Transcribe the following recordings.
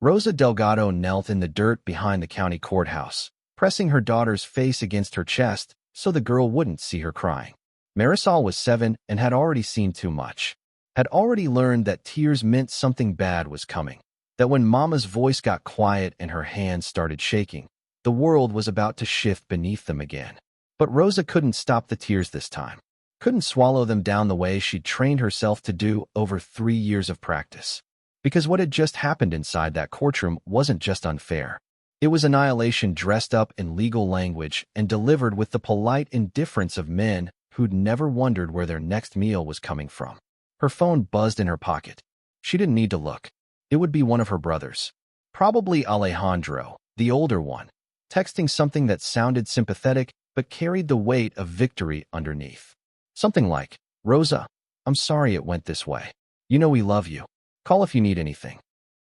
Rosa Delgado knelt in the dirt behind the county courthouse, pressing her daughter's face against her chest so the girl wouldn't see her crying. Marisol was 7 and had already seen too much. Had already learned that tears meant something bad was coming. That when Mama's voice got quiet and her hands started shaking, the world was about to shift beneath them again. But Rosa couldn't stop the tears this time. Couldn't swallow them down the way she'd trained herself to do over 3 years of practice. Because what had just happened inside that courtroom wasn't just unfair. It was annihilation dressed up in legal language and delivered with the polite indifference of men who'd never wondered where their next meal was coming from. Her phone buzzed in her pocket. She didn't need to look. It would be one of her brothers. Probably Alejandro, the older one, texting something that sounded sympathetic but carried the weight of victory underneath. Something like, "Rosa, I'm sorry it went this way. You know we love you. Call if you need anything."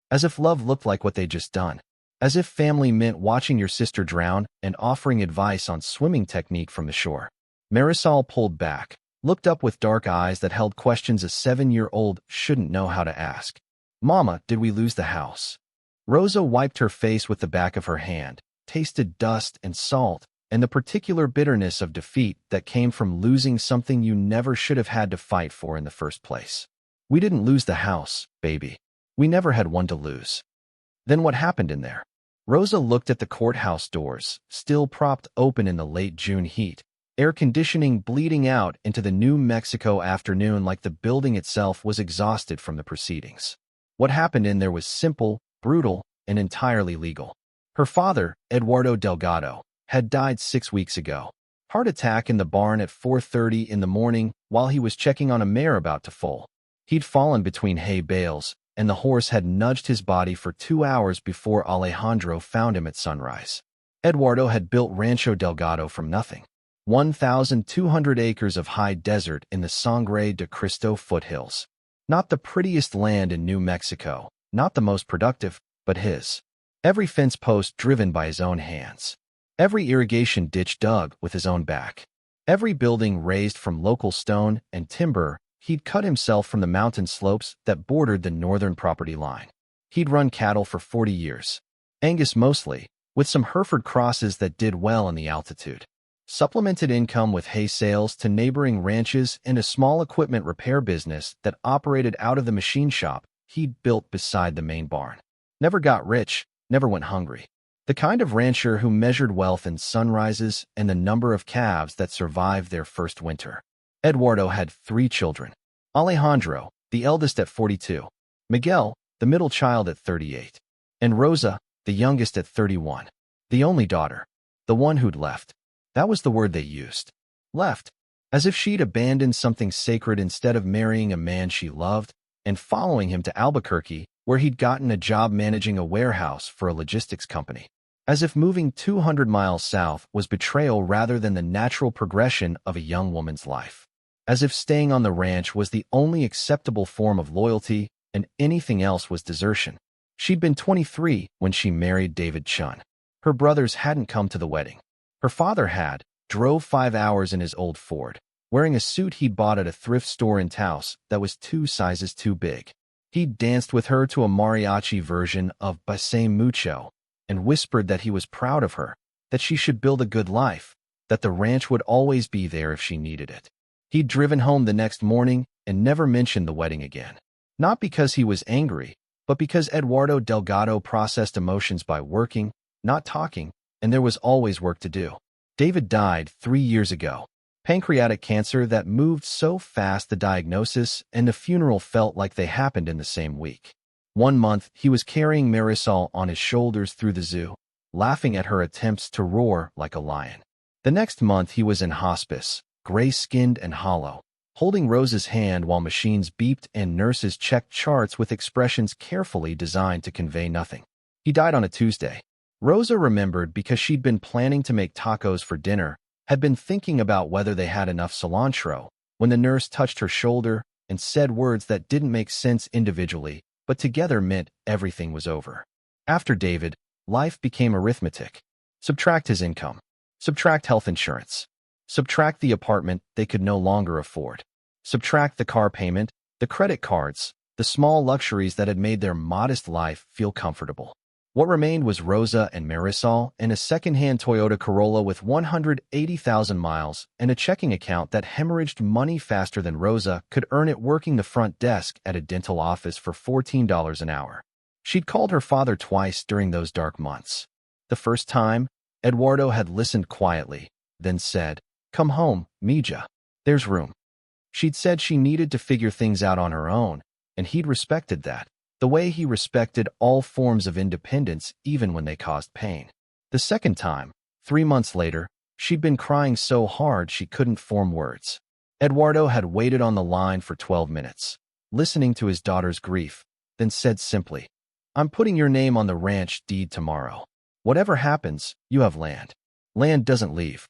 As if love looked like what they'd just done. As if family meant watching your sister drown and offering advice on swimming technique from the shore. Marisol pulled back, looked up with dark eyes that held questions a 7-year-old shouldn't know how to ask. "Mama, did we lose the house?" Rosa wiped her face with the back of her hand, tasted dust and salt, and the particular bitterness of defeat that came from losing something you never should have had to fight for in the first place. "We didn't lose the house, baby. We never had one to lose." Then what happened in there? Rosa looked at the courthouse doors, still propped open in the late June heat, air conditioning bleeding out into the New Mexico afternoon like the building itself was exhausted from the proceedings. What happened in there was simple, brutal, and entirely legal. Her father, Eduardo Delgado, had died 6 weeks ago. Heart attack in the barn at 4:30 in the morning while he was checking on a mare about to foal. He'd fallen between hay bales, and the horse had nudged his body for 2 hours before Alejandro found him at sunrise. Eduardo had built Rancho Delgado from nothing. 1,200 acres of high desert in the Sangre de Cristo foothills. Not the prettiest land in New Mexico, not the most productive, but his. Every fence post driven by his own hands. Every irrigation ditch dug with his own back. Every building raised from local stone and timber he'd cut himself from the mountain slopes that bordered the northern property line. He'd run cattle for 40 years. Angus mostly, with some Hereford crosses that did well in the altitude. Supplemented income with hay sales to neighboring ranches and a small equipment repair business that operated out of the machine shop he'd built beside the main barn. Never got rich, never went hungry. The kind of rancher who measured wealth in sunrises and the number of calves that survived their first winter. Eduardo had 3 children. Alejandro, the eldest at 42. Miguel, the middle child at 38. And Rosa, the youngest at 31. The only daughter. The one who'd left. That was the word they used. Left. As if she'd abandoned something sacred instead of marrying a man she loved and following him to Albuquerque, where he'd gotten a job managing a warehouse for a logistics company. As if moving 200 miles south was betrayal rather than the natural progression of a young woman's life. As if staying on the ranch was the only acceptable form of loyalty and anything else was desertion. She'd been 23 when she married David Chun. Her brothers hadn't come to the wedding. Her father had, drove 5 hours in his old Ford, wearing a suit he'd bought at a thrift store in Taos that was 2 sizes too big. He'd danced with her to a mariachi version of Basin Mucho, and whispered that he was proud of her, that she should build a good life, that the ranch would always be there if she needed it. He'd driven home the next morning and never mentioned the wedding again. Not because he was angry, but because Eduardo Delgado processed emotions by working, not talking, and there was always work to do. David died 3 years ago. Pancreatic cancer that moved so fast the diagnosis and the funeral felt like they happened in the same week. 1 month, he was carrying Marisol on his shoulders through the zoo, laughing at her attempts to roar like a lion. The next month, he was in hospice, gray-skinned and hollow, holding Rosa's hand while machines beeped and nurses checked charts with expressions carefully designed to convey nothing. He died on a Tuesday. Rosa remembered because she'd been planning to make tacos for dinner, had been thinking about whether they had enough cilantro, when the nurse touched her shoulder and said words that didn't make sense individually, but together meant everything was over. After David, life became arithmetic. Subtract his income. Subtract health insurance. Subtract the apartment they could no longer afford. Subtract the car payment, the credit cards, the small luxuries that had made their modest life feel comfortable. What remained was Rosa and Marisol and a second-hand Toyota Corolla with 180,000 miles and a checking account that hemorrhaged money faster than Rosa could earn it working the front desk at a dental office for $14 an hour. She'd called her father twice during those dark months. The first time, Eduardo had listened quietly, then said, "Come home, Mija. There's room." She'd said she needed to figure things out on her own, and he'd respected that, the way he respected all forms of independence even when they caused pain. The second time, 3 months later, she'd been crying so hard she couldn't form words. Eduardo had waited on the line for 12 minutes, listening to his daughter's grief, then said simply, "I'm putting your name on the ranch deed tomorrow. Whatever happens, you have land. Land doesn't leave."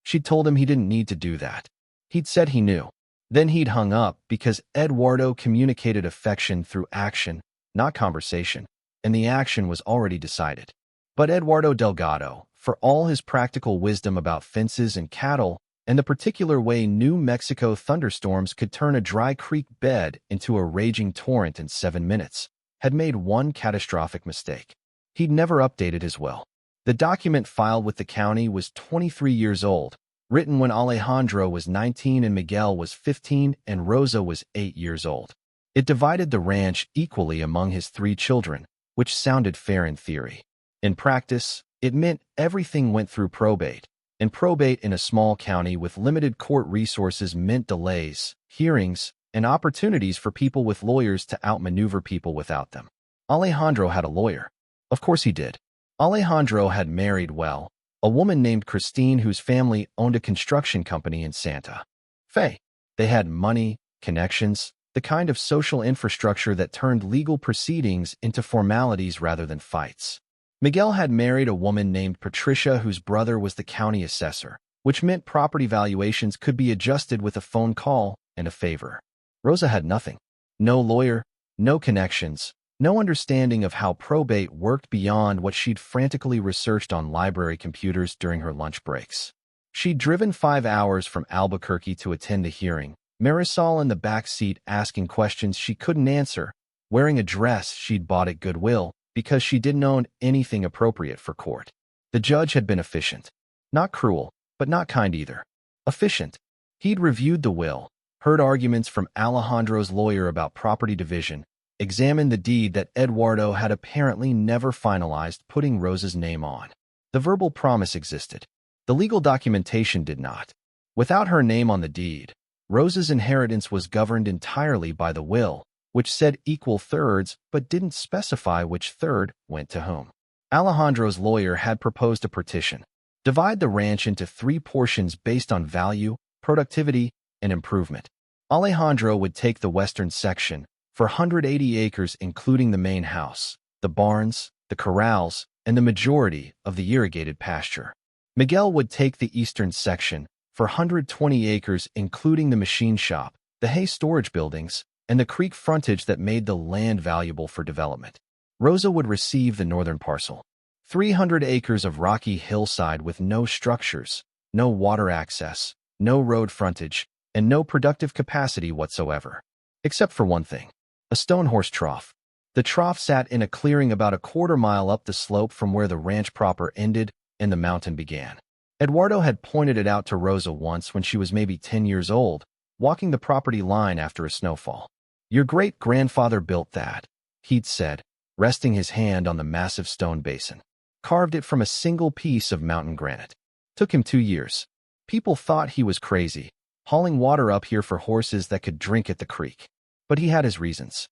She'd told him he didn't need to do that. He'd said he knew. Then he'd hung up because Eduardo communicated affection through action, not conversation, and the action was already decided. But Eduardo Delgado, for all his practical wisdom about fences and cattle, and the particular way New Mexico thunderstorms could turn a dry creek bed into a raging torrent in 7 minutes, had made one catastrophic mistake. He'd never updated his will. The document filed with the county was 23 years old, written when Alejandro was 19 and Miguel was 15 and Rosa was 8 years old. It divided the ranch equally among his 3 children, which sounded fair in theory. In practice, it meant everything went through probate, and probate in a small county with limited court resources meant delays, hearings, and opportunities for people with lawyers to outmaneuver people without them. Alejandro had a lawyer. Of course he did. Alejandro had married well, a woman named Christine whose family owned a construction company in Santa Fe. They had money, connections, the kind of social infrastructure that turned legal proceedings into formalities rather than fights. Miguel had married a woman named Patricia whose brother was the county assessor, which meant property valuations could be adjusted with a phone call and a favor. Rosa had nothing. No lawyer, no connections, no understanding of how probate worked beyond what she'd frantically researched on library computers during her lunch breaks. She'd driven 5 hours from Albuquerque to attend the hearing, Marisol in the back seat asking questions she couldn't answer, wearing a dress she'd bought at Goodwill because she didn't own anything appropriate for court. The judge had been efficient. Not cruel, but not kind either. Efficient. He'd reviewed the will, heard arguments from Alejandro's lawyer about property division, examined the deed that Eduardo had apparently never finalized putting Rosa's name on. The verbal promise existed. The legal documentation did not. Without her name on the deed, Rosa's inheritance was governed entirely by the will, which said equal thirds but didn't specify which third went to whom. Alejandro's lawyer had proposed a partition. Divide the ranch into 3 portions based on value, productivity, and improvement. Alejandro would take the western section, for 180 acres including the main house, the barns, the corrals, and the majority of the irrigated pasture. Miguel would take the eastern section, for 120 acres including the machine shop, the hay storage buildings, and the creek frontage that made the land valuable for development. Rosa would receive the northern parcel, 300 acres of rocky hillside with no structures, no water access, no road frontage, and no productive capacity whatsoever. Except for one thing. A stone horse trough. The trough sat in a clearing about a quarter-mile up the slope from where the ranch proper ended and the mountain began. Eduardo had pointed it out to Rosa once when she was maybe 10 years old, walking the property line after a snowfall. "Your great-grandfather built that," he'd said, resting his hand on the massive stone basin. "Carved it from a single piece of mountain granite. Took him 2 years. People thought he was crazy, hauling water up here for horses that could drink at the creek. But he had his reasons."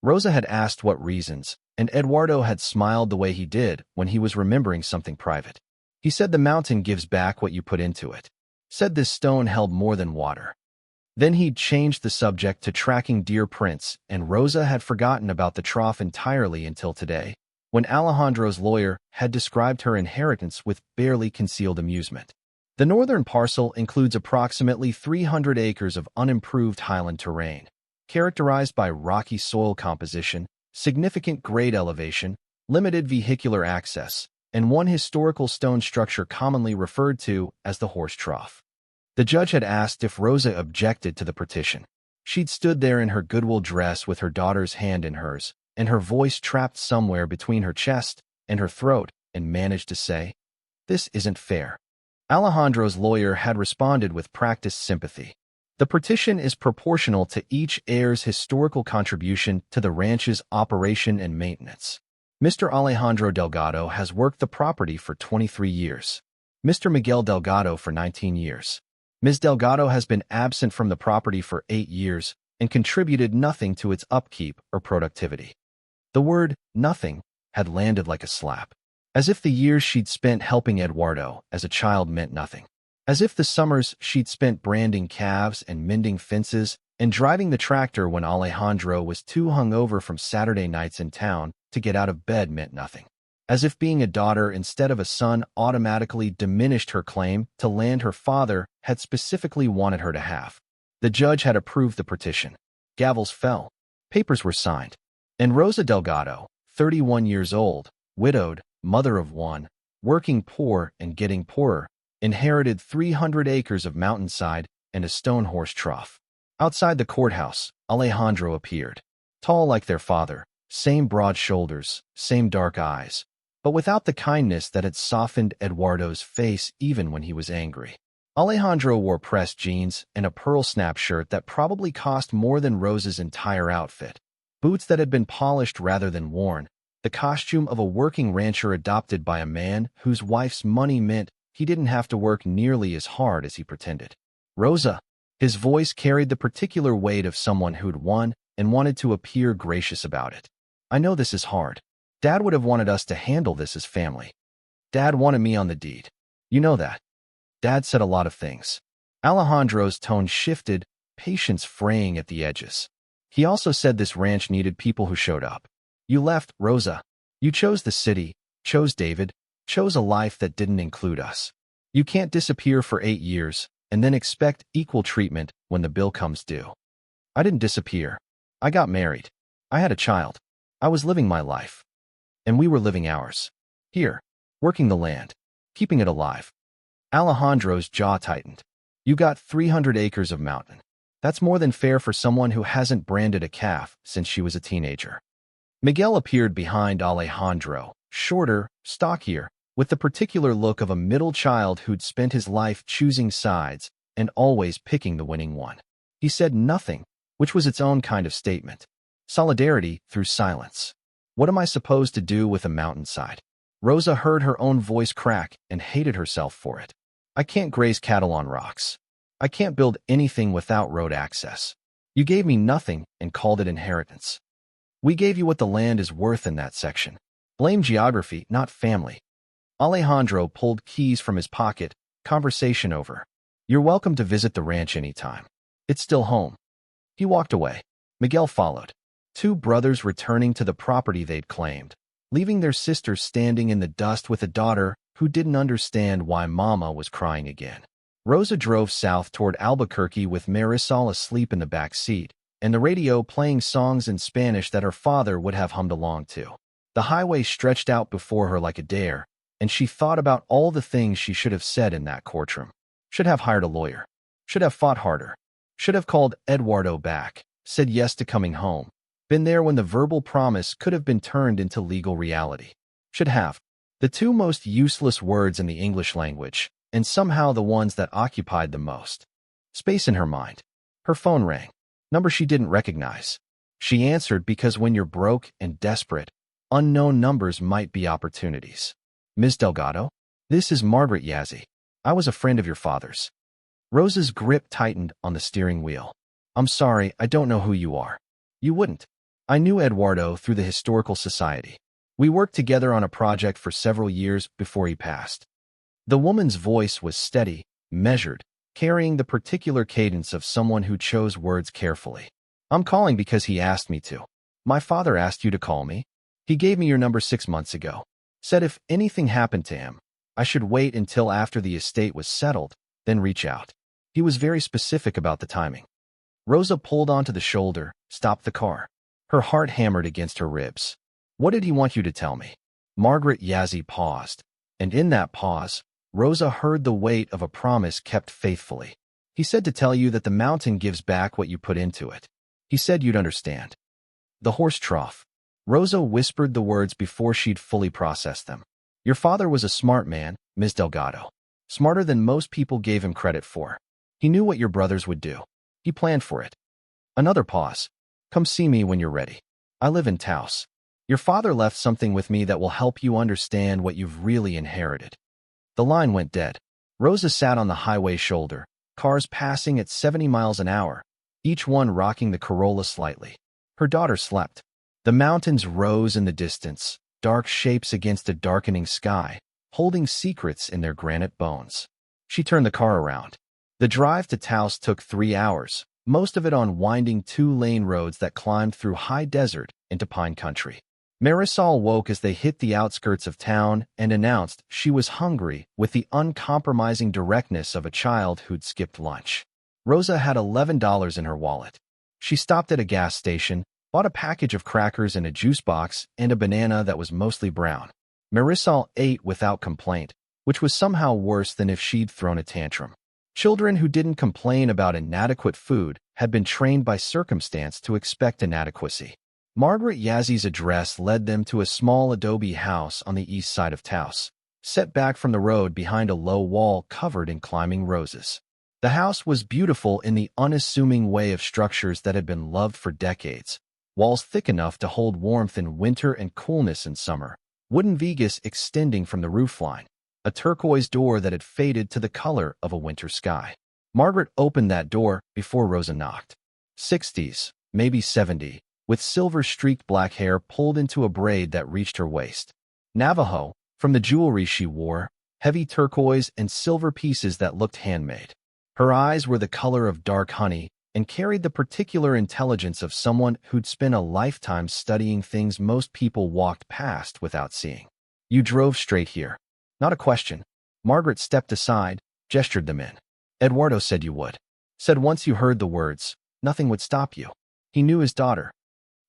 Rosa had asked what reasons, and Eduardo had smiled the way he did when he was remembering something private. He said the mountain gives back what you put into it. Said this stone held more than water. Then he'd changed the subject to tracking deer prints, and Rosa had forgotten about the trough entirely until today, when Alejandro's lawyer had described her inheritance with barely concealed amusement. The northern parcel includes approximately 300 acres of unimproved highland terrain, characterized by rocky soil composition, significant grade elevation, limited vehicular access, and one historical stone structure commonly referred to as the horse trough. The judge had asked if Rosa objected to the partition. She'd stood there in her Goodwill dress with her daughter's hand in hers, and her voice trapped somewhere between her chest and her throat, and managed to say, "This isn't fair." Alejandro's lawyer had responded with practiced sympathy. The partition is proportional to each heir's historical contribution to the ranch's operation and maintenance. Mr. Alejandro Delgado has worked the property for 23 years. Mr. Miguel Delgado for 19 years. Ms. Delgado has been absent from the property for 8 years and contributed nothing to its upkeep or productivity. The word nothing had landed like a slap. As if the years she'd spent helping Eduardo as a child meant nothing. As if the summers she'd spent branding calves and mending fences and driving the tractor when Alejandro was too hungover from Saturday nights in town to get out of bed meant nothing. As if being a daughter instead of a son automatically diminished her claim to land her father had specifically wanted her to have. The judge had approved the petition. Gavels fell. Papers were signed. And Rosa Delgado, 31 years old, widowed, mother of one, working poor and getting poorer, inherited 300 acres of mountainside and a stone horse trough. Outside the courthouse, Alejandro appeared. Tall like their father, same broad shoulders, same dark eyes, but without the kindness that had softened Eduardo's face even when he was angry. Alejandro wore pressed jeans and a pearl snap shirt that probably cost more than Rosa's entire outfit, boots that had been polished rather than worn, the costume of a working rancher adopted by a man whose wife's money meant he didn't have to work nearly as hard as he pretended. Rosa. His voice carried the particular weight of someone who'd won and wanted to appear gracious about it. I know this is hard. Dad would have wanted us to handle this as family. Dad wanted me on the deed. You know that. Dad said a lot of things. Alejandro's tone shifted, patience fraying at the edges. He also said this ranch needed people who showed up. You left, Rosa. You chose the city, chose David, chose a life that didn't include us. You can't disappear for 8 years and then expect equal treatment when the bill comes due. I didn't disappear. I got married. I had a child. I was living my life. And we were living ours. Here, working the land, keeping it alive. Alejandro's jaw tightened. You got 300 acres of mountain. That's more than fair for someone who hasn't branded a calf since she was a teenager. Miguel appeared behind Alejandro, shorter, stockier, with the particular look of a middle child who'd spent his life choosing sides and always picking the winning one. He said nothing, which was its own kind of statement. Solidarity through silence. What am I supposed to do with a mountainside? Rosa heard her own voice crack and hated herself for it. I can't graze cattle on rocks. I can't build anything without road access. You gave me nothing and called it inheritance. We gave you what the land is worth in that section. Blame geography, not family. Alejandro pulled keys from his pocket, conversation over. You're welcome to visit the ranch anytime. It's still home. He walked away. Miguel followed. 2 brothers returning to the property they'd claimed, leaving their sister standing in the dust with a daughter who didn't understand why Mama was crying again. Rosa drove south toward Albuquerque with Marisol asleep in the back seat, and the radio playing songs in Spanish that her father would have hummed along to. The highway stretched out before her like a dare, and she thought about all the things she should have said in that courtroom. Should have hired a lawyer. Should have fought harder. Should have called Eduardo back, said yes to coming home. Been there when the verbal promise could have been turned into legal reality. Should have. The 2 most useless words in the English language, and somehow the ones that occupied the most. Space in her mind. Her phone rang. Number she didn't recognize. She answered because when you're broke and desperate, unknown numbers might be opportunities. Ms. Delgado? This is Margaret Yazzi. I was a friend of your father's. Rosa's grip tightened on the steering wheel. I'm sorry, I don't know who you are. You wouldn't. I knew Eduardo through the Historical Society. We worked together on a project for several years before he passed. The woman's voice was steady, measured, carrying the particular cadence of someone who chose words carefully. I'm calling because he asked me to. My father asked you to call me. He gave me your number 6 months ago. Said if anything happened to him, I should wait until after the estate was settled, then reach out. He was very specific about the timing. Rosa pulled onto the shoulder, stopped the car. Her heart hammered against her ribs. What did he want you to tell me? Margaret Yazzi paused, and in that pause, Rosa heard the weight of a promise kept faithfully. He said to tell you that the mountain gives back what you put into it. He said you'd understand. The horse trough. Rosa whispered the words before she'd fully processed them. Your father was a smart man, Ms. Delgado. Smarter than most people gave him credit for. He knew what your brothers would do. He planned for it. Another pause. Come see me when you're ready. I live in Taos. Your father left something with me that will help you understand what you've really inherited. The line went dead. Rosa sat on the highway shoulder, cars passing at 70 miles an hour, each one rocking the Corolla slightly. Her daughter slept. The mountains rose in the distance, dark shapes against a darkening sky, holding secrets in their granite bones. She turned the car around. The drive to Taos took 3 hours, most of it on winding 2-lane roads that climbed through high desert into pine country. Marisol woke as they hit the outskirts of town and announced she was hungry with the uncompromising directness of a child who'd skipped lunch. Rosa had $11 in her wallet. She stopped at a gas station, bought a package of crackers and a juice box and a banana that was mostly brown. Marisol ate without complaint, which was somehow worse than if she'd thrown a tantrum. Children who didn't complain about inadequate food had been trained by circumstance to expect inadequacy. Margaret Yazzi's address led them to a small adobe house on the east side of Taos, set back from the road behind a low wall covered in climbing roses. The house was beautiful in the unassuming way of structures that had been loved for decades, walls thick enough to hold warmth in winter and coolness in summer, wooden vigas extending from the roofline, a turquoise door that had faded to the color of a winter sky. Margaret opened that door before Rosa knocked. 60s, maybe 70, with silver-streaked black hair pulled into a braid that reached her waist. Navajo, from the jewelry she wore, heavy turquoise and silver pieces that looked handmade. Her eyes were the color of dark honey and carried the particular intelligence of someone who'd spent a lifetime studying things most people walked past without seeing. You drove straight here. Not a question. Margaret stepped aside, gestured them in. Eduardo said you would. Said once you heard the words, nothing would stop you. He knew his daughter.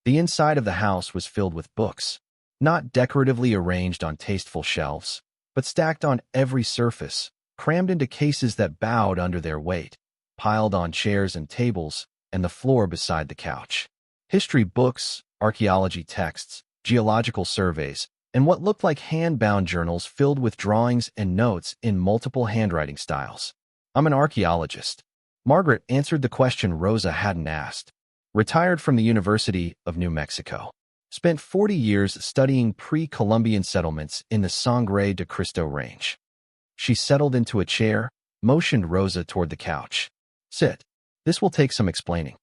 The inside of the house was filled with books, not decoratively arranged on tasteful shelves, but stacked on every surface, crammed into cases that bowed under their weight, piled on chairs and tables, and the floor beside the couch. History books, archaeology texts, geological surveys, and what looked like hand-bound journals filled with drawings and notes in multiple handwriting styles. I'm an archaeologist. Margaret answered the question Rosa hadn't asked. Retired from the University of New Mexico. Spent 40 years studying pre-Columbian settlements in the Sangre de Cristo Range. She settled into a chair, motioned Rosa toward the couch. Sit. This will take some explaining.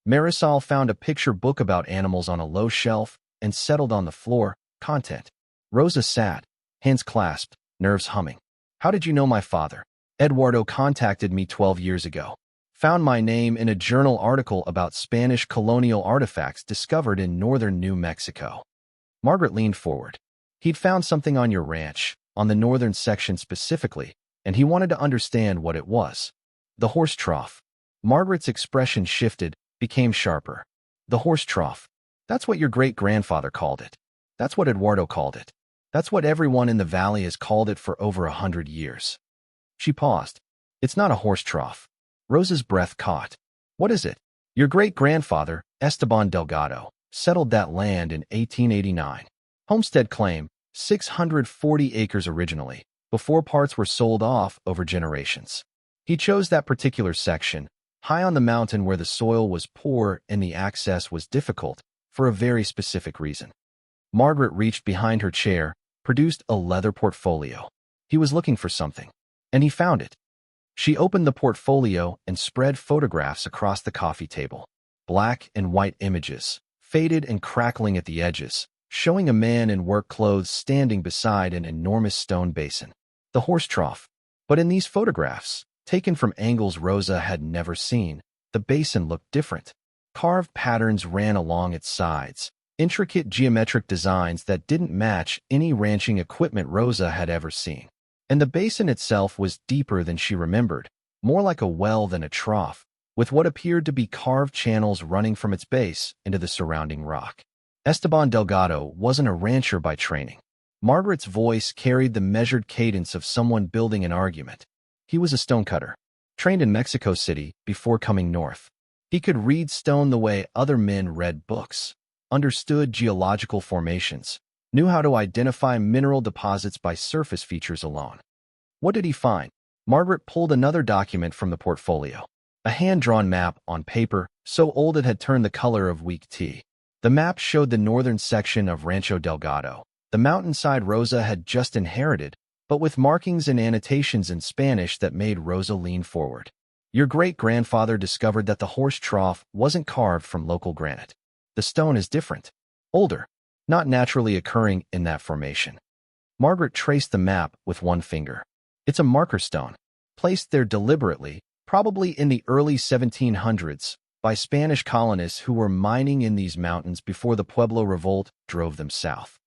Marisol found a picture book about animals on a low shelf and settled on the floor. Content. Rosa sat, hands clasped, nerves humming. How did you know my father? Eduardo contacted me 12 years ago. Found my name in a journal article about Spanish colonial artifacts discovered in northern New Mexico. Margaret leaned forward. He'd found something on your ranch, on the northern section specifically, and he wanted to understand what it was. The horse trough. Margaret's expression shifted, became sharper. The horse trough. That's what your great-grandfather called it. That's what Eduardo called it. That's what everyone in the valley has called it for over 100 years. She paused. It's not a horse trough. Rosa's breath caught. What is it? Your great-grandfather, Esteban Delgado, settled that land in 1889. Homestead claim, 640 acres originally, before parts were sold off over generations. He chose that particular section, high on the mountain where the soil was poor and the access was difficult, for a very specific reason. Margaret reached behind her chair, produced a leather portfolio. He was looking for something, and he found it. She opened the portfolio and spread photographs across the coffee table. Black and white images, faded and crackling at the edges, showing a man in work clothes standing beside an enormous stone basin. The horse trough. But in these photographs, taken from angles Rosa had never seen, the basin looked different. Carved patterns ran along its sides, intricate geometric designs that didn't match any ranching equipment Rosa had ever seen. And the basin itself was deeper than she remembered, more like a well than a trough, with what appeared to be carved channels running from its base into the surrounding rock. Esteban Delgado wasn't a rancher by training. Margaret's voice carried the measured cadence of someone building an argument. He was a stonecutter. trained in Mexico City before coming north. He could read stone the way other men read books, understood geological formations, knew how to identify mineral deposits by surface features alone. What did he find? Margaret pulled another document from the portfolio. A hand-drawn map on paper, so old it had turned the color of weak tea. The map showed the northern section of Rancho Delgado, the mountainside Rosa had just inherited, but with markings and annotations in Spanish that made Rosa lean forward. Your great-grandfather discovered that the horse trough wasn't carved from local granite. The stone is different, older, not naturally occurring in that formation. Margaret traced the map with one finger. It's a marker stone, placed there deliberately, probably in the early 1700s, by Spanish colonists who were mining in these mountains before the Pueblo Revolt drove them south.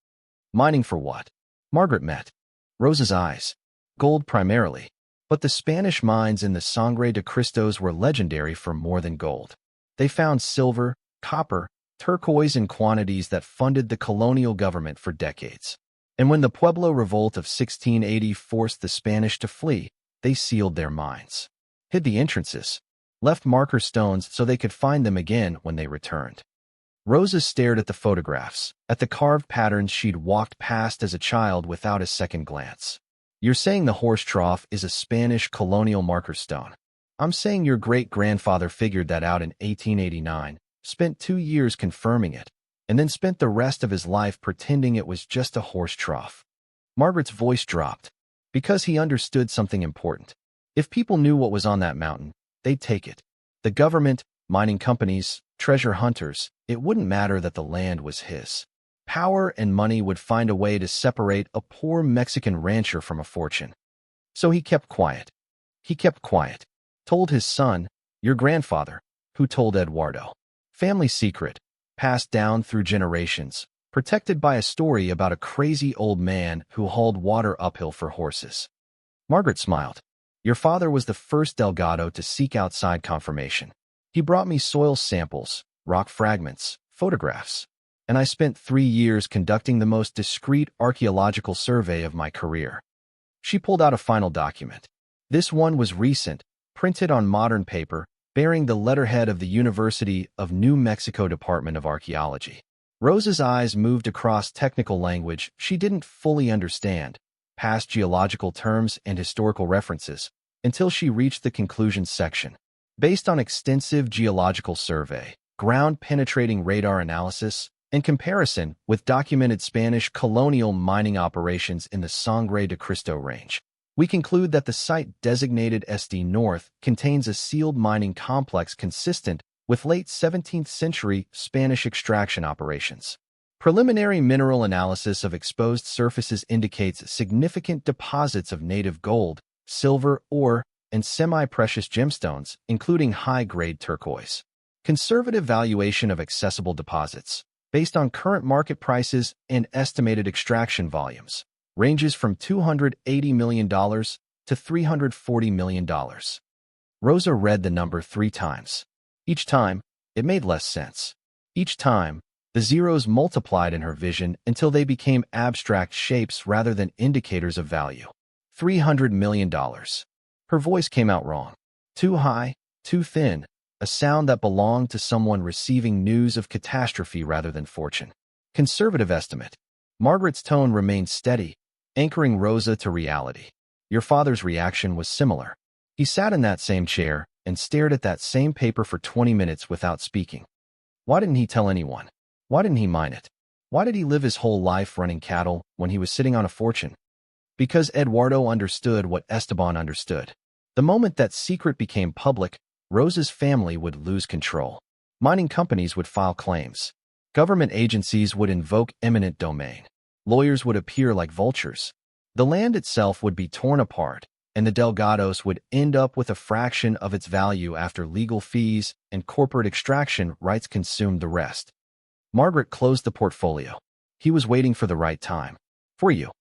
Mining for what? Margaret met Rosa's eyes. Gold primarily, but the Spanish mines in the Sangre de Cristos were legendary for more than gold. They found silver, copper, turquoise in quantities that funded the colonial government for decades. And when the Pueblo Revolt of 1680 forced the Spanish to flee, they sealed their mines, hid the entrances, left marker stones so they could find them again when they returned. Rosa stared at the photographs, at the carved patterns she'd walked past as a child without a second glance. You're saying the horse trough is a Spanish colonial marker stone. I'm saying your great-grandfather figured that out in 1889, spent 2 years confirming it, and then spent the rest of his life pretending it was just a horse trough. Margaret's voice dropped, because he understood something important. If people knew what was on that mountain, they'd take it. The government, mining companies, treasure hunters, it wouldn't matter that the land was his. Power and money would find a way to separate a poor Mexican rancher from a fortune. So he kept quiet. He kept quiet. Told his son, your grandfather, who told Eduardo. Family secret, passed down through generations, protected by a story about a crazy old man who hauled water uphill for horses. Margaret smiled. Your father was the first Delgado to seek outside confirmation. He brought me soil samples, rock fragments, photographs, and I spent 3 years conducting the most discreet archaeological survey of my career. She pulled out a final document. This one was recent, printed on modern paper, bearing the letterhead of the University of New Mexico Department of Archaeology. Rosa's eyes moved across technical language she didn't fully understand, past geological terms and historical references, until she reached the conclusions section. Based on extensive geological survey, ground-penetrating radar analysis, and comparison with documented Spanish colonial mining operations in the Sangre de Cristo Range, we conclude that the site designated SD North contains a sealed mining complex consistent with late 17th century Spanish extraction operations. Preliminary mineral analysis of exposed surfaces indicates significant deposits of native gold, silver, ore, and semi-precious gemstones, including high-grade turquoise. Conservative valuation of accessible deposits, based on current market prices and estimated extraction volumes, ranges from $280 million to $340 million. Rosa read the number 3 times. Each time, it made less sense. Each time, the zeros multiplied in her vision until they became abstract shapes rather than indicators of value. $300 million. Her voice came out wrong. Too high, too thin, a sound that belonged to someone receiving news of catastrophe rather than fortune. Conservative estimate. Margaret's tone remained steady, anchoring Rosa to reality. Your father's reaction was similar. He sat in that same chair and stared at that same paper for 20 minutes without speaking. Why didn't he tell anyone? Why didn't he mine it? Why did he live his whole life running cattle when he was sitting on a fortune? Because Eduardo understood what Esteban understood. The moment that secret became public, Rosa's family would lose control. Mining companies would file claims. Government agencies would invoke eminent domain. Lawyers would appear like vultures. The land itself would be torn apart, and the Delgados would end up with a fraction of its value after legal fees and corporate extraction rights consumed the rest. Margaret closed the portfolio. He was waiting for the right time. For you.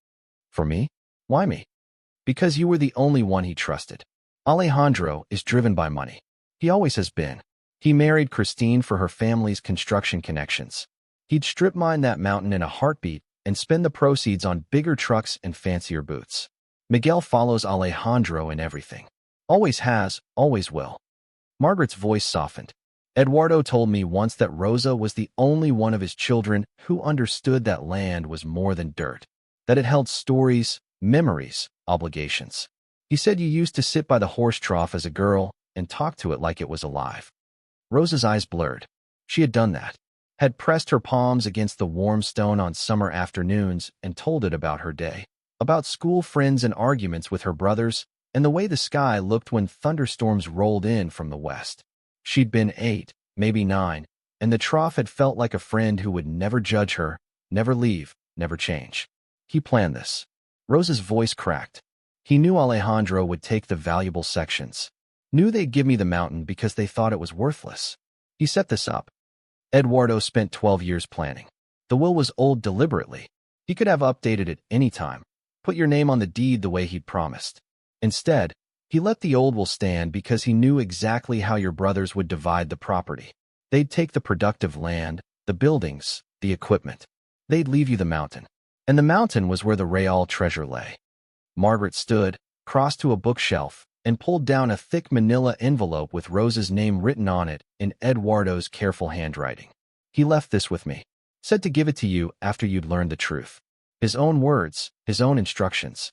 For me? Why me? Because you were the only one he trusted. Alejandro is driven by money. He always has been. He married Christine for her family's construction connections. He'd strip mine that mountain in a heartbeat and spend the proceeds on bigger trucks and fancier boots. Miguel follows Alejandro in everything. Always has, always will. Margaret's voice softened. Eduardo told me once that Rosa was the only one of his children who understood that land was more than dirt, that it held stories, memories, obligations. He said you used to sit by the horse trough as a girl and talk to it like it was alive. Rosa's eyes blurred. She had done that, had pressed her palms against the warm stone on summer afternoons and told it about her day, about school friends and arguments with her brothers, and the way the sky looked when thunderstorms rolled in from the west. She'd been 8, maybe 9, and the trough had felt like a friend who would never judge her, never leave, never change. He planned this. Rosa's voice cracked. He knew Alejandro would take the valuable sections. Knew they'd give me the mountain because they thought it was worthless. He set this up. Eduardo spent 12 years planning. The will was old deliberately. He could have updated it any time, put your name on the deed the way he'd promised. Instead, he let the old will stand because he knew exactly how your brothers would divide the property. They'd take the productive land, the buildings, the equipment. They'd leave you the mountain. And the mountain was where the real treasure lay. Margaret stood, crossed to a bookshelf, and pulled down a thick manila envelope with Rosa's name written on it in Eduardo's careful handwriting. He left this with me. Said to give it to you after you'd learned the truth. His own words, his own instructions.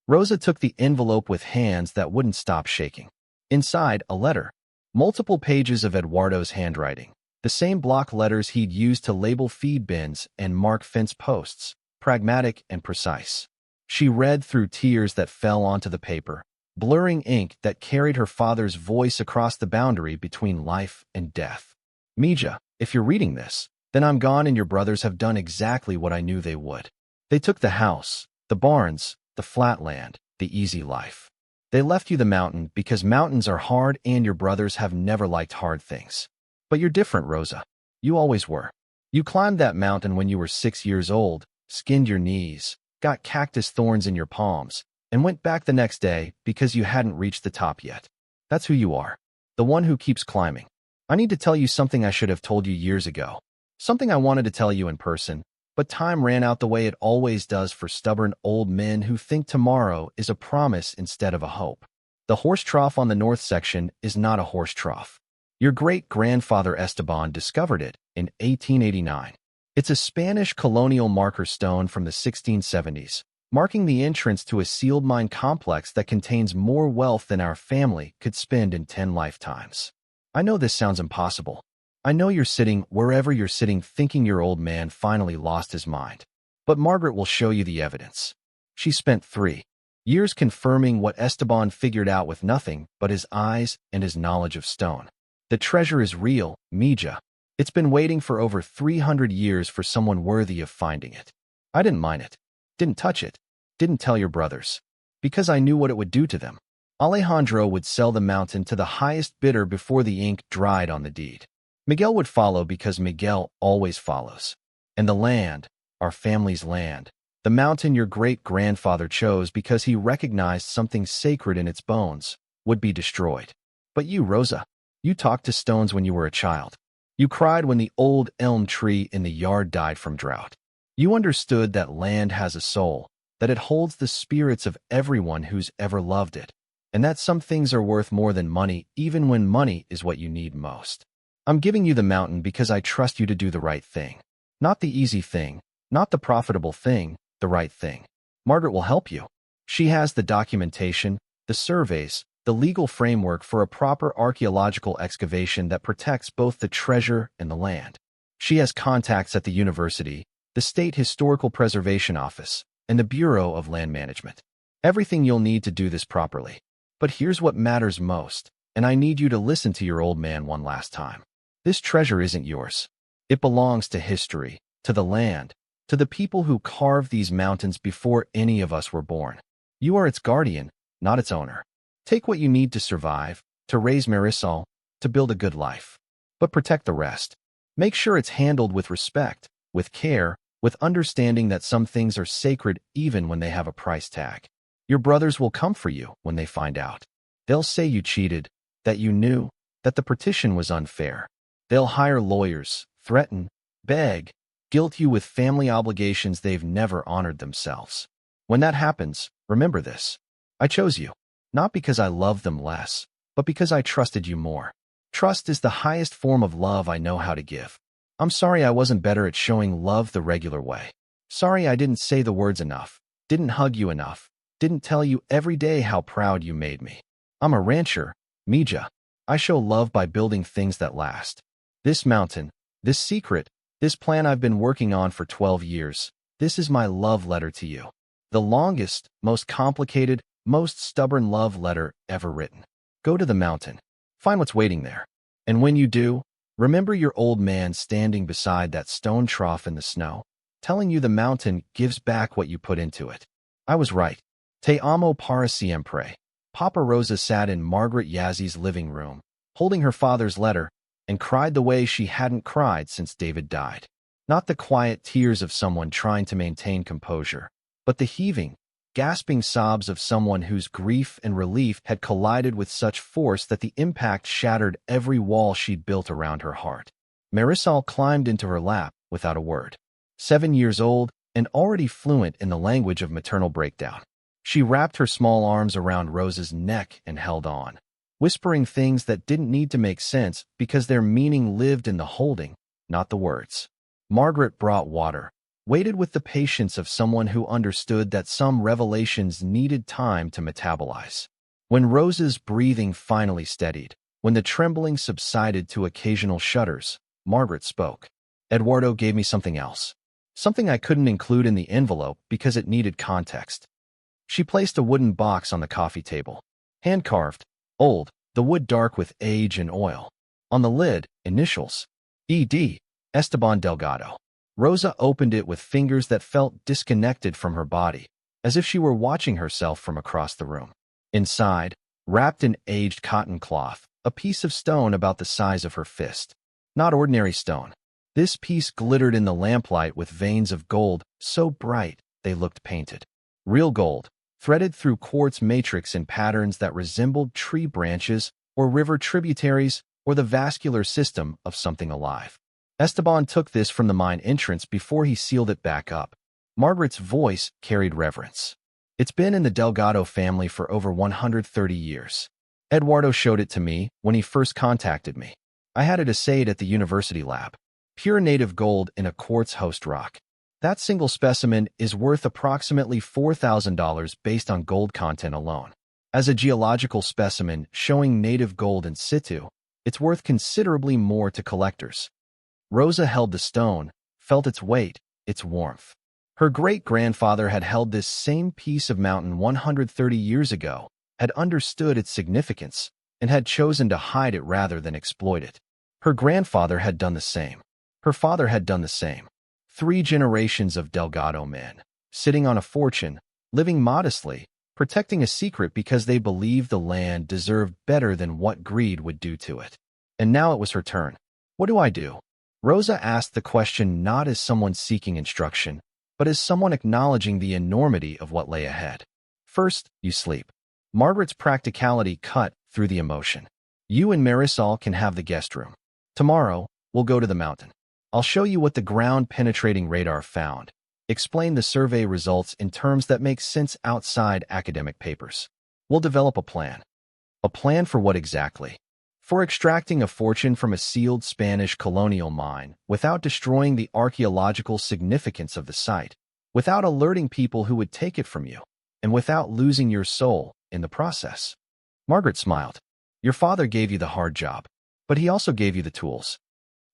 Rosa took the envelope with hands that wouldn't stop shaking. Inside, a letter. Multiple pages of Eduardo's handwriting. The same block letters he'd used to label feed bins and mark fence posts. Pragmatic and precise. She read through tears that fell onto the paper, blurring ink that carried her father's voice across the boundary between life and death. Mija, if you're reading this, then I'm gone and your brothers have done exactly what I knew they would. They took the house, the barns, the flat land, the easy life. They left you the mountain because mountains are hard and your brothers have never liked hard things. But you're different, Rosa. You always were. You climbed that mountain when you were 6 years old, skinned your knees, got cactus thorns in your palms, and went back the next day because you hadn't reached the top yet. That's who you are. The one who keeps climbing. I need to tell you something I should have told you years ago. Something I wanted to tell you in person, but time ran out the way it always does for stubborn old men who think tomorrow is a promise instead of a hope. The horse trough on the north section is not a horse trough. Your great-grandfather Esteban discovered it in 1889. It's a Spanish colonial marker stone from the 1670s, marking the entrance to a sealed mine complex that contains more wealth than our family could spend in 10 lifetimes. I know this sounds impossible. I know you're sitting wherever you're sitting thinking your old man finally lost his mind. But Margaret will show you the evidence. She spent 3 years confirming what Esteban figured out with nothing but his eyes and his knowledge of stone. The treasure is real, Mija. It's been waiting for over 300 years for someone worthy of finding it. I didn't mine it, didn't touch it, didn't tell your brothers, because I knew what it would do to them. Alejandro would sell the mountain to the highest bidder before the ink dried on the deed. Miguel would follow because Miguel always follows. And the land, our family's land, the mountain your great-grandfather chose because he recognized something sacred in its bones, would be destroyed. But you, Rosa, you talked to stones when you were a child. You cried when the old elm tree in the yard died from drought. You understood that land has a soul, that it holds the spirits of everyone who's ever loved it, and that some things are worth more than money even when money is what you need most. I'm giving you the mountain because I trust you to do the right thing. Not the easy thing, not the profitable thing, the right thing. Margaret will help you. She has the documentation, the surveys, the legal framework for a proper archaeological excavation that protects both the treasure and the land. She has contacts at the university, the State Historical Preservation Office, and the Bureau of Land Management. Everything you'll need to do this properly. But here's what matters most, and I need you to listen to your old man one last time. This treasure isn't yours. It belongs to history, to the land, to the people who carved these mountains before any of us were born. You are its guardian, not its owner. Take what you need to survive, to raise Marisol, to build a good life. But protect the rest. Make sure it's handled with respect, with care, with understanding that some things are sacred even when they have a price tag. Your brothers will come for you when they find out. They'll say you cheated, that you knew, that the partition was unfair. They'll hire lawyers, threaten, beg, guilt you with family obligations they've never honored themselves. When that happens, remember this. I chose you. Not because I loved them less, but because I trusted you more. Trust is the highest form of love I know how to give. I'm sorry I wasn't better at showing love the regular way. Sorry I didn't say the words enough, didn't hug you enough, didn't tell you every day how proud you made me. I'm a rancher, Mija. I show love by building things that last. This mountain, this secret, this plan I've been working on for 12 years, this is my love letter to you. The longest, most complicated, most stubborn love letter ever written. Go to the mountain. Find what's waiting there. And when you do, remember your old man standing beside that stone trough in the snow, telling you the mountain gives back what you put into it. I was right. Te amo para siempre. Papa Rosa sat in Margaret Yazzi's living room, holding her father's letter, and cried the way she hadn't cried since David died. Not the quiet tears of someone trying to maintain composure, but the heaving, gasping sobs of someone whose grief and relief had collided with such force that the impact shattered every wall she'd built around her heart. Marisol climbed into her lap without a word. 7 years old and already fluent in the language of maternal breakdown. She wrapped her small arms around Rosa's neck and held on, whispering things that didn't need to make sense because their meaning lived in the holding, not the words. Margaret brought water, waited with the patience of someone who understood that some revelations needed time to metabolize. When Rosa's breathing finally steadied, when the trembling subsided to occasional shudders, Margaret spoke. Eduardo gave me something else. Something I couldn't include in the envelope because it needed context. She placed a wooden box on the coffee table. Hand-carved, old, the wood dark with age and oil. On the lid, initials. E.D. Esteban Delgado. Rosa opened it with fingers that felt disconnected from her body, as if she were watching herself from across the room. Inside, wrapped in aged cotton cloth, a piece of stone about the size of her fist. Not ordinary stone. This piece glittered in the lamplight with veins of gold so bright they looked painted. Real gold, threaded through quartz matrix in patterns that resembled tree branches or river tributaries or the vascular system of something alive. Esteban took this from the mine entrance before he sealed it back up. Margaret's voice carried reverence. It's been in the Delgado family for over 130 years. Eduardo showed it to me when he first contacted me. I had it assayed at the university lab. Pure native gold in a quartz host rock. That single specimen is worth approximately $4,000 based on gold content alone. As a geological specimen showing native gold in situ, it's worth considerably more to collectors. Rosa held the stone, felt its weight, its warmth. Her great-grandfather had held this same piece of mountain 130 years ago, had understood its significance, and had chosen to hide it rather than exploit it. Her grandfather had done the same. Her father had done the same. 3 generations of Delgado men, sitting on a fortune, living modestly, protecting a secret because they believed the land deserved better than what greed would do to it. And now it was her turn. What do I do? Rosa asked the question not as someone seeking instruction, but as someone acknowledging the enormity of what lay ahead. First, you sleep. Margaret's practicality cut through the emotion. You and Marisol can have the guest room. Tomorrow, we'll go to the mountain. I'll show you what the ground-penetrating radar found. Explain the survey results in terms that make sense outside academic papers. We'll develop a plan. A plan for what exactly? For extracting a fortune from a sealed Spanish colonial mine without destroying the archaeological significance of the site, without alerting people who would take it from you, and without losing your soul in the process. Margaret smiled. Your father gave you the hard job, but he also gave you the tools.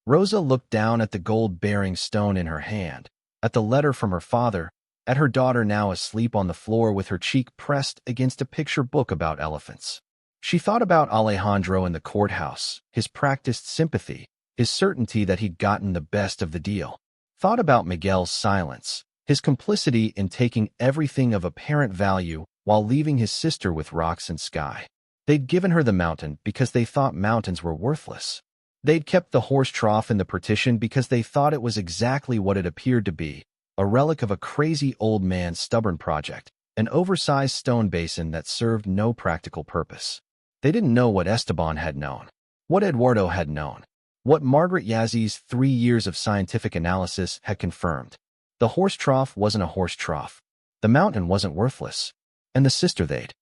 Rosa looked down at the gold-bearing stone in her hand, at the letter from her father, at her daughter now asleep on the floor with her cheek pressed against a picture book about elephants. She thought about Alejandro in the courthouse, his practiced sympathy, his certainty that he'd gotten the best of the deal. Thought about Miguel's silence, his complicity in taking everything of apparent value while leaving his sister with rocks and sky. They'd given her the mountain because they thought mountains were worthless. They'd kept the horse trough in the partition because they thought it was exactly what it appeared to be, a relic of a crazy old man's stubborn project, an oversized stone basin that served no practical purpose. They didn't know what Esteban had known, what Eduardo had known, what Margaret Yazzi's 3 years of scientific analysis had confirmed. The horse trough wasn't a horse trough. The mountain wasn't worthless. And the sister they'd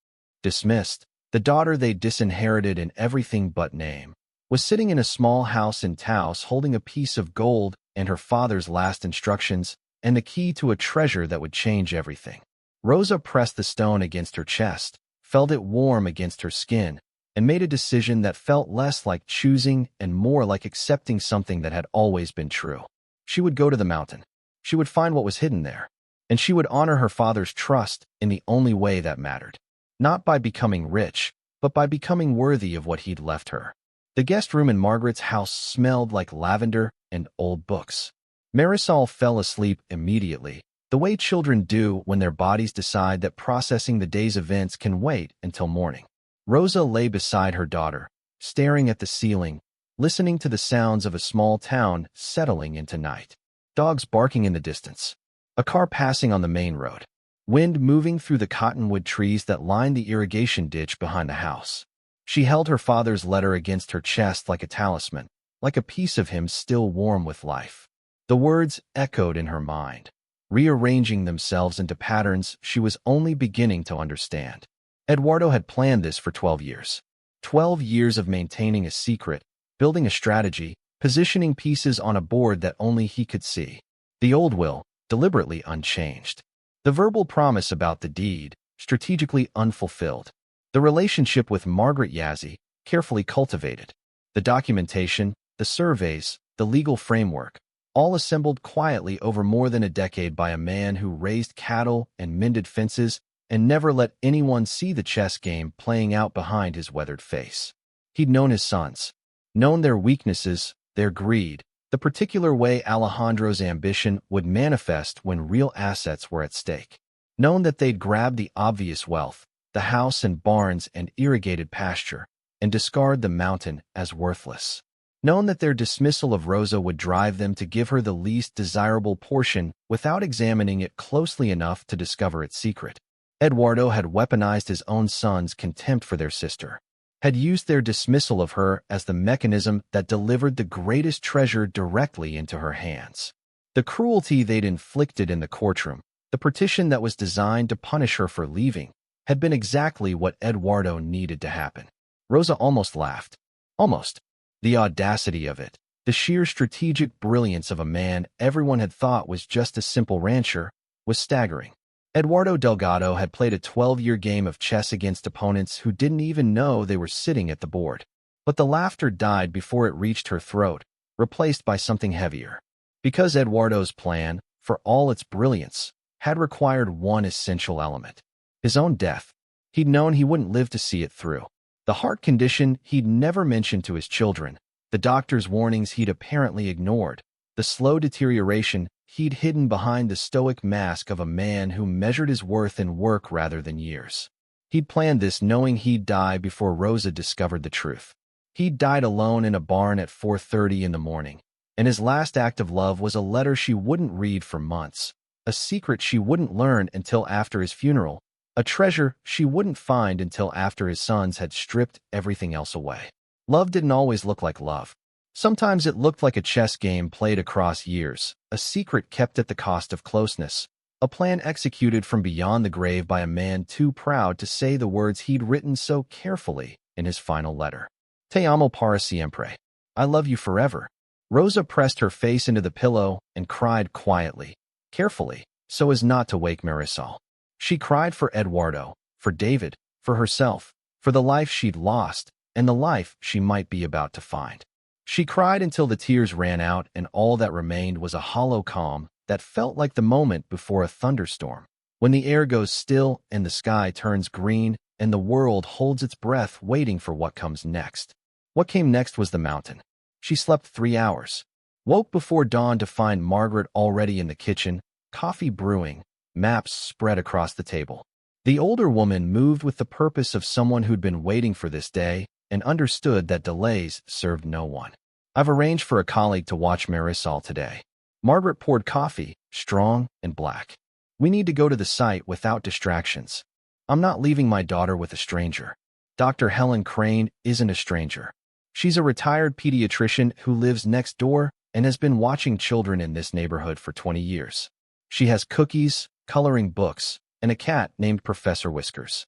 dismissed The daughter they disinherited in everything but name, was sitting in a small house in Taos holding a piece of gold and her father's last instructions and the key to a treasure that would change everything. Rosa pressed the stone against her chest, felt it warm against her skin, and made a decision that felt less like choosing and more like accepting something that had always been true. She would go to the mountain. She would find what was hidden there. And she would honor her father's trust in the only way that mattered. Not by becoming rich, but by becoming worthy of what he'd left her. The guest room in Margaret's house smelled like lavender and old books. Marisol fell asleep immediately, the way children do when their bodies decide that processing the day's events can wait until morning. Rosa lay beside her daughter, staring at the ceiling, listening to the sounds of a small town settling into night. Dogs barking in the distance. A car passing on the main road. Wind moving through the cottonwood trees that lined the irrigation ditch behind the house. She held her father's letter against her chest like a talisman, like a piece of him still warm with life. The words echoed in her mind, rearranging themselves into patterns she was only beginning to understand. Eduardo had planned this for 12 years. 12 years of maintaining a secret, building a strategy, positioning pieces on a board that only he could see. The old will, deliberately unchanged. The verbal promise about the deed, strategically unfulfilled. The relationship with Margaret Yazzi, carefully cultivated. The documentation, the surveys, the legal framework, all assembled quietly over more than a decade by a man who raised cattle and mended fences and never let anyone see the chess game playing out behind his weathered face. He'd known his sons, known their weaknesses, their greed, the particular way Alejandro's ambition would manifest when real assets were at stake. Known that they'd grab the obvious wealth, the house and barns and irrigated pasture, and discard the mountain as worthless. Known that their dismissal of Rosa would drive them to give her the least desirable portion without examining it closely enough to discover its secret. Eduardo had weaponized his own son's contempt for their sister, had used their dismissal of her as the mechanism that delivered the greatest treasure directly into her hands. The cruelty they'd inflicted in the courtroom, the petition that was designed to punish her for leaving, had been exactly what Eduardo needed to happen. Rosa almost laughed. Almost. The audacity of it, the sheer strategic brilliance of a man everyone had thought was just a simple rancher, was staggering. Eduardo Delgado had played a 12-year game of chess against opponents who didn't even know they were sitting at the board. But the laughter died before it reached her throat, replaced by something heavier. Because Eduardo's plan, for all its brilliance, had required one essential element. His own death. He'd known he wouldn't live to see it through. The heart condition he'd never mentioned to his children, the doctor's warnings he'd apparently ignored, the slow deterioration he'd hidden behind the stoic mask of a man who measured his worth in work rather than years. He'd planned this knowing he'd die before Rosa discovered the truth. He'd died alone in a barn at 4:30 in the morning, and his last act of love was a letter she wouldn't read for months, a secret she wouldn't learn until after his funeral, a treasure she wouldn't find until after his sons had stripped everything else away. Love didn't always look like love. Sometimes it looked like a chess game played across years, a secret kept at the cost of closeness, a plan executed from beyond the grave by a man too proud to say the words he'd written so carefully in his final letter. Te amo para siempre. I love you forever. Rosa pressed her face into the pillow and cried quietly, carefully, so as not to wake Marisol. She cried for Eduardo, for David, for herself, for the life she'd lost, and the life she might be about to find. She cried until the tears ran out and all that remained was a hollow calm that felt like the moment before a thunderstorm, when the air goes still and the sky turns green and the world holds its breath waiting for what comes next. What came next was the mountain. She slept 3 hours, woke before dawn to find Margaret already in the kitchen, coffee brewing, maps spread across the table. The older woman moved with the purpose of someone who'd been waiting for this day and understood that delays served no one. I've arranged for a colleague to watch Marisol today. Margaret poured coffee, strong and black. We need to go to the site without distractions. I'm not leaving my daughter with a stranger. Dr. Helen Crane isn't a stranger. She's a retired pediatrician who lives next door and has been watching children in this neighborhood for 20 years. She has cookies, coloring books, and a cat named Professor Whiskers.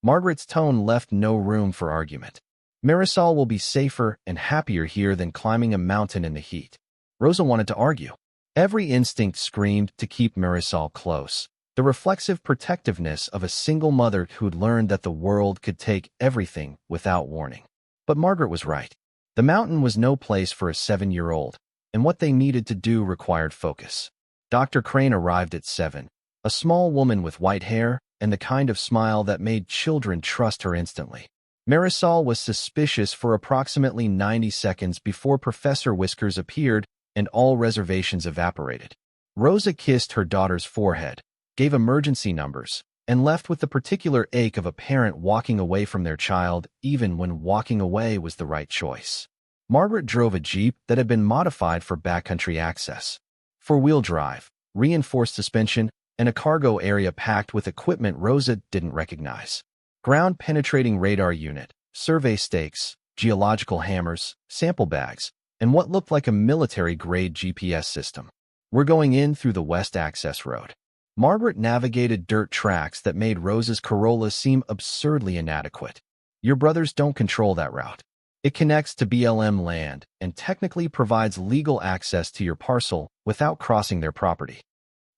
Margaret's tone left no room for argument. Marisol will be safer and happier here than climbing a mountain in the heat. Rosa wanted to argue. Every instinct screamed to keep Marisol close. The reflexive protectiveness of a single mother who'd learned that the world could take everything without warning. But Margaret was right. The mountain was no place for a 7-year-old, and what they needed to do required focus. Dr. Crane arrived at 7, a small woman with white hair and the kind of smile that made children trust her instantly. Marisol was suspicious for approximately 90 seconds before Professor Whiskers appeared and all reservations evaporated. Rosa kissed her daughter's forehead, gave emergency numbers, and left with the particular ache of a parent walking away from their child even when walking away was the right choice. Margaret drove a Jeep that had been modified for backcountry access. Four-wheel drive, reinforced suspension, and a cargo area packed with equipment Rosa didn't recognize. Ground-penetrating radar unit, survey stakes, geological hammers, sample bags, and what looked like a military-grade GPS system. We're going in through the West Access Road. Margaret navigated dirt tracks that made Rosa's Corolla seem absurdly inadequate. Your brothers don't control that route. It connects to BLM land and technically provides legal access to your parcel without crossing their property.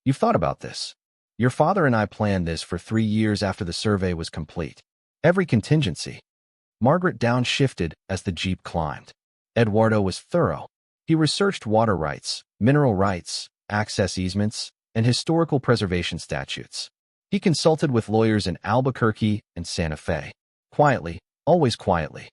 You've thought about this. Your father and I planned this for 3 years after the survey was complete. Every contingency. Margaret downshifted as the Jeep climbed. Eduardo was thorough. He researched water rights, mineral rights, access easements, and historical preservation statutes. He consulted with lawyers in Albuquerque and Santa Fe. Quietly, always quietly.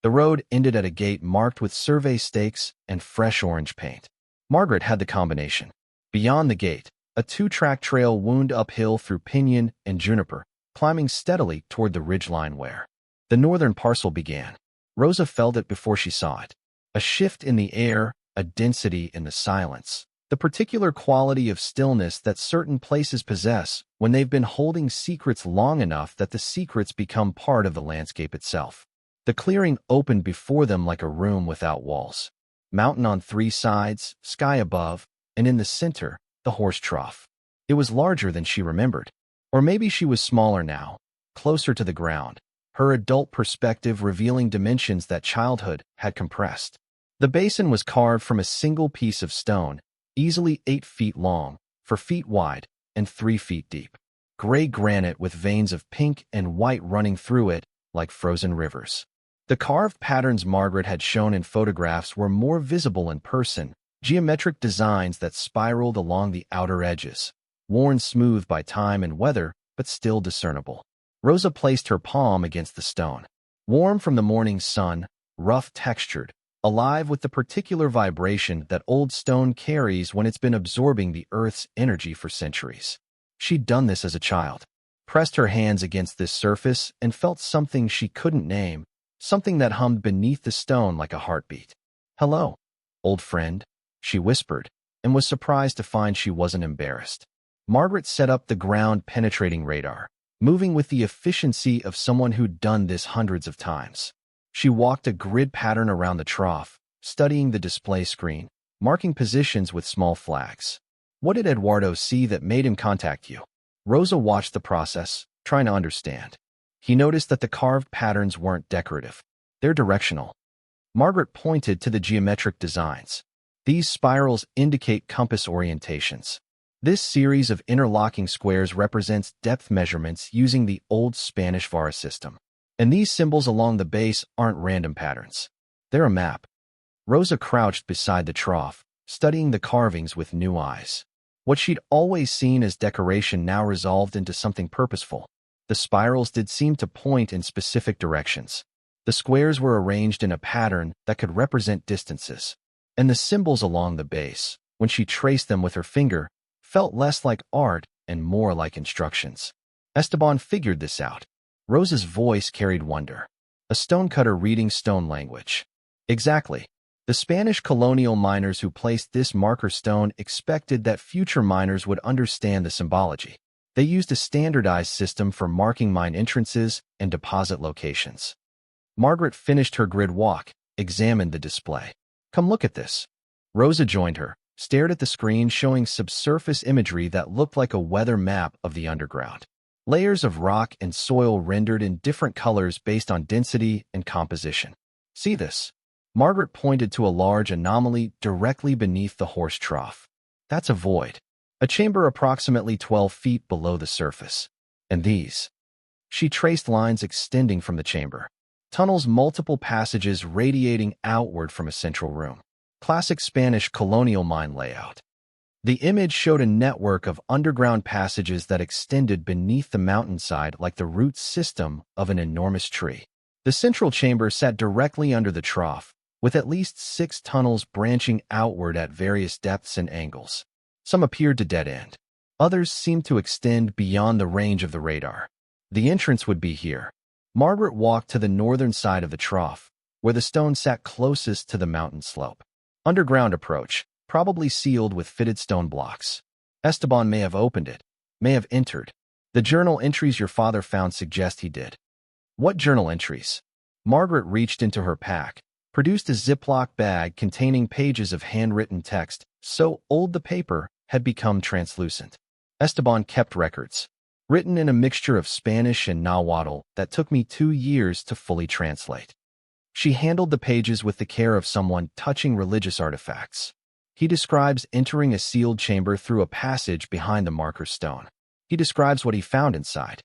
The road ended at a gate marked with survey stakes and fresh orange paint. Margaret had the combination. Beyond the gate, a 2-track trail wound uphill through pinyon and juniper, climbing steadily toward the ridgeline where the northern parcel began. Rosa felt it before she saw it. A shift in the air, a density in the silence. The particular quality of stillness that certain places possess when they've been holding secrets long enough that the secrets become part of the landscape itself. The clearing opened before them like a room without walls. Mountain on 3 sides, sky above, and in the center, the horse trough. It was larger than she remembered. Or maybe she was smaller now, closer to the ground, her adult perspective revealing dimensions that childhood had compressed. The basin was carved from a single piece of stone, easily 8 feet long, 4 feet wide, and 3 feet deep. Gray granite with veins of pink and white running through it like frozen rivers. The carved patterns Margaret had shown in photographs were more visible in person, geometric designs that spiraled along the outer edges, worn smooth by time and weather, but still discernible. Rosa placed her palm against the stone. Warm from the morning sun, rough textured, alive with the particular vibration that old stone carries when it's been absorbing the earth's energy for centuries. She'd done this as a child, pressed her hands against this surface and felt something she couldn't name, something that hummed beneath the stone like a heartbeat. "Hello, old friend," she whispered, and was surprised to find she wasn't embarrassed. Margaret set up the ground-penetrating radar, moving with the efficiency of someone who'd done this hundreds of times. She walked a grid pattern around the trough, studying the display screen, marking positions with small flags. What did Eduardo see that made him contact you? Rosa watched the process, trying to understand. He noticed that the carved patterns weren't decorative. They're directional. Margaret pointed to the geometric designs. These spirals indicate compass orientations. This series of interlocking squares represents depth measurements using the old Spanish Vara system. And these symbols along the base aren't random patterns. They're a map. Rosa crouched beside the trough, studying the carvings with new eyes. What she'd always seen as decoration now resolved into something purposeful. The spirals did seem to point in specific directions. The squares were arranged in a pattern that could represent distances. And the symbols along the base, when she traced them with her finger, felt less like art and more like instructions. Esteban figured this out. Rosa's voice carried wonder. A stonecutter reading stone language. Exactly. The Spanish colonial miners who placed this marker stone expected that future miners would understand the symbology. They used a standardized system for marking mine entrances and deposit locations. Margaret finished her grid walk, examined the display. "Come look at this." Rosa joined her, stared at the screen showing subsurface imagery that looked like a weather map of the underground. layers of rock and soil rendered in different colors based on density and composition. See this? Margaret pointed to a large anomaly directly beneath the horse trough. That's a void, a chamber approximately 12 feet below the surface. And these? She traced lines extending from the chamber. Tunnels, multiple passages radiating outward from a central room. Classic Spanish colonial mine layout. The image showed a network of underground passages that extended beneath the mountainside like the root system of an enormous tree. The central chamber sat directly under the trough, with at least 6 tunnels branching outward at various depths and angles. Some appeared to dead end. Others seemed to extend beyond the range of the radar. The entrance would be here. Margaret walked to the northern side of the trough, where the stone sat closest to the mountain slope. Underground approach, probably sealed with fitted stone blocks. Esteban may have opened it, may have entered. The journal entries your father found suggest he did. What journal entries? Margaret reached into her pack, produced a Ziploc bag containing pages of handwritten text, so old the paper had become translucent. Esteban kept records, written in a mixture of Spanish and Nahuatl that took me 2 years to fully translate. She handled the pages with the care of someone touching religious artifacts. He describes entering a sealed chamber through a passage behind the marker stone. He describes what he found inside.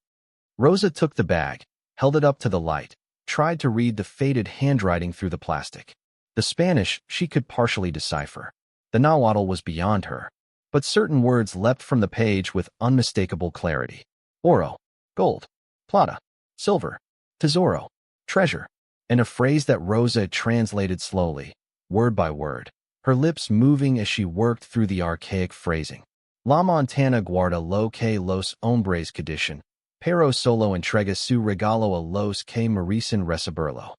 Rosa took the bag, held it up to the light, tried to read the faded handwriting through the plastic. The Spanish she could partially decipher. The Nahuatl was beyond her, but certain words leapt from the page with unmistakable clarity. Oro, gold, plata, silver, tesoro, treasure, and a phrase that Rosa translated slowly, word by word, her lips moving as she worked through the archaic phrasing. La Montana guarda lo que los hombres codician, pero solo entrega su regalo a los que merecen recibirlo.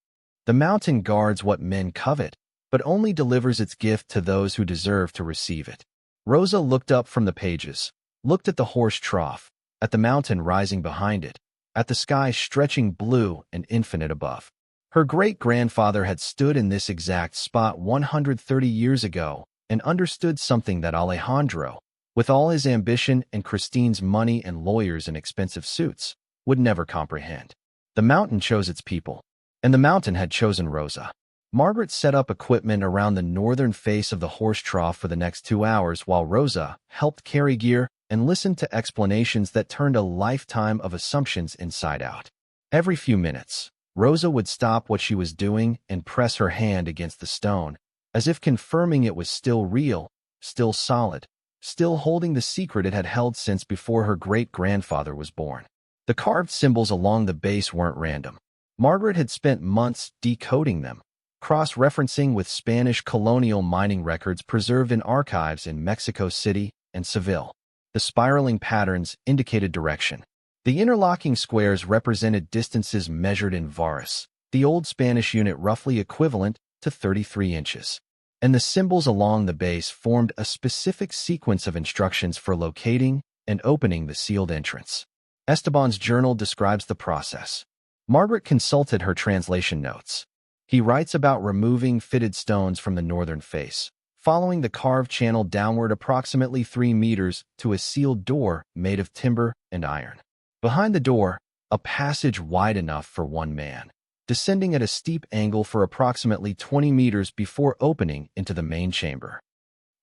The mountain guards what men covet, but only delivers its gift to those who deserve to receive it. Rosa looked up from the pages, looked at the horse trough, at the mountain rising behind it, at the sky stretching blue and infinite above. Her great-grandfather had stood in this exact spot 130 years ago and understood something that Alejandro, with all his ambition and Christine's money and lawyers and expensive suits, would never comprehend. The mountain chose its people, and the mountain had chosen Rosa. Margaret set up equipment around the northern face of the horse trough for the next 2 hours while Rosa helped carry gear and listened to explanations that turned a lifetime of assumptions inside out. Every few minutes, Rosa would stop what she was doing and press her hand against the stone, as if confirming it was still real, still solid, still holding the secret it had held since before her great-grandfather was born. The carved symbols along the base weren't random. Margaret had spent months decoding them, cross-referencing with Spanish colonial mining records preserved in archives in Mexico City and Seville. The spiraling patterns indicated direction. The interlocking squares represented distances measured in varas, the Old Spanish unit roughly equivalent to 33 inches. And the symbols along the base formed a specific sequence of instructions for locating and opening the sealed entrance. Esteban's journal describes the process. Margaret consulted her translation notes. He writes about removing fitted stones from the northern face, following the carved channel downward approximately 3 meters to a sealed door made of timber and iron. Behind the door, a passage wide enough for one man, descending at a steep angle for approximately 20 meters before opening into the main chamber.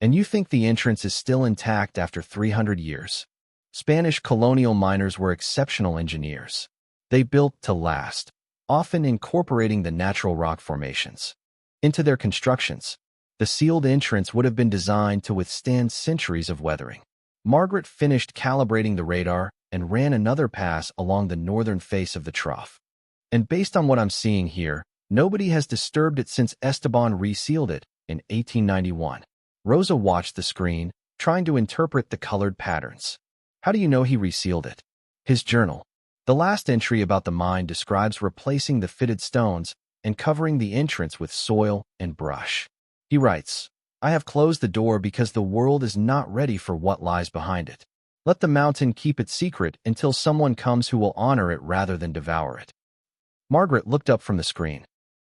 And you think the entrance is still intact after 300 years? Spanish colonial miners were exceptional engineers. They built to last, often incorporating the natural rock formations into their constructions. The sealed entrance would have been designed to withstand centuries of weathering. Margaret finished calibrating the radar and ran another pass along the northern face of the trough. And based on what I'm seeing here, nobody has disturbed it since Esteban resealed it in 1891. Rosa watched the screen, trying to interpret the colored patterns. How do you know he resealed it? His journal. The last entry about the mine describes replacing the fitted stones and covering the entrance with soil and brush. He writes, "I have closed the door because the world is not ready for what lies behind it. Let the mountain keep its secret until someone comes who will honor it rather than devour it." Margaret looked up from the screen.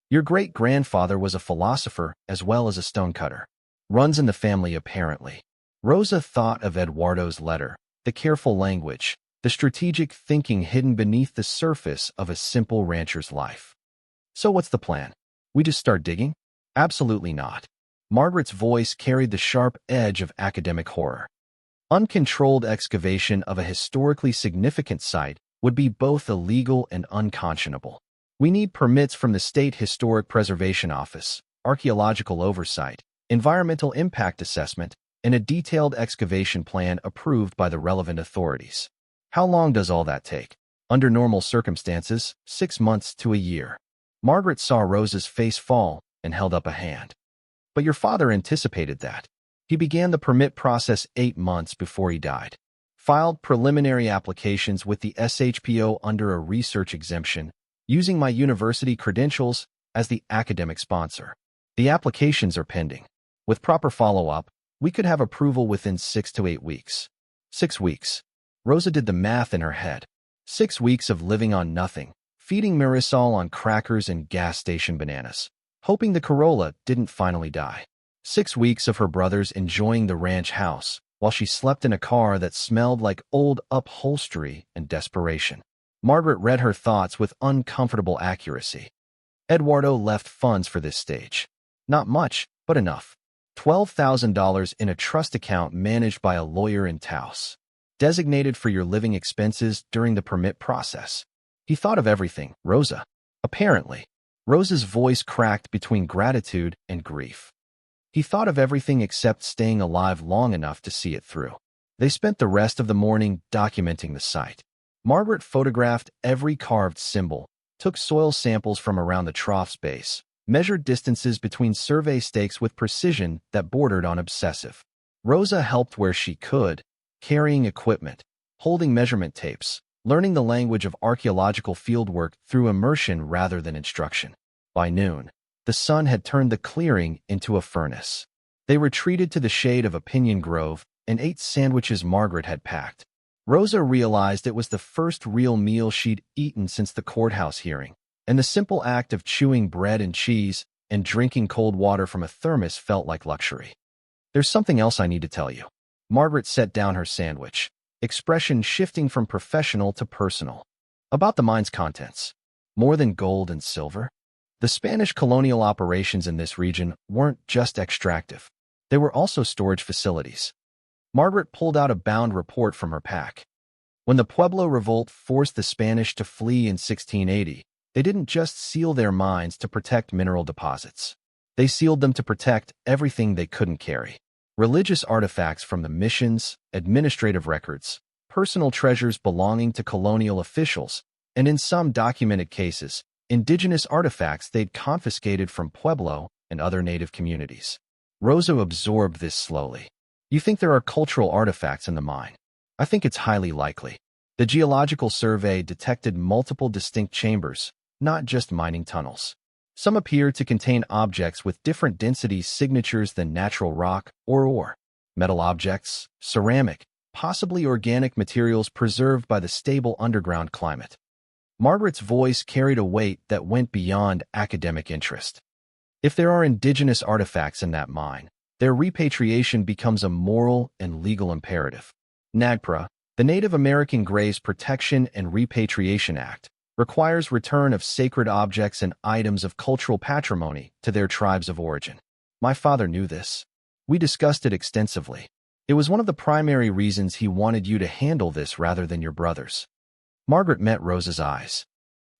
Your great-grandfather was a philosopher as well as a stonecutter. Runs in the family apparently. Rosa thought of Eduardo's letter, the careful language, the strategic thinking hidden beneath the surface of a simple rancher's life. So what's the plan? We just start digging? Absolutely not. Margaret's voice carried the sharp edge of academic horror. Uncontrolled excavation of a historically significant site would be both illegal and unconscionable. We need permits from the State Historic Preservation Office, archaeological oversight, environmental impact assessment, and a detailed excavation plan approved by the relevant authorities. How long does all that take? Under normal circumstances, 6 months to a year. Margaret saw Rosa's face fall and held up a hand. But your father anticipated that. He began the permit process 8 months before he died. Filed preliminary applications with the SHPO under a research exemption, using my university credentials as the academic sponsor. The applications are pending. With proper follow-up, we could have approval within 6 to 8 weeks. 6 weeks. Rosa did the math in her head. 6 weeks of living on nothing, feeding Marisol on crackers and gas station bananas, hoping the Corolla didn't finally die. 6 weeks of her brothers enjoying the ranch house, while she slept in a car that smelled like old upholstery and desperation. Margaret read her thoughts with uncomfortable accuracy. Eduardo left funds for this stage. Not much, but enough. $12,000 in a trust account managed by a lawyer in Taos, designated for your living expenses during the permit process. He thought of everything, Rosa. Apparently. Rosa's voice cracked between gratitude and grief. He thought of everything except staying alive long enough to see it through. They spent the rest of the morning documenting the site. Margaret photographed every carved symbol, took soil samples from around the Trough's base, measured distances between survey stakes with precision that bordered on obsessive. Rosa helped where she could, carrying equipment, holding measurement tapes, learning the language of archaeological fieldwork through immersion rather than instruction. By noon, the sun had turned the clearing into a furnace. They retreated to the shade of a pinyon grove and ate sandwiches Margaret had packed. Rosa realized it was the first real meal she'd eaten since the courthouse hearing, and the simple act of chewing bread and cheese and drinking cold water from a thermos felt like luxury. There's something else I need to tell you. Margaret set down her sandwich, expression shifting from professional to personal. About the mine's contents. More than gold and silver? The Spanish colonial operations in this region weren't just extractive. They were also storage facilities. Margaret pulled out a bound report from her pack. When the Pueblo Revolt forced the Spanish to flee in 1680, they didn't just seal their mines to protect mineral deposits. They sealed them to protect everything they couldn't carry. Religious artifacts from the missions, administrative records, personal treasures belonging to colonial officials, and in some documented cases, indigenous artifacts they'd confiscated from Pueblo and other native communities. Rosa absorbed this slowly. You think there are cultural artifacts in the mine? I think it's highly likely. The geological survey detected multiple distinct chambers, not just mining tunnels. Some appear to contain objects with different density signatures than natural rock or ore. Metal objects, ceramic, possibly organic materials preserved by the stable underground climate. Margaret's voice carried a weight that went beyond academic interest. If there are indigenous artifacts in that mine, their repatriation becomes a moral and legal imperative. NAGPRA, the Native American Graves Protection and Repatriation Act, requires return of sacred objects and items of cultural patrimony to their tribes of origin. My father knew this. We discussed it extensively. It was one of the primary reasons he wanted you to handle this rather than your brothers. Margaret met Rosa's eyes.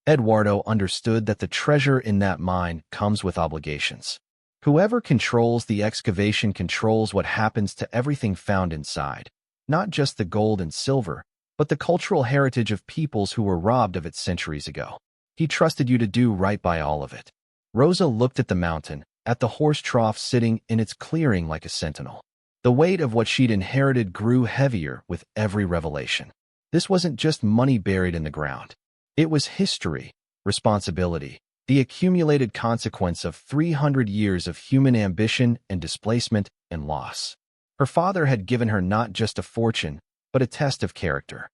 Eduardo understood that the treasure in that mine comes with obligations. Whoever controls the excavation controls what happens to everything found inside, not just the gold and silver, but the cultural heritage of peoples who were robbed of it centuries ago. He trusted you to do right by all of it. Rosa looked at the mountain, at the horse trough sitting in its clearing like a sentinel. The weight of what she'd inherited grew heavier with every revelation. This wasn't just money buried in the ground. It was history, responsibility, the accumulated consequence of 300 years of human ambition and displacement and loss. Her father had given her not just a fortune, but a test of character.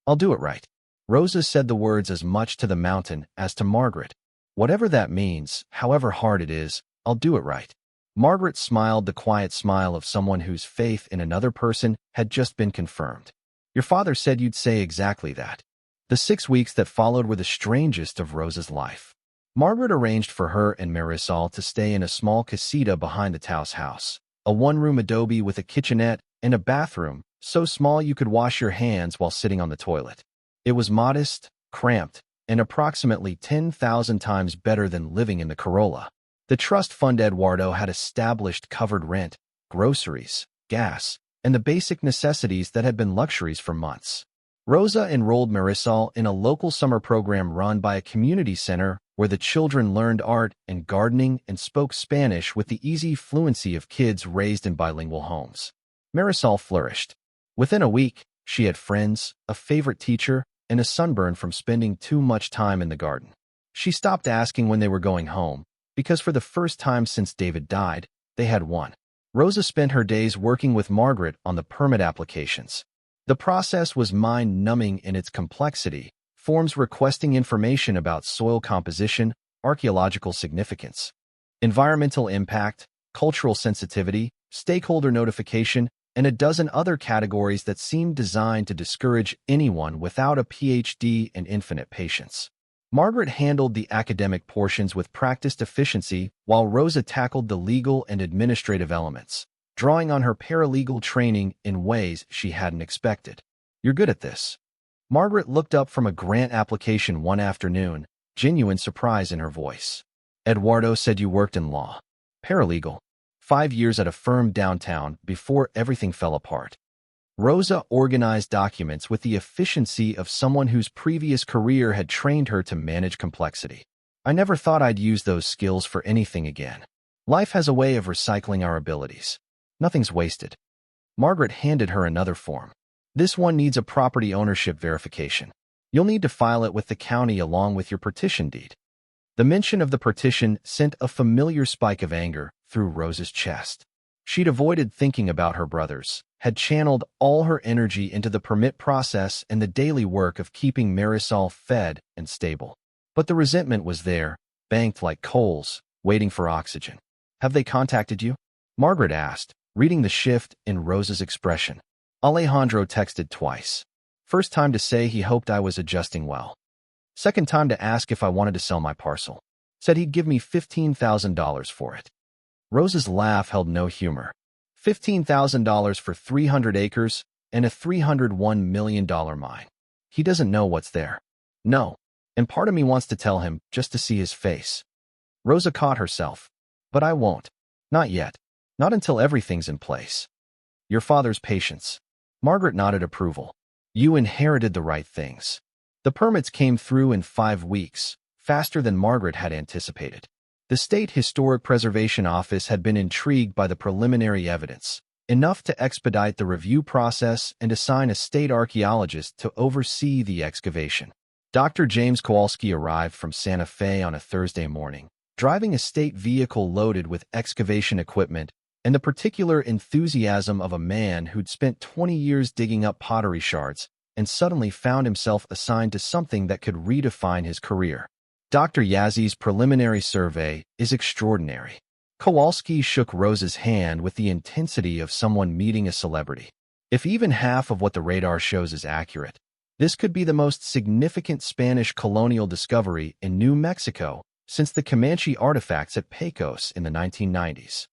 I'll do it right. Rosa said the words as much to the mountain as to Margaret. Whatever that means, however hard it is, I'll do it right. Margaret smiled the quiet smile of someone whose faith in another person had just been confirmed. Your father said you'd say exactly that. The 6 weeks that followed were the strangest of Rosa's life. Margaret arranged for her and Marisol to stay in a small casita behind the Taos house, a one-room adobe with a kitchenette and a bathroom so small you could wash your hands while sitting on the toilet. It was modest, cramped, and approximately 10,000 times better than living in the Corolla. The trust fund Eduardo had established covered rent, groceries, gas, and the basic necessities that had been luxuries for months. Rosa enrolled Marisol in a local summer program run by a community center where the children learned art and gardening and spoke Spanish with the easy fluency of kids raised in bilingual homes. Marisol flourished. Within a week, she had friends, a favorite teacher, and a sunburn from spending too much time in the garden. She stopped asking when they were going home, because for the first time since David died, they had one. Rosa spent her days working with Margaret on the permit applications. The process was mind-numbing in its complexity, forms requesting information about soil composition, archaeological significance, environmental impact, cultural sensitivity, stakeholder notification, and a dozen other categories that seemed designed to discourage anyone without a PhD and infinite patience. Margaret handled the academic portions with practiced efficiency while Rosa tackled the legal and administrative elements, drawing on her paralegal training in ways she hadn't expected. "You're good at this." Margaret looked up from a grant application one afternoon, genuine surprise in her voice. "Eduardo said you worked in law." "Paralegal. 5 years at a firm downtown before everything fell apart." Rosa organized documents with the efficiency of someone whose previous career had trained her to manage complexity. "I never thought I'd use those skills for anything again. Life has a way of recycling our abilities. Nothing's wasted." Margaret handed her another form. "This one needs a property ownership verification. You'll need to file it with the county along with your partition deed." The mention of the partition sent a familiar spike of anger through Rosa's chest. She'd avoided thinking about her brothers, had channeled all her energy into the permit process and the daily work of keeping Marisol fed and stable. But the resentment was there, banked like coals, waiting for oxygen. "Have they contacted you?" Margaret asked, reading the shift in Rosa's expression. "Alejandro texted twice. First time to say he hoped I was adjusting well. Second time to ask if I wanted to sell my parcel. Said he'd give me $15,000 for it." Rosa's laugh held no humor. $15,000 for 300 acres and a $301 million mine. He doesn't know what's there. No, and part of me wants to tell him just to see his face. Rosa caught herself. "But I won't. Not yet. Not until everything's in place." "Your father's patience." Margaret nodded approval. "You inherited the right things." The permits came through in 5 weeks, faster than Margaret had anticipated. The State Historic Preservation Office had been intrigued by the preliminary evidence, enough to expedite the review process and assign a state archaeologist to oversee the excavation. Dr. James Kowalski arrived from Santa Fe on a Thursday morning, driving a state vehicle loaded with excavation equipment and the particular enthusiasm of a man who'd spent 20 years digging up pottery shards and suddenly found himself assigned to something that could redefine his career. Dr. Yazzi's preliminary survey is extraordinary. Kowalski shook Rosa's hand with the intensity of someone meeting a celebrity. If even half of what the radar shows is accurate, this could be the most significant Spanish colonial discovery in New Mexico since the Comanche artifacts at Pecos in the 1990s.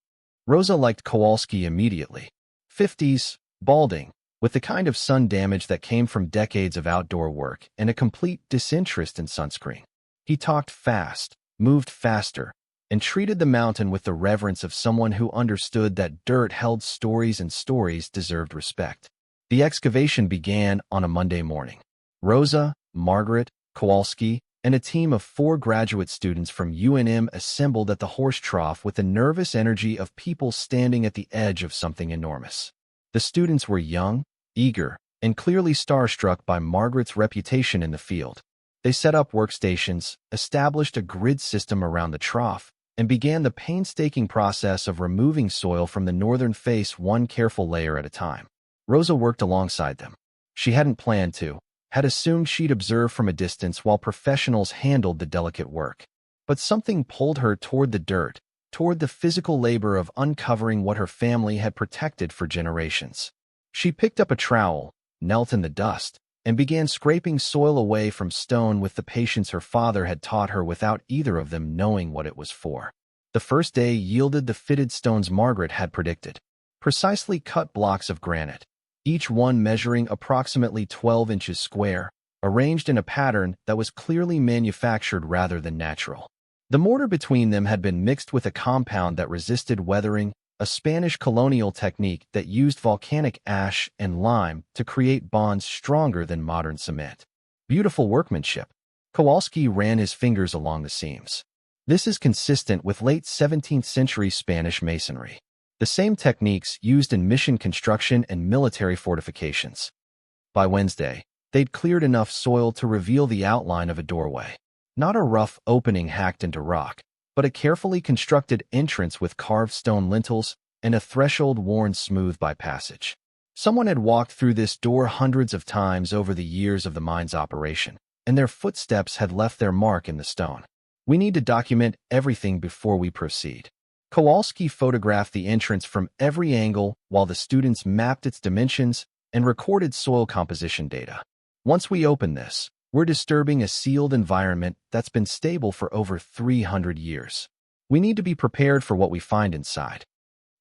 Rosa liked Kowalski immediately. 50s, balding, with the kind of sun damage that came from decades of outdoor work and a complete disinterest in sunscreen. He talked fast, moved faster, and treated the mountain with the reverence of someone who understood that dirt held stories and stories deserved respect. The excavation began on a Monday morning. Rosa, Margaret, Kowalski, and a team of 4 graduate students from UNM assembled at the horse trough with the nervous energy of people standing at the edge of something enormous. The students were young, eager, and clearly starstruck by Margaret's reputation in the field. They set up workstations, established a grid system around the trough, and began the painstaking process of removing soil from the northern face one careful layer at a time. Rosa worked alongside them. She hadn't planned to, had assumed she'd observe from a distance while professionals handled the delicate work. But something pulled her toward the dirt, toward the physical labor of uncovering what her family had protected for generations. She picked up a trowel, knelt in the dust, and began scraping soil away from stone with the patience her father had taught her without either of them knowing what it was for. The first day yielded the fitted stones Margaret had predicted. Precisely cut blocks of granite, each one measuring approximately 12 inches square, arranged in a pattern that was clearly manufactured rather than natural. The mortar between them had been mixed with a compound that resisted weathering, a Spanish colonial technique that used volcanic ash and lime to create bonds stronger than modern cement. Beautiful workmanship. Kowalski ran his fingers along the seams. This is consistent with late 17th century Spanish masonry. The same techniques used in mission construction and military fortifications. By Wednesday, they'd cleared enough soil to reveal the outline of a doorway. Not a rough opening hacked into rock, but a carefully constructed entrance with carved stone lintels and a threshold worn smooth by passage. Someone had walked through this door hundreds of times over the years of the mine's operation, and their footsteps had left their mark in the stone. We need to document everything before we proceed. Kowalski photographed the entrance from every angle while the students mapped its dimensions and recorded soil composition data. Once we open this, we're disturbing a sealed environment that's been stable for over 300 years. We need to be prepared for what we find inside.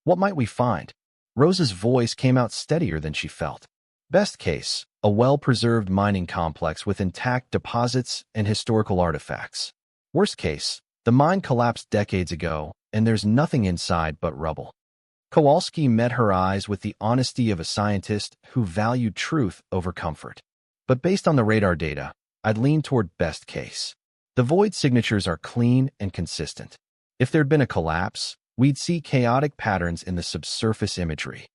What might we find? Rosa's voice came out steadier than she felt. Best case, a well-preserved mining complex with intact deposits and historical artifacts. Worst case, the mine collapsed decades ago, and there's nothing inside but rubble. Kowalski met her eyes with the honesty of a scientist who valued truth over comfort. But based on the radar data, I'd lean toward best case. The void signatures are clean and consistent. If there'd been a collapse, we'd see chaotic patterns in the subsurface imagery.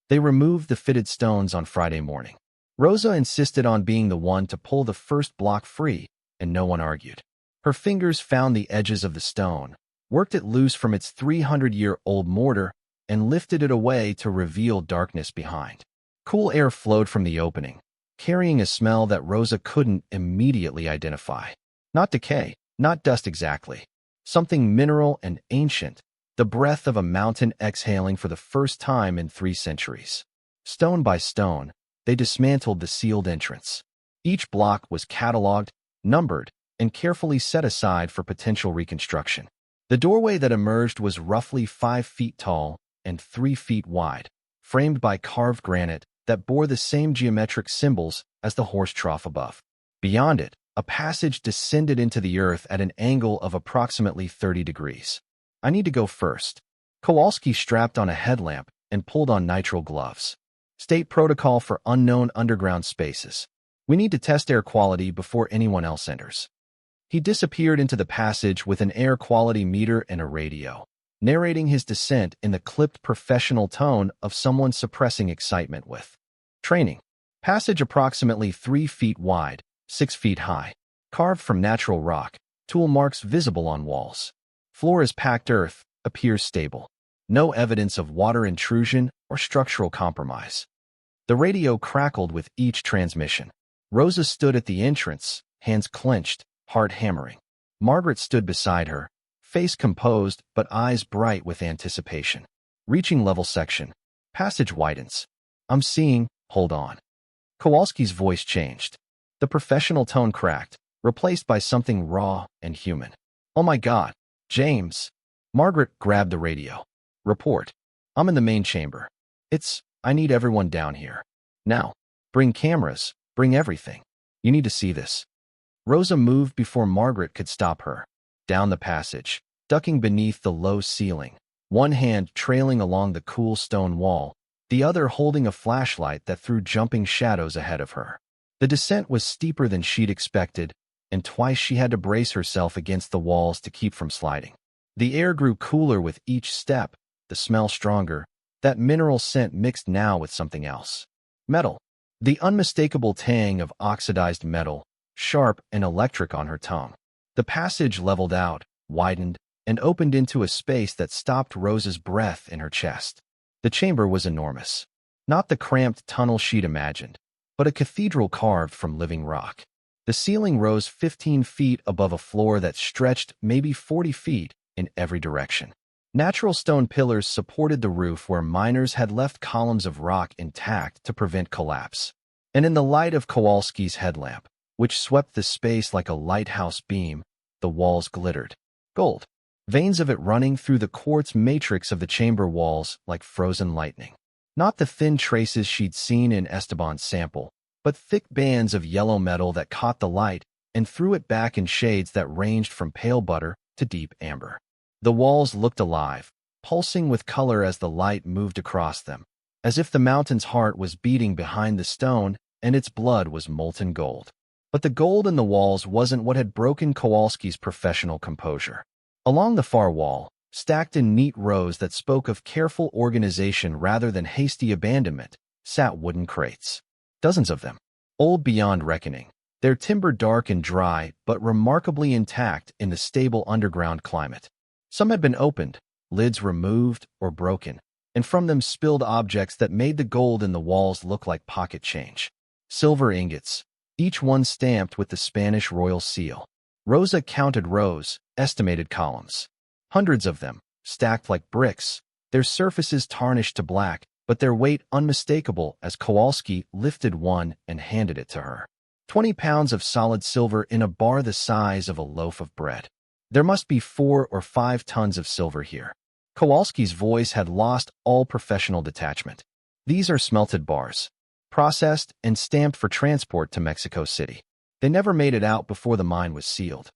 They removed the fitted stones on Friday morning. Rosa insisted on being the one to pull the first block free, and no one argued. Her fingers found the edges of the stone, worked it loose from its 300-year-old mortar, and lifted it away to reveal darkness behind. Cool air flowed from the opening, carrying a smell that Rosa couldn't immediately identify. Not decay, not dust exactly. Something mineral and ancient, the breath of a mountain exhaling for the first time in 3 centuries. Stone by stone, they dismantled the sealed entrance. Each block was cataloged, numbered, and carefully set aside for potential reconstruction. The doorway that emerged was roughly 5 feet tall and 3 feet wide, framed by carved granite that bore the same geometric symbols as the horse trough above. Beyond it, a passage descended into the earth at an angle of approximately 30 degrees. I need to go first. Kowalski strapped on a headlamp and pulled on nitrile gloves. State protocol for unknown underground spaces. We need to test air quality before anyone else enters. He disappeared into the passage with an air quality meter and a radio, narrating his descent in the clipped professional tone of someone suppressing excitement with training. Passage approximately 3 feet wide, 6 feet high, carved from natural rock, tool marks visible on walls. Floor is packed earth, appears stable. No evidence of water intrusion or structural compromise. The radio crackled with each transmission. Rosa stood at the entrance, hands clenched, heart hammering. Margaret stood beside her, face composed but eyes bright with anticipation. Reaching level section. Passage widens. I'm seeing, hold on. Kowalski's voice changed. The professional tone cracked, replaced by something raw and human. Oh my God, James. Margaret grabbed the radio. Report. I'm in the main chamber. I need everyone down here. Now. Bring cameras, bring everything. You need to see this. Rosa moved before Margaret could stop her. Down the passage, ducking beneath the low ceiling, one hand trailing along the cool stone wall, the other holding a flashlight that threw jumping shadows ahead of her. The descent was steeper than she'd expected, and twice she had to brace herself against the walls to keep from sliding. The air grew cooler with each step, the smell stronger, that mineral scent mixed now with something else. Metal. The unmistakable tang of oxidized metal, sharp and electric on her tongue. The passage leveled out, widened, and opened into a space that stopped Rosa's breath in her chest. The chamber was enormous. Not the cramped tunnel she'd imagined, but a cathedral carved from living rock. The ceiling rose 15 feet above a floor that stretched maybe 40 feet in every direction. Natural stone pillars supported the roof where miners had left columns of rock intact to prevent collapse. And in the light of Kowalski's headlamp, which swept the space like a lighthouse beam, the walls glittered. Gold. Veins of it running through the quartz matrix of the chamber walls like frozen lightning. Not the thin traces she'd seen in Esteban's sample, but thick bands of yellow metal that caught the light and threw it back in shades that ranged from pale butter to deep amber. The walls looked alive, pulsing with color as the light moved across them, as if the mountain's heart was beating behind the stone and its blood was molten gold. But the gold in the walls wasn't what had broken Kowalski's professional composure. Along the far wall, stacked in neat rows that spoke of careful organization rather than hasty abandonment, sat wooden crates. Dozens of them, old beyond reckoning, their timber dark and dry but remarkably intact in the stable underground climate. Some had been opened, lids removed or broken, and from them spilled objects that made the gold in the walls look like pocket change. Silver ingots, each one stamped with the Spanish royal seal. Rosa counted rows, estimated columns. Hundreds of them, stacked like bricks, their surfaces tarnished to black, but their weight unmistakable as Kowalski lifted one and handed it to her. 20 pounds of solid silver in a bar the size of a loaf of bread. There must be 4 or 5 tons of silver here. Kowalski's voice had lost all professional detachment. These are smelted bars, processed and stamped for transport to Mexico City. They never made it out before the mine was sealed.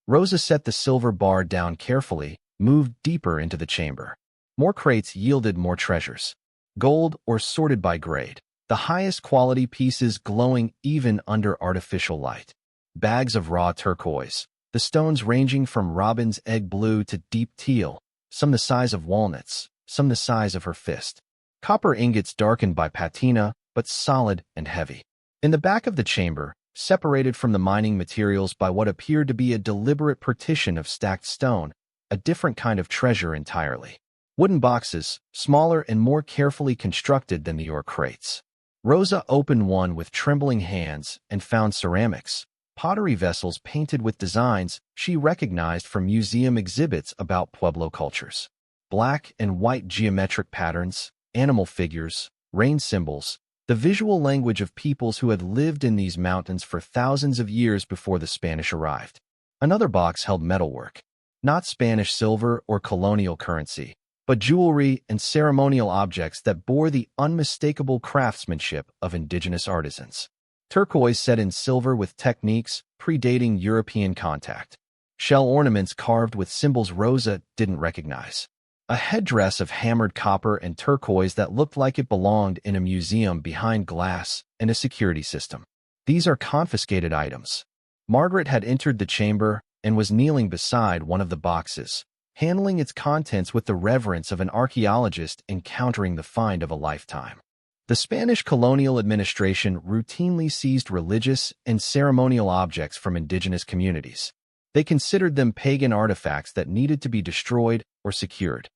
Rosa set the silver bar down carefully, moved deeper into the chamber. More crates yielded more treasures. Gold or sorted by grade, the highest quality pieces glowing even under artificial light. Bags of raw turquoise, the stones ranging from robin's egg blue to deep teal, some the size of walnuts, some the size of her fist. Copper ingots darkened by patina, but solid and heavy. In the back of the chamber, separated from the mining materials by what appeared to be a deliberate partition of stacked stone, a different kind of treasure entirely. Wooden boxes, smaller and more carefully constructed than the ore crates. Rosa opened one with trembling hands and found ceramics, pottery vessels painted with designs she recognized from museum exhibits about Pueblo cultures. Black and white geometric patterns, animal figures, rain symbols, the visual language of peoples who had lived in these mountains for thousands of years before the Spanish arrived. Another box held metalwork, not Spanish silver or colonial currency, but jewelry and ceremonial objects that bore the unmistakable craftsmanship of indigenous artisans. Turquoise set in silver with techniques predating European contact. Shell ornaments carved with symbols Rosa didn't recognize. A headdress of hammered copper and turquoise that looked like it belonged in a museum behind glass and a security system. These are confiscated items. Margaret had entered the chamber and was kneeling beside one of the boxes, handling its contents with the reverence of an archaeologist encountering the find of a lifetime. The Spanish colonial administration routinely seized religious and ceremonial objects from indigenous communities. They considered them pagan artifacts that needed to be destroyed or secured.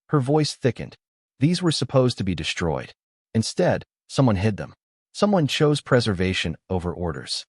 Her voice thickened. These were supposed to be destroyed. Instead, someone hid them. Someone chose preservation over orders.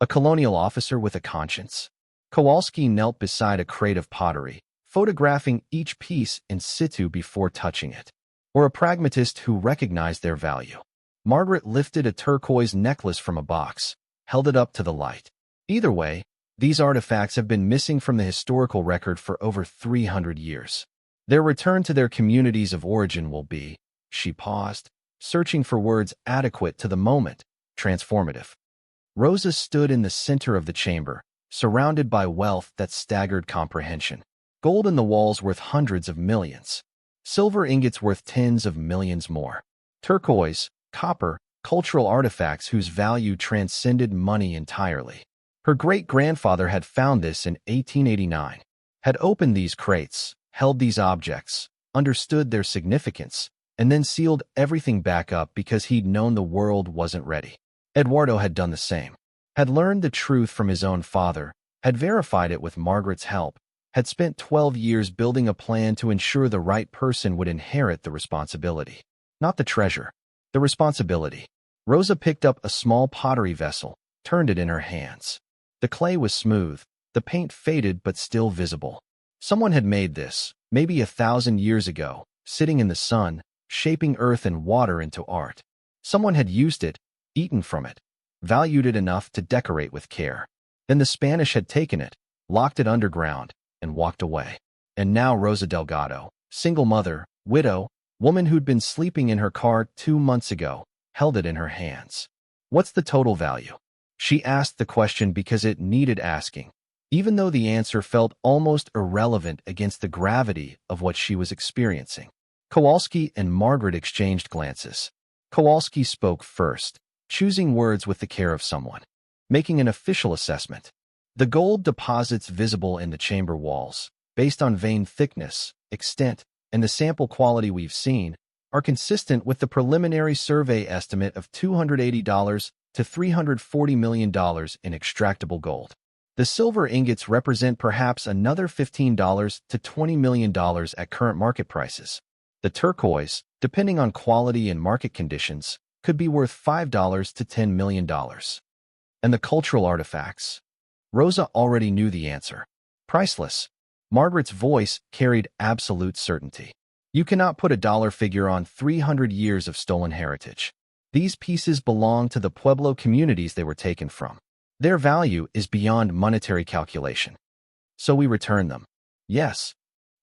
A colonial officer with a conscience. Kowalski knelt beside a crate of pottery, photographing each piece in situ before touching it. Or a pragmatist who recognized their value. Margaret lifted a turquoise necklace from a box, held it up to the light. Either way, these artifacts have been missing from the historical record for over 300 years. Their return to their communities of origin will be, she paused, searching for words adequate to the moment, transformative. Rosa stood in the center of the chamber, surrounded by wealth that staggered comprehension. Gold in the walls worth hundreds of millions. Silver ingots worth tens of millions more. Turquoise, copper, cultural artifacts whose value transcended money entirely. Her great-grandfather had found this in 1889, had opened these crates, held these objects, understood their significance, and then sealed everything back up because he'd known the world wasn't ready. Eduardo had done the same, had learned the truth from his own father, had verified it with Margaret's help, had spent 12 years building a plan to ensure the right person would inherit the responsibility. Not the treasure, the responsibility. Rosa picked up a small pottery vessel, turned it in her hands. The clay was smooth, the paint faded but still visible. Someone had made this, maybe 1,000 years ago, sitting in the sun, shaping earth and water into art. Someone had used it, eaten from it, valued it enough to decorate with care. Then the Spanish had taken it, locked it underground, and walked away. And now Rosa Delgado, single mother, widow, woman who'd been sleeping in her car 2 months ago, held it in her hands. What's the total value? She asked the question because it needed asking, even though the answer felt almost irrelevant against the gravity of what she was experiencing. Kowalski and Margaret exchanged glances. Kowalski spoke first, choosing words with the care of someone, making an official assessment. The gold deposits visible in the chamber walls, based on vein thickness, extent, and the sample quality we've seen, are consistent with the preliminary survey estimate of $280 to $340 million in extractable gold. The silver ingots represent perhaps another $15 to $20 million at current market prices. The turquoise, depending on quality and market conditions, could be worth $5 to $10 million. And the cultural artifacts? Rosa already knew the answer. Priceless. Margaret's voice carried absolute certainty. You cannot put a dollar figure on 300 years of stolen heritage. These pieces belong to the Pueblo communities they were taken from. Their value is beyond monetary calculation. So we return them. Yes.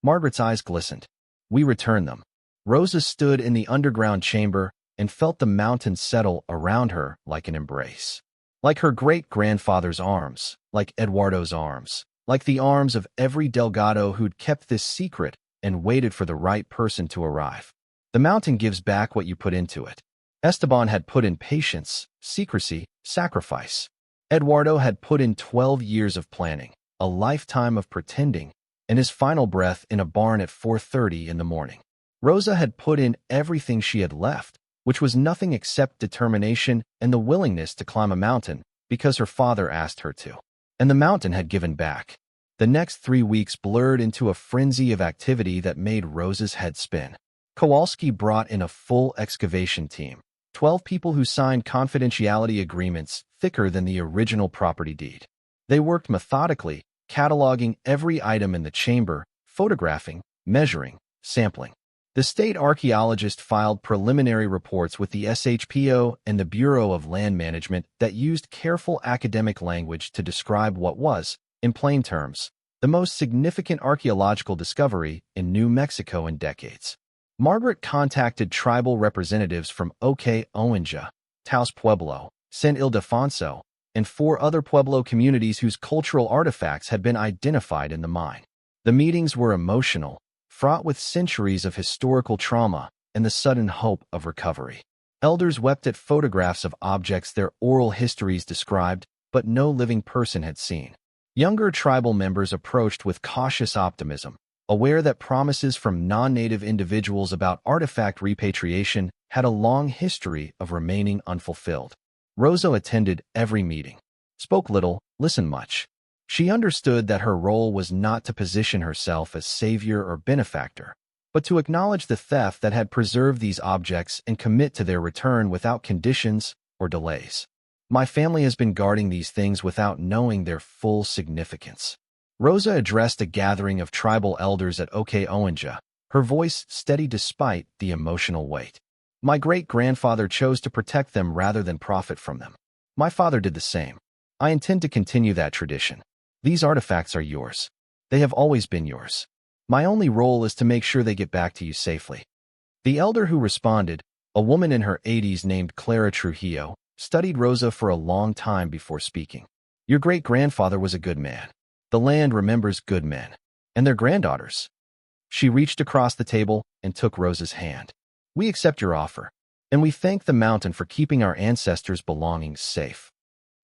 Margaret's eyes glistened. We return them. Rosa stood in the underground chamber and felt the mountain settle around her like an embrace. Like her great-grandfather's arms, like Eduardo's arms, like the arms of every Delgado who'd kept this secret and waited for the right person to arrive. The mountain gives back what you put into it. Esteban had put in patience, secrecy, sacrifice. Eduardo had put in 12 years of planning, a lifetime of pretending, and his final breath in a barn at 4:30 in the morning. Rosa had put in everything she had left, which was nothing except determination and the willingness to climb a mountain because her father asked her to. And the mountain had given back. The next 3 weeks blurred into a frenzy of activity that made Rosa's head spin. Kowalski brought in a full excavation team, 12 people who signed confidentiality agreements thicker than the original property deed. They worked methodically, cataloging every item in the chamber, photographing, measuring, sampling. The state archaeologist filed preliminary reports with the SHPO and the Bureau of Land Management that used careful academic language to describe what was, in plain terms, the most significant archaeological discovery in New Mexico in decades. Margaret contacted tribal representatives from Oque-Owenja, Taos Pueblo, San Ildefonso, and 4 other Pueblo communities whose cultural artifacts had been identified in the mine. The meetings were emotional, fraught with centuries of historical trauma and the sudden hope of recovery. Elders wept at photographs of objects their oral histories described, but no living person had seen. Younger tribal members approached with cautious optimism, aware that promises from non-native individuals about artifact repatriation had a long history of remaining unfulfilled. Rosa attended every meeting, spoke little, listened much. She understood that her role was not to position herself as savior or benefactor, but to acknowledge the theft that had preserved these objects and commit to their return without conditions or delays. My family has been guarding these things without knowing their full significance. Rosa addressed a gathering of tribal elders at Oque-Owenja, her voice steady despite the emotional weight. My great-grandfather chose to protect them rather than profit from them. My father did the same. I intend to continue that tradition. These artifacts are yours. They have always been yours. My only role is to make sure they get back to you safely. The elder who responded, a woman in her 80s named Clara Trujillo, studied Rosa for a long time before speaking. Your great-grandfather was a good man. The land remembers good men. And their granddaughters. She reached across the table and took Rosa's hand. We accept your offer, and we thank the mountain for keeping our ancestors' belongings safe.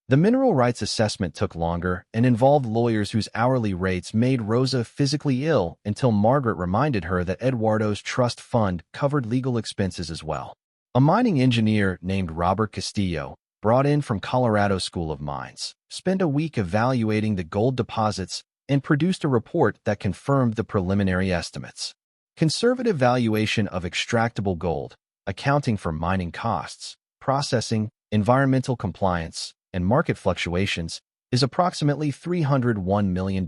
The mineral rights assessment took longer and involved lawyers whose hourly rates made Rosa physically ill until Margaret reminded her that Eduardo's trust fund covered legal expenses as well. A mining engineer named Robert Castillo, brought in from Colorado School of Mines, spent a week evaluating the gold deposits and produced a report that confirmed the preliminary estimates. Conservative valuation of extractable gold, accounting for mining costs, processing, environmental compliance, and market fluctuations, is approximately $301 million.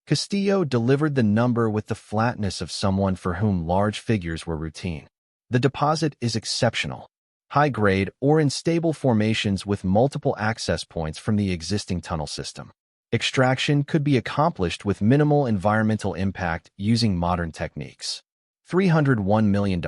Castillo delivered the number with the flatness of someone for whom large figures were routine. The deposit is exceptional. high-grade, or in stable formations with multiple access points from the existing tunnel system. Extraction could be accomplished with minimal environmental impact using modern techniques. $301 million.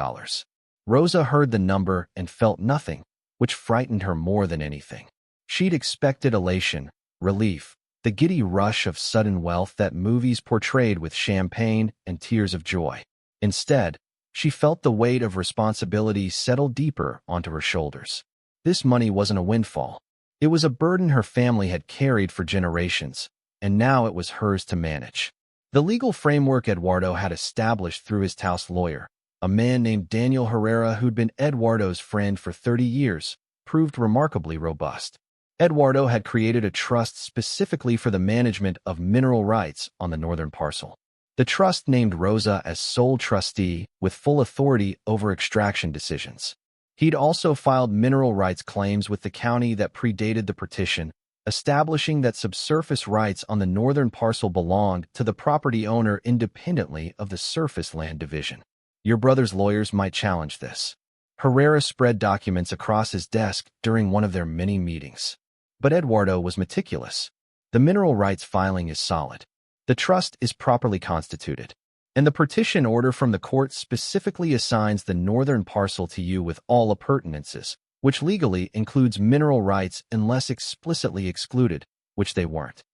Rosa heard the number and felt nothing, which frightened her more than anything. She'd expected elation, relief, the giddy rush of sudden wealth that movies portrayed with champagne and tears of joy. Instead, she felt the weight of responsibility settle deeper onto her shoulders. This money wasn't a windfall. It was a burden her family had carried for generations, and now it was hers to manage. The legal framework Eduardo had established through his house lawyer, a man named Daniel Herrera who'd been Eduardo's friend for 30 years, proved remarkably robust. Eduardo had created a trust specifically for the management of mineral rights on the northern parcel. The trust named Rosa as sole trustee with full authority over extraction decisions. He'd also filed mineral rights claims with the county that predated the partition, establishing that subsurface rights on the northern parcel belonged to the property owner independently of the surface land division. Your brother's lawyers might challenge this. Herrera spread documents across his desk during one of their many meetings. But Eduardo was meticulous. The mineral rights filing is solid. The trust is properly constituted. And the partition order from the court specifically assigns the northern parcel to you with all appurtenances, which legally includes mineral rights unless explicitly excluded, which they weren't.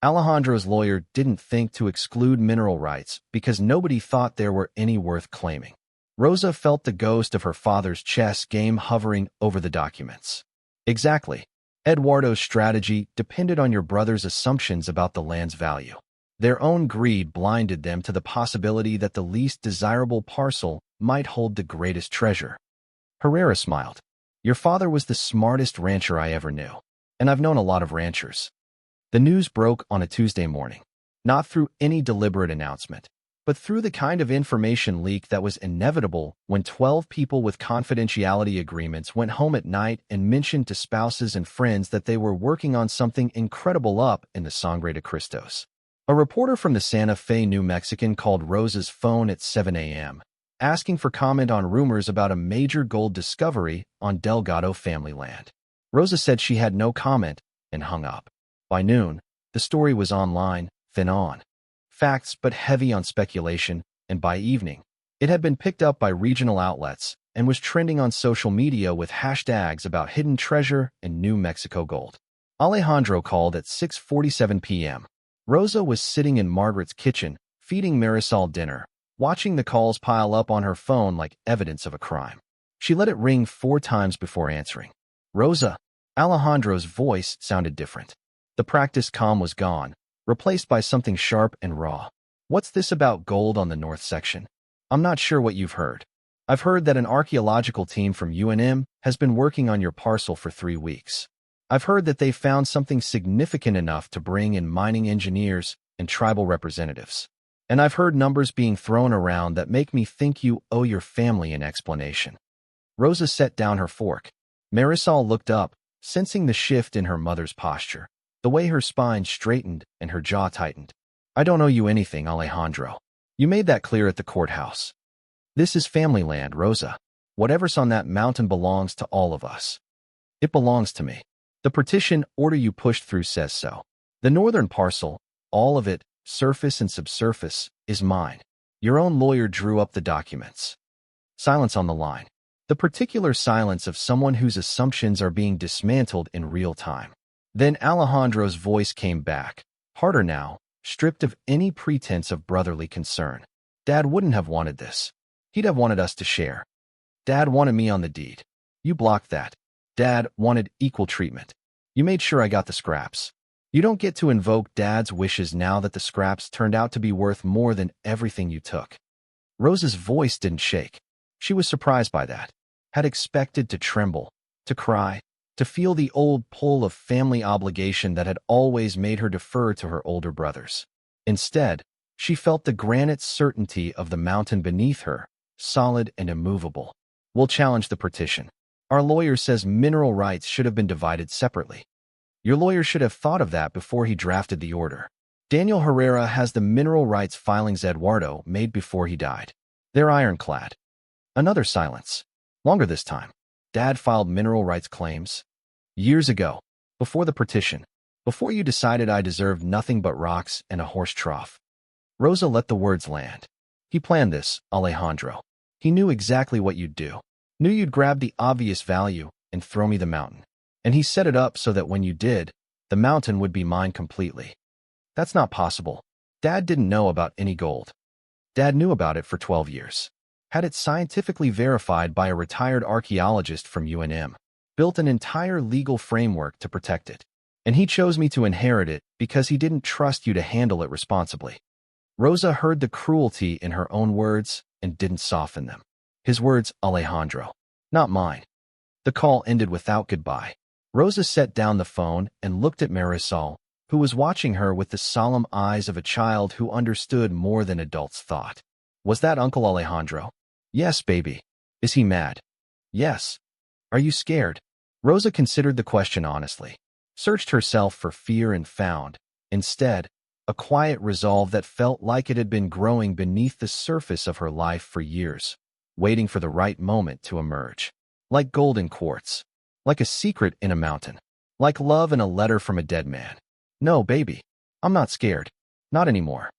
Alejandro's lawyer didn't think to exclude mineral rights because nobody thought there were any worth claiming. Rosa felt the ghost of her father's chess game hovering over the documents. Exactly. Eduardo's strategy depended on your brother's assumptions about the land's value. Their own greed blinded them to the possibility that the least desirable parcel might hold the greatest treasure. Herrera smiled. Your father was the smartest rancher I ever knew, and I've known a lot of ranchers. The news broke on a Tuesday morning, not through any deliberate announcement, but through the kind of information leak that was inevitable when 12 people with confidentiality agreements went home at night and mentioned to spouses and friends that they were working on something incredible up in the Sangre de Cristos. A reporter from the Santa Fe, New Mexican called Rosa's phone at 7 a.m., asking for comment on rumors about a major gold discovery on Delgado family land. Rosa said she had no comment and hung up. By noon, the story was online, thin on facts but heavy on speculation, and by evening, it had been picked up by regional outlets and was trending on social media with hashtags about hidden treasure and New Mexico gold. Alejandro called at 6:47 p.m. Rosa was sitting in Margaret's kitchen, feeding Marisol dinner, watching the calls pile up on her phone like evidence of a crime. She let it ring 4 times before answering. Rosa. Alejandro's voice sounded different. The practiced calm was gone, replaced by something sharp and raw. What's this about gold on the north section? I'm not sure what you've heard. I've heard that an archaeological team from UNM has been working on your parcel for 3 weeks. I've heard that they found something significant enough to bring in mining engineers and tribal representatives. And I've heard numbers being thrown around that make me think you owe your family an explanation. Rosa set down her fork. Marisol looked up, sensing the shift in her mother's posture, the way her spine straightened and her jaw tightened. I don't owe you anything, Alejandro. You made that clear at the courthouse. This is family land, Rosa. Whatever's on that mountain belongs to all of us. It belongs to me. The partition order you pushed through says so. The northern parcel, all of it, surface and subsurface, is mine. Your own lawyer drew up the documents. Silence on the line. The particular silence of someone whose assumptions are being dismantled in real time. Then Alejandro's voice came back, harder now, stripped of any pretense of brotherly concern. Dad wouldn't have wanted this. He'd have wanted us to share. Dad wanted me on the deed. You blocked that. Dad wanted equal treatment. You made sure I got the scraps. You don't get to invoke Dad's wishes now that the scraps turned out to be worth more than everything you took. Rosa's voice didn't shake. She was surprised by that, had expected to tremble, to cry, to feel the old pull of family obligation that had always made her defer to her older brothers. Instead, she felt the granite certainty of the mountain beneath her, solid and immovable. We'll challenge the partition. Our lawyer says mineral rights should have been divided separately. Your lawyer should have thought of that before he drafted the order. Daniel Herrera has the mineral rights filings Eduardo made before he died. They're ironclad. Another silence. Longer this time. Dad filed mineral rights claims. Years ago, before the partition, before you decided I deserved nothing but rocks and a horse trough. Rosa let the words land. He planned this, Alejandro. He knew exactly what you'd do. Knew you'd grab the obvious value and throw me the mountain. And he set it up so that when you did, the mountain would be mine completely. That's not possible. Dad didn't know about any gold. Dad knew about it for 12 years. Had it scientifically verified by a retired archaeologist from UNM. Built an entire legal framework to protect it. And he chose me to inherit it because he didn't trust you to handle it responsibly. Rosa heard the cruelty in her own words and didn't soften them. His words, Alejandro. Not mine. The call ended without goodbye. Rosa set down the phone and looked at Marisol, who was watching her with the solemn eyes of a child who understood more than adults thought. Was that Uncle Alejandro? Yes, baby. Is he mad? Yes. Are you scared? Rosa considered the question honestly, searched herself for fear and found, instead, a quiet resolve that felt like it had been growing beneath the surface of her life for years, waiting for the right moment to emerge. Like golden quartz. Like a secret in a mountain. Like love in a letter from a dead man. No, baby. I'm not scared. Not anymore.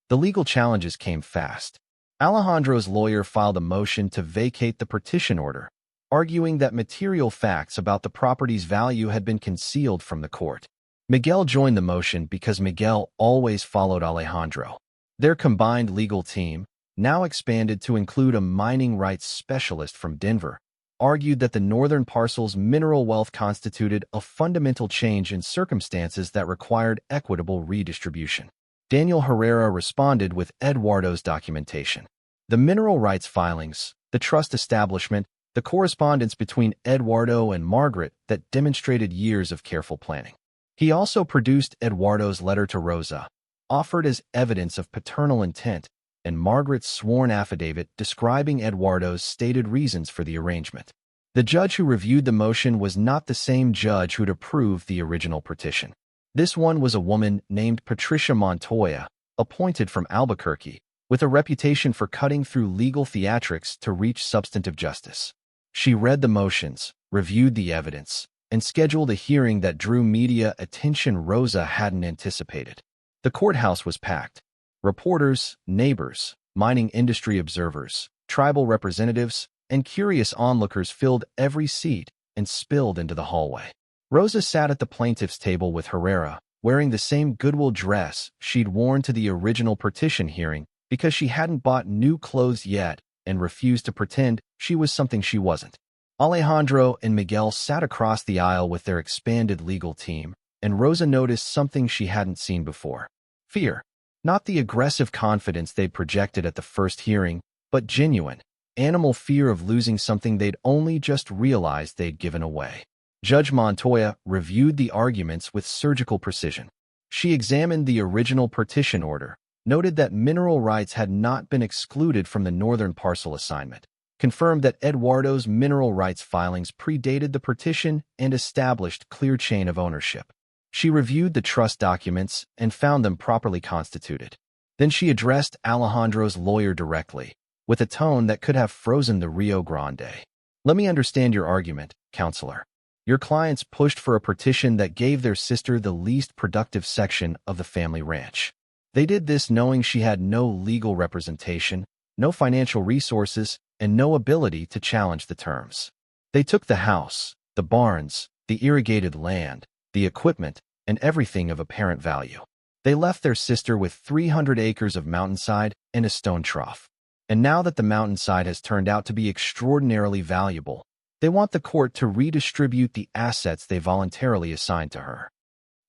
The legal challenges came fast. Alejandro's lawyer filed a motion to vacate the partition order, arguing that material facts about the property's value had been concealed from the court. Miguel joined the motion because Miguel always followed Alejandro. Their combined legal team, now expanded to include a mining rights specialist from Denver, argued that the northern parcel's mineral wealth constituted a fundamental change in circumstances that required equitable redistribution. Daniel Herrera responded with Eduardo's documentation. The mineral rights filings, the trust establishment, the correspondence between Eduardo and Margaret that demonstrated years of careful planning. He also produced Eduardo's letter to Rosa, offered as evidence of paternal intent, and Margaret's sworn affidavit describing Eduardo's stated reasons for the arrangement. The judge who reviewed the motion was not the same judge who'd approved the original petition. This one was a woman named Patricia Montoya, appointed from Albuquerque, with a reputation for cutting through legal theatrics to reach substantive justice. She read the motions, reviewed the evidence, and scheduled a hearing that drew media attention Rosa hadn't anticipated. The courthouse was packed. Reporters, neighbors, mining industry observers, tribal representatives, and curious onlookers filled every seat and spilled into the hallway. Rosa sat at the plaintiff's table with Herrera, wearing the same Goodwill dress she'd worn to the original partition hearing because she hadn't bought new clothes yet and refused to pretend she was something she wasn't. Alejandro and Miguel sat across the aisle with their expanded legal team, and Rosa noticed something she hadn't seen before. Fear. Not the aggressive confidence they'd projected at the first hearing, but genuine, animal fear of losing something they'd only just realized they'd given away. Judge Montoya reviewed the arguments with surgical precision. She examined the original partition order, noted that mineral rights had not been excluded from the northern parcel assignment, confirmed that Eduardo's mineral rights filings predated the partition and established clear chain of ownership. She reviewed the trust documents and found them properly constituted. Then she addressed Alejandro's lawyer directly, with a tone that could have frozen the Rio Grande. Let me understand your argument, counselor. Your clients pushed for a partition that gave their sister the least productive section of the family ranch. They did this knowing she had no legal representation, no financial resources, and no ability to challenge the terms. They took the house, the barns, the irrigated land, the equipment, and everything of apparent value. They left their sister with 300 acres of mountainside and a stone trough. And now that the mountainside has turned out to be extraordinarily valuable, they want the court to redistribute the assets they voluntarily assigned to her.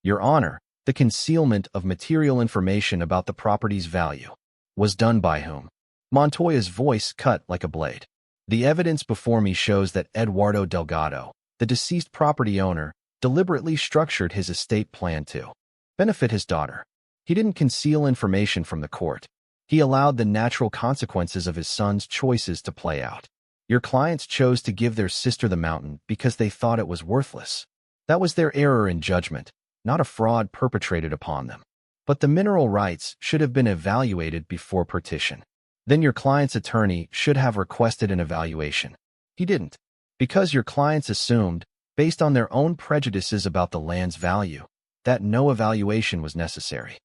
Your Honor, the concealment of material information about the property's value was done by whom? Montoya's voice cut like a blade. The evidence before me shows that Eduardo Delgado, the deceased property owner, deliberately structured his estate plan to benefit his daughter. He didn't conceal information from the court. He allowed the natural consequences of his son's choices to play out. Your clients chose to give their sister the mountain because they thought it was worthless. That was their error in judgment, not a fraud perpetrated upon them. But the mineral rights should have been evaluated before partition. Then your client's attorney should have requested an evaluation. He didn't. Because your clients assumed, based on their own prejudices about the land's value, that no evaluation was necessary.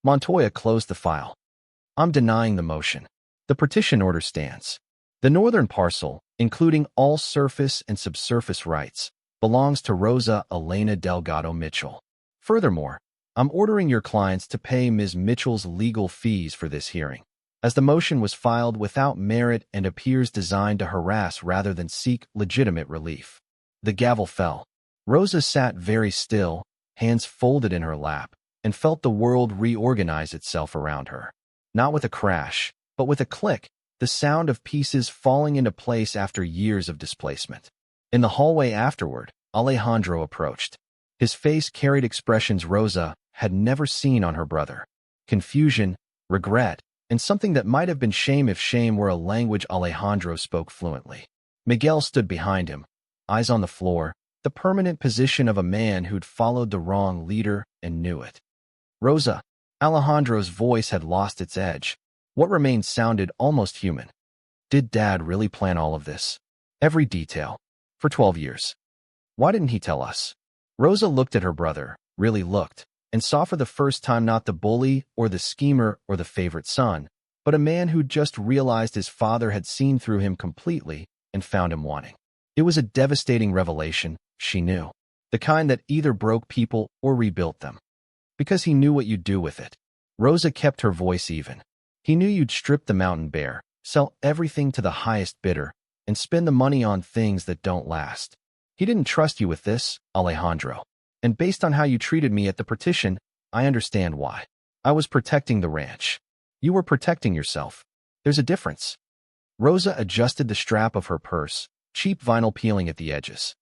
Montoya closed the file. I'm denying the motion. The petition order stands. The northern parcel, including all surface and subsurface rights, belongs to Rosa Elena Delgado Mitchell. Furthermore, I'm ordering your clients to pay Ms. Mitchell's legal fees for this hearing, as the motion was filed without merit and appears designed to harass rather than seek legitimate relief. The gavel fell. Rosa sat very still, hands folded in her lap, and felt the world reorganize itself around her. Not with a crash, but with a click, the sound of pieces falling into place after years of displacement. In the hallway afterward, Alejandro approached. His face carried expressions Rosa had never seen on her brother. Confusion, regret, and something that might have been shame if shame were a language Alejandro spoke fluently. Miguel stood behind him, eyes on the floor, the permanent position of a man who'd followed the wrong leader and knew it. Rosa, Alejandro's voice had lost its edge. What remained sounded almost human. Did Dad really plan all of this? Every detail. For 12 years. Why didn't he tell us? Rosa looked at her brother, really looked, and saw for the first time not the bully or the schemer or the favorite son, but a man who'd just realized his father had seen through him completely and found him wanting. It was a devastating revelation, she knew. The kind that either broke people or rebuilt them. Because he knew what you'd do with it. Rosa kept her voice even. He knew you'd strip the mountain bare, sell everything to the highest bidder, and spend the money on things that don't last. He didn't trust you with this, Alejandro. And based on how you treated me at the petition, I understand why. I was protecting the ranch. You were protecting yourself. There's a difference. Rosa adjusted the strap of her purse, cheap vinyl peeling at the edges.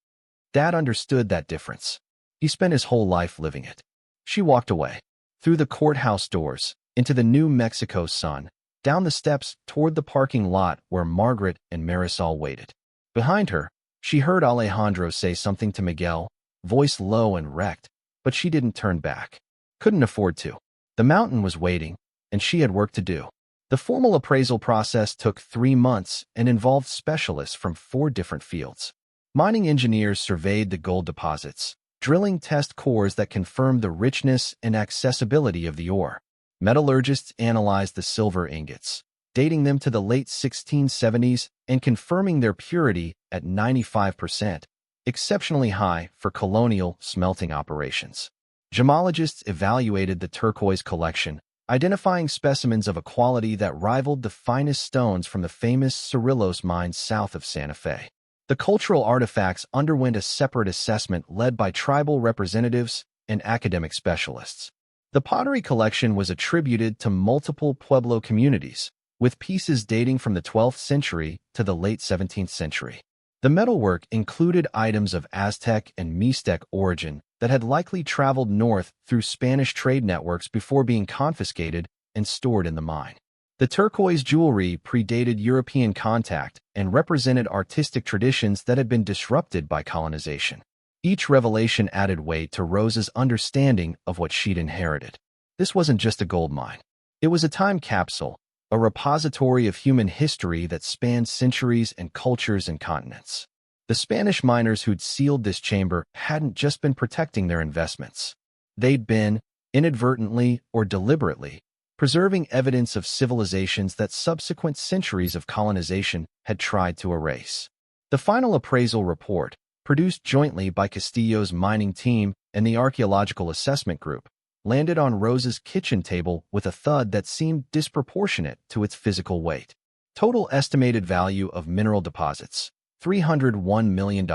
Dad understood that difference. He spent his whole life living it. She walked away. Through the courthouse doors, into the New Mexico sun, down the steps toward the parking lot where Margaret and Marisol waited. Behind her, she heard Alejandro say something to Miguel, voice low and wrecked, but she didn't turn back. Couldn't afford to. The mountain was waiting, and she had work to do. The formal appraisal process took 3 months and involved specialists from 4 different fields. Mining engineers surveyed the gold deposits, drilling test cores that confirmed the richness and accessibility of the ore. Metallurgists analyzed the silver ingots, dating them to the late 1670s and confirming their purity at 95%, exceptionally high for colonial smelting operations. Gemologists evaluated the turquoise collection, identifying specimens of a quality that rivaled the finest stones from the famous Cerrillos mines south of Santa Fe. The cultural artifacts underwent a separate assessment led by tribal representatives and academic specialists. The pottery collection was attributed to multiple Pueblo communities, with pieces dating from the 12th century to the late 17th century. The metalwork included items of Aztec and Mixtec origin that had likely traveled north through Spanish trade networks before being confiscated and stored in the mine. The turquoise jewelry predated European contact and represented artistic traditions that had been disrupted by colonization. Each revelation added weight to Rosa's understanding of what she'd inherited. This wasn't just a gold mine. It was a time capsule, a repository of human history that spanned centuries and cultures and continents. The Spanish miners who'd sealed this chamber hadn't just been protecting their investments. They'd been, inadvertently or deliberately, preserving evidence of civilizations that subsequent centuries of colonization had tried to erase. The final appraisal report, produced jointly by Castillo's mining team and the Archaeological Assessment Group, landed on Rosa's kitchen table with a thud that seemed disproportionate to its physical weight. Total estimated value of mineral deposits, $301 million.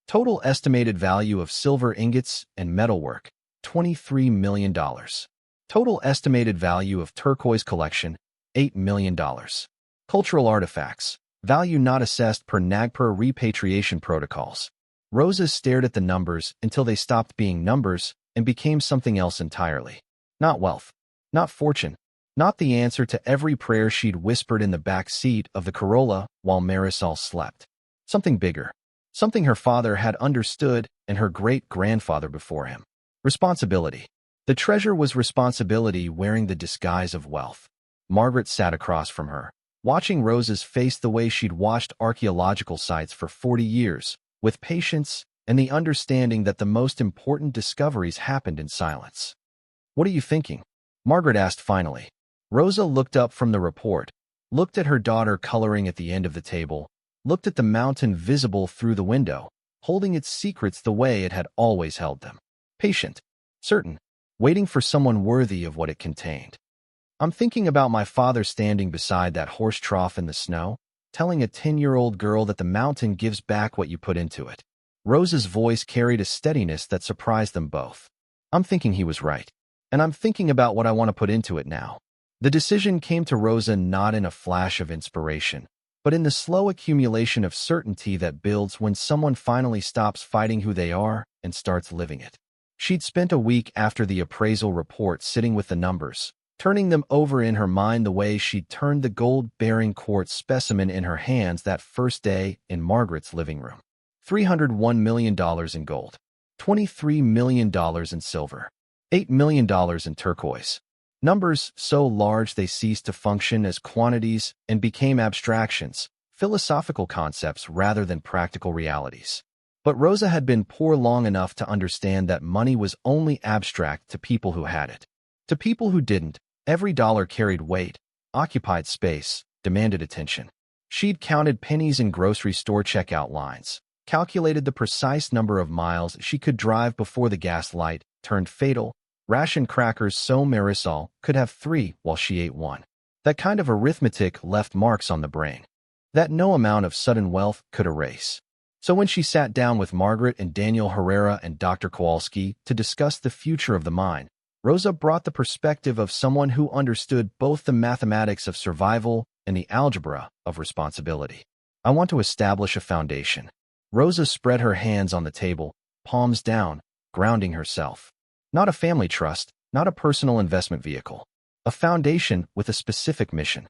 Total estimated value of silver ingots and metalwork, $23 million. Total estimated value of turquoise collection, $8 million. Cultural artifacts, value not assessed per NAGPR repatriation protocols. Rosa stared at the numbers until they stopped being numbers and became something else entirely. Not wealth, not fortune, not the answer to every prayer she'd whispered in the back seat of the Corolla while Marisol slept. Something bigger, something her father had understood and her great-grandfather before him. Responsibility. The treasure was responsibility wearing the disguise of wealth. Margaret sat across from her, watching Rosa's face the way she'd watched archaeological sites for 40 years, with patience and the understanding that the most important discoveries happened in silence. "What are you thinking?" Margaret asked finally. Rosa looked up from the report, looked at her daughter coloring at the end of the table, looked at the mountain visible through the window, holding its secrets the way it had always held them. Patient, certain, waiting for someone worthy of what it contained. "I'm thinking about my father standing beside that horse trough in the snow, telling a 10-year-old girl that the mountain gives back what you put into it." Rosa's voice carried a steadiness that surprised them both. "I'm thinking he was right. And I'm thinking about what I want to put into it now." The decision came to Rosa not in a flash of inspiration, but in the slow accumulation of certainty that builds when someone finally stops fighting who they are and starts living it. She'd spent a week after the appraisal report sitting with the numbers, turning them over in her mind the way she'd turned the gold-bearing quartz specimen in her hands that first day in Margaret's living room. $301 million in gold, $23 million in silver, $8 million in turquoise. Numbers so large they ceased to function as quantities and became abstractions, philosophical concepts rather than practical realities. But Rosa had been poor long enough to understand that money was only abstract to people who had it. To people who didn't, every dollar carried weight, occupied space, demanded attention. She'd counted pennies in grocery store checkout lines, calculated the precise number of miles she could drive before the gas light turned fatal, rationed crackers so Marisol could have 3 while she ate 1. That kind of arithmetic left marks on the brain that no amount of sudden wealth could erase. So when she sat down with Margaret and Daniel Herrera and Dr. Kowalski to discuss the future of the mine, Rosa brought the perspective of someone who understood both the mathematics of survival and the algebra of responsibility. "I want to establish a foundation." Rosa spread her hands on the table, palms down, grounding herself. Not a family trust, not a personal investment vehicle. A foundation with a specific mission.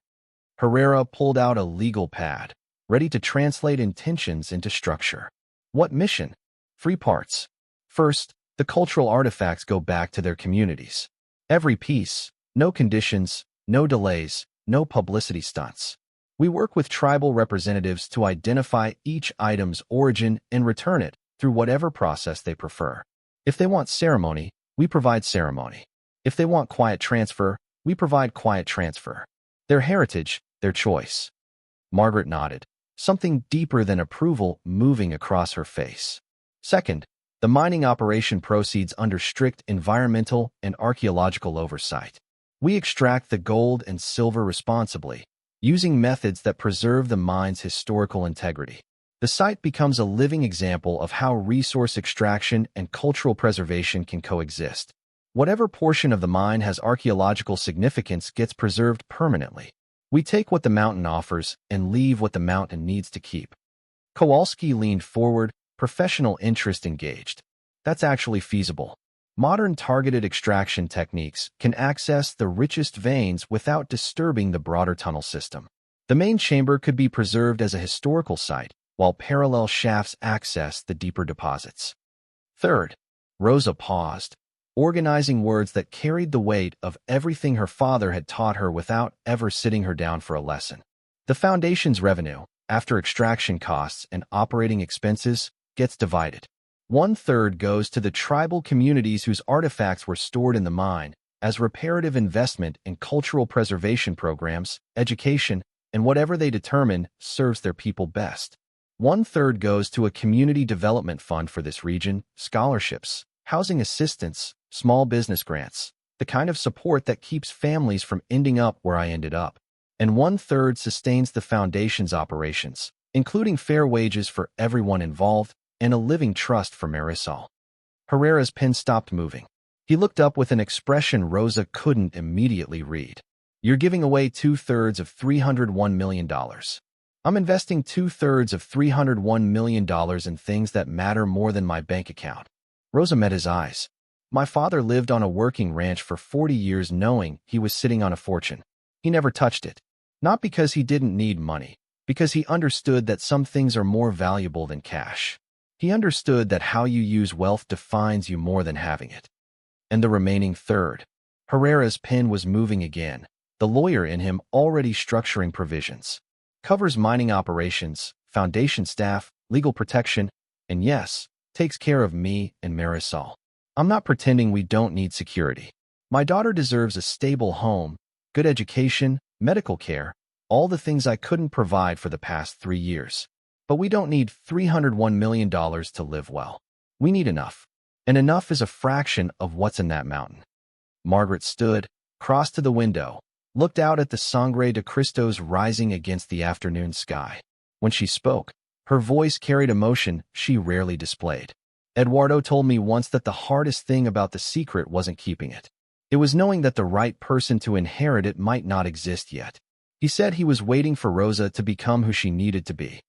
Herrera pulled out a legal pad, ready to translate intentions into structure. What mission? 3 parts. First, the cultural artifacts go back to their communities. Every piece, no conditions, no delays, no publicity stunts. We work with tribal representatives to identify each item's origin and return it through whatever process they prefer. If they want ceremony, we provide ceremony. If they want quiet transfer, we provide quiet transfer. Their heritage, their choice. Margaret nodded, something deeper than approval moving across her face. Second, the mining operation proceeds under strict environmental and archaeological oversight. We extract the gold and silver responsibly, using methods that preserve the mine's historical integrity. The site becomes a living example of how resource extraction and cultural preservation can coexist. Whatever portion of the mine has archaeological significance gets preserved permanently. We take what the mountain offers and leave what the mountain needs to keep. Kowalski leaned forward, professional interest engaged. That's actually feasible. Modern targeted extraction techniques can access the richest veins without disturbing the broader tunnel system. The main chamber could be preserved as a historical site, while parallel shafts access the deeper deposits. Third, Rosa paused, organizing words that carried the weight of everything her father had taught her without ever sitting her down for a lesson. The foundation's revenue, after extraction costs and operating expenses, gets divided. 1/3 goes to the tribal communities whose artifacts were stored in the mine as reparative investment in cultural preservation programs, education, and whatever they determine serves their people best. 1/3 goes to a community development fund for this region, scholarships, housing assistance, small business grants, the kind of support that keeps families from ending up where I ended up. And 1/3 sustains the foundation's operations, including fair wages for everyone involved and a living trust for Marisol. Herrera's pen stopped moving. He looked up with an expression Rosa couldn't immediately read. "You're giving away 2/3 of $301 million. I'm investing 2/3 of $301 million in things that matter more than my bank account." Rosa met his eyes. "My father lived on a working ranch for 40 years knowing he was sitting on a fortune. He never touched it. Not because he didn't need money, because he understood that some things are more valuable than cash. He understood that how you use wealth defines you more than having it." And the remaining third. Herrera's pen was moving again, the lawyer in him already structuring provisions. Covers mining operations, foundation staff, legal protection, and yes, takes care of me and Marisol. I'm not pretending we don't need security. My daughter deserves a stable home, good education, medical care, all the things I couldn't provide for the past 3 years. But we don't need $301 million to live well. We need enough. And enough is a fraction of what's in that mountain. Margaret stood, crossed to the window, looked out at the Sangre de Cristos rising against the afternoon sky. When she spoke, her voice carried emotion she rarely displayed. Eduardo told me once that the hardest thing about the secret wasn't keeping it. It was knowing that the right person to inherit it might not exist yet. He said he was waiting for Rosa to become who she needed to be.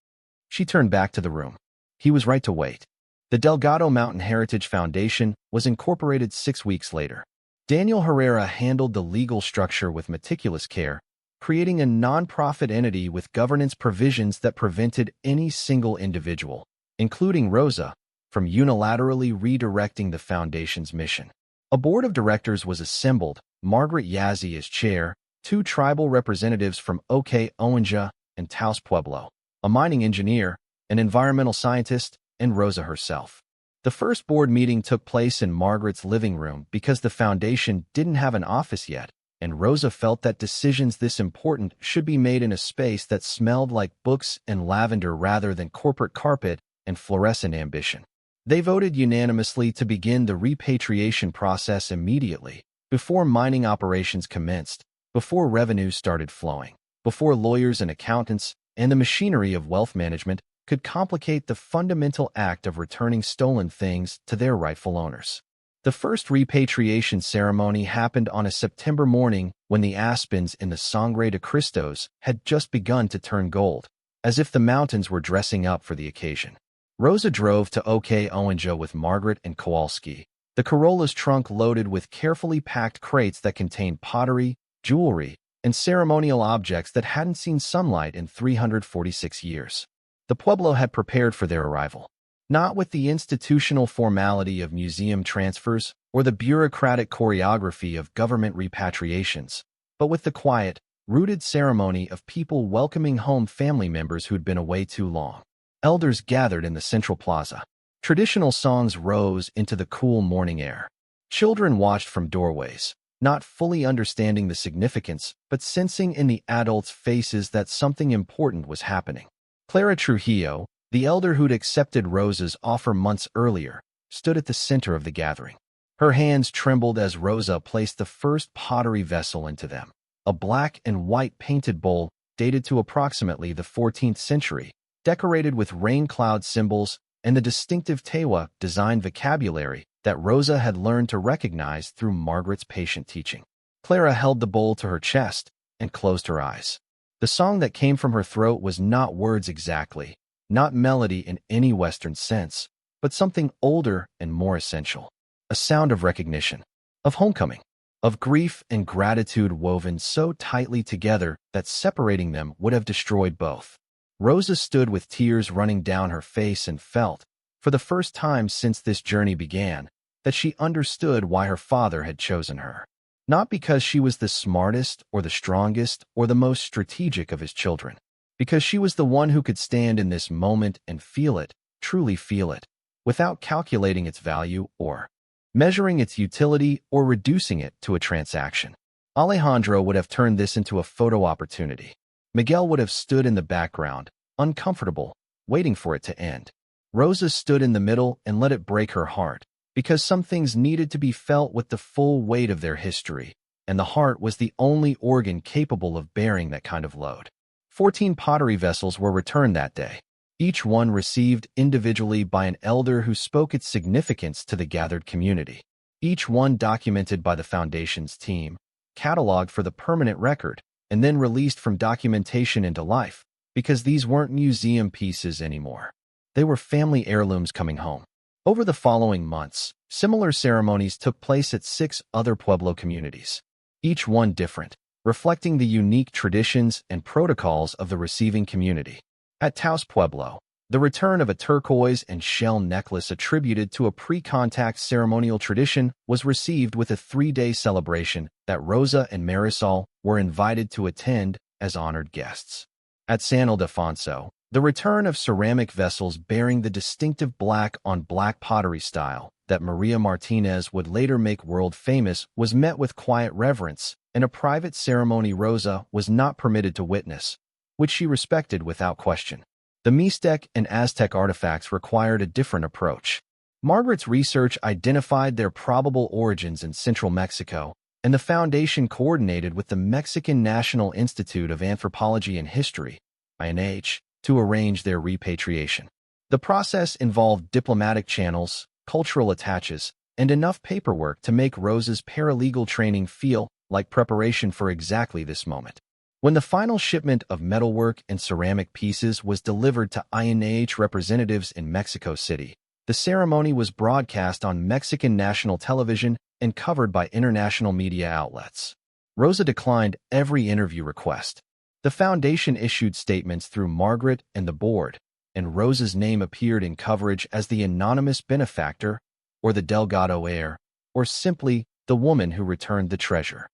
She turned back to the room. He was right to wait. The Delgado Mountain Heritage Foundation was incorporated 6 weeks later. Daniel Herrera handled the legal structure with meticulous care, creating a non-profit entity with governance provisions that prevented any single individual, including Rosa, from unilaterally redirecting the foundation's mission. A board of directors was assembled, Margaret Yazzi as chair, 2 tribal representatives from Oonja and Taos Pueblo, a mining engineer, an environmental scientist, and Rosa herself. The first board meeting took place in Margaret's living room because the foundation didn't have an office yet, and Rosa felt that decisions this important should be made in a space that smelled like books and lavender rather than corporate carpet and fluorescent ambition. They voted unanimously to begin the repatriation process immediately, before mining operations commenced, before revenues started flowing, before lawyers and accountants and the machinery of wealth management could complicate the fundamental act of returning stolen things to their rightful owners. The first repatriation ceremony happened on a September morning when the aspens in the Sangre de Cristos had just begun to turn gold, as if the mountains were dressing up for the occasion. Rosa drove to Oonja with Margaret and Kowalski, the Corolla's trunk loaded with carefully packed crates that contained pottery, jewelry, and ceremonial objects that hadn't seen sunlight in 346 years. The Pueblo had prepared for their arrival, not with the institutional formality of museum transfers or the bureaucratic choreography of government repatriations, but with the quiet, rooted ceremony of people welcoming home family members who'd been away too long. Elders gathered in the central plaza. Traditional songs rose into the cool morning air. Children watched from doorways, not fully understanding the significance, but sensing in the adults' faces that something important was happening. Clara Trujillo, the elder who'd accepted Rosa's offer months earlier, stood at the center of the gathering. Her hands trembled as Rosa placed the first pottery vessel into them, a black and white painted bowl dated to approximately the 14th century, decorated with rain cloud symbols and the distinctive Tewa design vocabulary that Rosa had learned to recognize through Margaret's patient teaching. Clara held the bowl to her chest and closed her eyes. The song that came from her throat was not words exactly, not melody in any Western sense, but something older and more essential. A sound of recognition, of homecoming, of grief and gratitude woven so tightly together that separating them would have destroyed both. Rosa stood with tears running down her face and felt, for the first time since this journey began, that she understood why her father had chosen her. Not because she was the smartest or the strongest or the most strategic of his children, because she was the one who could stand in this moment and feel it, truly feel it, without calculating its value or measuring its utility or reducing it to a transaction. Alejandro would have turned this into a photo opportunity. Miguel would have stood in the background, uncomfortable, waiting for it to end. Rosa stood in the middle and let it break her heart, because some things needed to be felt with the full weight of their history, and the heart was the only organ capable of bearing that kind of load. 14 pottery vessels were returned that day, each one received individually by an elder who spoke its significance to the gathered community, each one documented by the Foundation's team, cataloged for the permanent record, and then released from documentation into life, because these weren't museum pieces anymore. They were family heirlooms coming home. Over the following months, similar ceremonies took place at 6 other Pueblo communities, each one different, reflecting the unique traditions and protocols of the receiving community. At Taos Pueblo, The return of a turquoise and shell necklace attributed to a pre-contact ceremonial tradition was received with a 3-day celebration that Rosa and Marisol were invited to attend as honored guests. At San Ildefonso, the return of ceramic vessels bearing the distinctive black-on-black pottery style that Maria Martinez would later make world-famous was met with quiet reverence, and a private ceremony Rosa was not permitted to witness, which she respected without question. The Mixtec and Aztec artifacts required a different approach. Margaret's research identified their probable origins in central Mexico, and the Foundation coordinated with the Mexican National Institute of Anthropology and History, INH, to arrange their repatriation. The process involved diplomatic channels, cultural attaches, and enough paperwork to make Rosa's paralegal training feel like preparation for exactly this moment. When the final shipment of metalwork and ceramic pieces was delivered to INH representatives in Mexico City, the ceremony was broadcast on Mexican national television and covered by international media outlets. Rosa declined every interview request. The Foundation issued statements through Margaret and the board, and Rosa's name appeared in coverage as the anonymous benefactor, or the Delgado heir, or simply the woman who returned the treasure.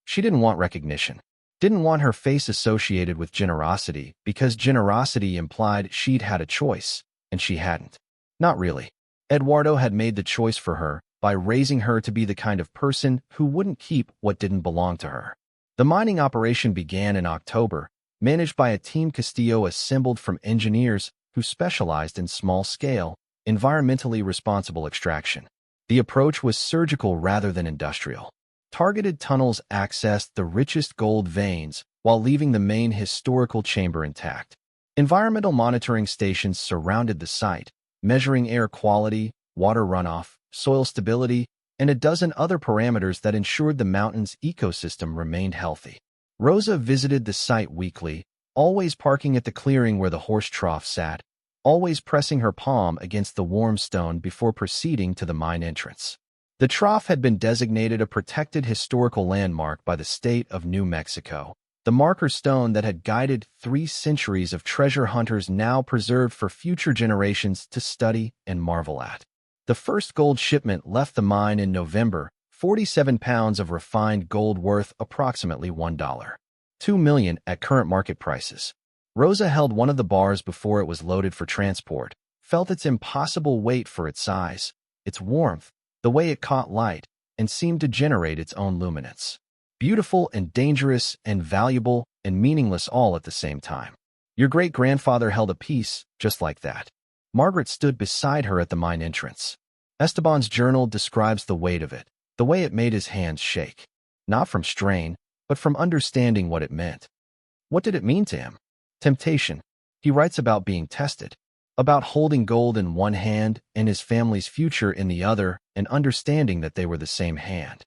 She didn't want recognition. Didn't want her face associated with generosity because generosity implied she'd had a choice, and she hadn't. Not really. Eduardo had made the choice for her by raising her to be the kind of person who wouldn't keep what didn't belong to her. The mining operation began in October, managed by a team Castillo assembled from engineers who specialized in small-scale, environmentally responsible extraction. The approach was surgical rather than industrial. Targeted tunnels accessed the richest gold veins while leaving the main historical chamber intact. Environmental monitoring stations surrounded the site, measuring air quality, water runoff, soil stability, and a dozen other parameters that ensured the mountain's ecosystem remained healthy. Rosa visited the site weekly, always parking at the clearing where the horse trough sat, always pressing her palm against the warm stone before proceeding to the mine entrance. The trough had been designated a protected historical landmark by the state of New Mexico, the marker stone that had guided 3 centuries of treasure hunters now preserved for future generations to study and marvel at. The first gold shipment left the mine in November, 47 pounds of refined gold worth approximately $1.2 million at current market prices. Rosa held one of the bars before it was loaded for transport, felt its impossible weight for its size, its warmth, the way it caught light, and seemed to generate its own luminance. Beautiful and dangerous and valuable and meaningless all at the same time. Your great-grandfather held a piece just like that. Margaret stood beside her at the mine entrance. Esteban's journal describes the weight of it, the way it made his hands shake. Not from strain, but from understanding what it meant. What did it mean to him? Temptation. He writes about being tested, about holding gold in one hand and his family's future in the other, and understanding that they were the same hand.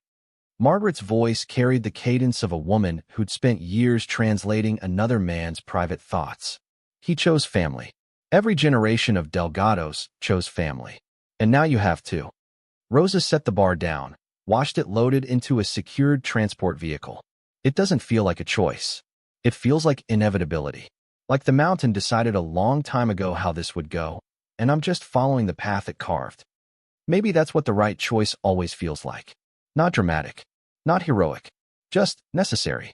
Margaret's voice carried the cadence of a woman who'd spent years translating another man's private thoughts. He chose family. Every generation of Delgados chose family. And now you have too. Rosa set the bar down, watched it loaded into a secured transport vehicle. It doesn't feel like a choice. It feels like inevitability. Like the mountain decided a long time ago how this would go, and I'm just following the path it carved. Maybe that's what the right choice always feels like. Not dramatic. Not heroic. Just necessary.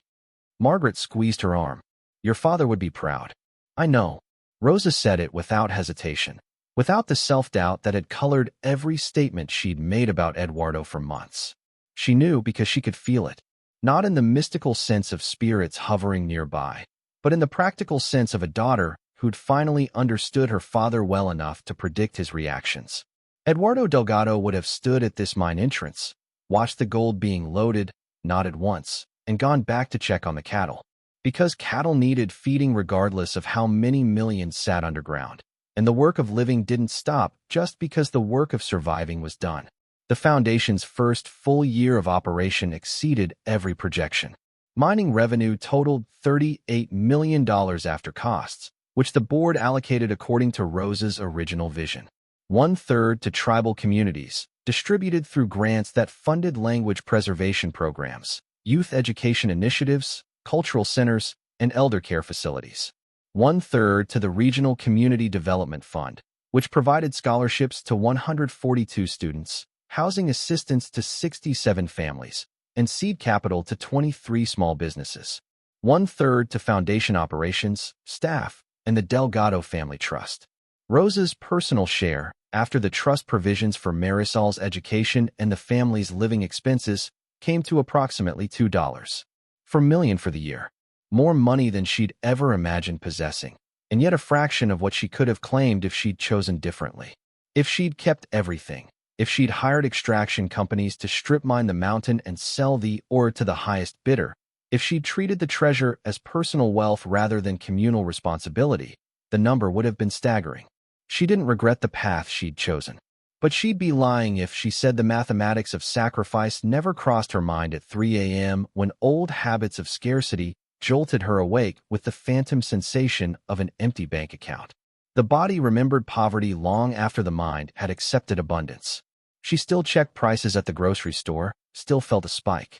Margaret squeezed her arm. Your father would be proud. I know. Rosa said it without hesitation, without the self-doubt that had colored every statement she'd made about Eduardo for months. She knew because she could feel it, not in the mystical sense of spirits hovering nearby, but in the practical sense of a daughter who'd finally understood her father well enough to predict his reactions. Eduardo Delgado would have stood at this mine entrance, watched the gold being loaded, nodded once, and gone back to check on the cattle. Because cattle needed feeding regardless of how many millions sat underground, and the work of living didn't stop just because the work of surviving was done. The Foundation's first full year of operation exceeded every projection. Mining revenue totaled $38 million after costs, which the board allocated according to Rosa's original vision. 1/3 to tribal communities, distributed through grants that funded language preservation programs, youth education initiatives, cultural centers, and elder care facilities. 1/3 to the Regional Community Development Fund, which provided scholarships to 142 students, housing assistance to 67 families, and seed capital to 23 small businesses. 1/3 to foundation operations, staff, and the Delgado Family Trust. Rosa's personal share, after the trust provisions for Marisol's education and the family's living expenses, came to approximately $2.4 million for the year. More money than she'd ever imagined possessing, and yet a fraction of what she could have claimed if she'd chosen differently. If she'd kept everything, if she'd hired extraction companies to strip mine the mountain and sell the ore to the highest bidder, if she'd treated the treasure as personal wealth rather than communal responsibility, the number would have been staggering. She didn't regret the path she'd chosen. But she'd be lying if she said the mathematics of sacrifice never crossed her mind at 3 a.m. when old habits of scarcity jolted her awake with the phantom sensation of an empty bank account. The body remembered poverty long after the mind had accepted abundance. She still checked prices at the grocery store, still felt a spike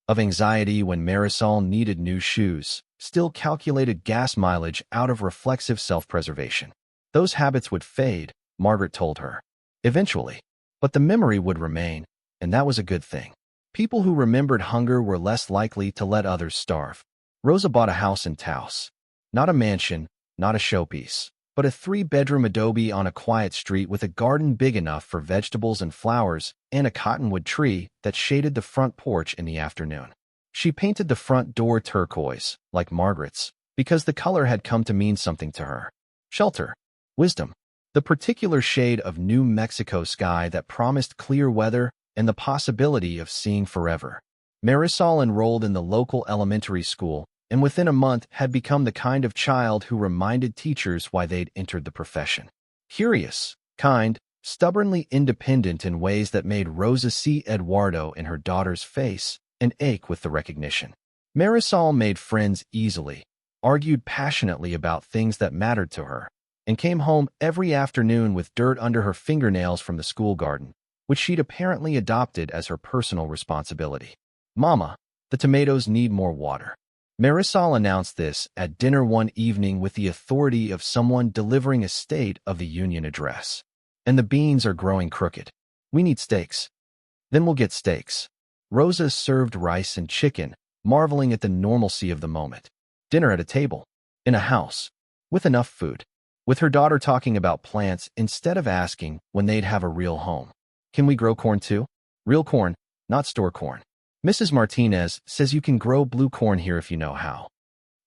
of anxiety when Marisol needed new shoes, still calculated gas mileage out of reflexive self-preservation. Those habits would fade, Margaret told her, eventually. But the memory would remain, and that was a good thing. People who remembered hunger were less likely to let others starve. Rosa bought a house in Taos. Not a mansion, not a showpiece, but a 3-bedroom adobe on a quiet street with a garden big enough for vegetables and flowers and a cottonwood tree that shaded the front porch in the afternoon. She painted the front door turquoise, like Margaret's, because the color had come to mean something to her. Shelter. Wisdom. The particular shade of New Mexico sky that promised clear weather and the possibility of seeing forever. Marisol enrolled in the local elementary school, and within a month had become the kind of child who reminded teachers why they'd entered the profession. Curious, kind, stubbornly independent in ways that made Rosa see Eduardo in her daughter's face and ache with the recognition. Marisol made friends easily, argued passionately about things that mattered to her, and came home every afternoon with dirt under her fingernails from the school garden, which she'd apparently adopted as her personal responsibility. "Mama, the tomatoes need more water." Marisol announced this at dinner one evening with the authority of someone delivering a State of the Union address. "And the beans are growing crooked. We need steaks." "Then we'll get steaks." Rosa served rice and chicken, marveling at the normalcy of the moment. Dinner at a table, in a house, with enough food. With her daughter talking about plants instead of asking when they'd have a real home. "Can we grow corn too? Real corn, not store corn. Mrs. Martinez says you can grow blue corn here if you know how.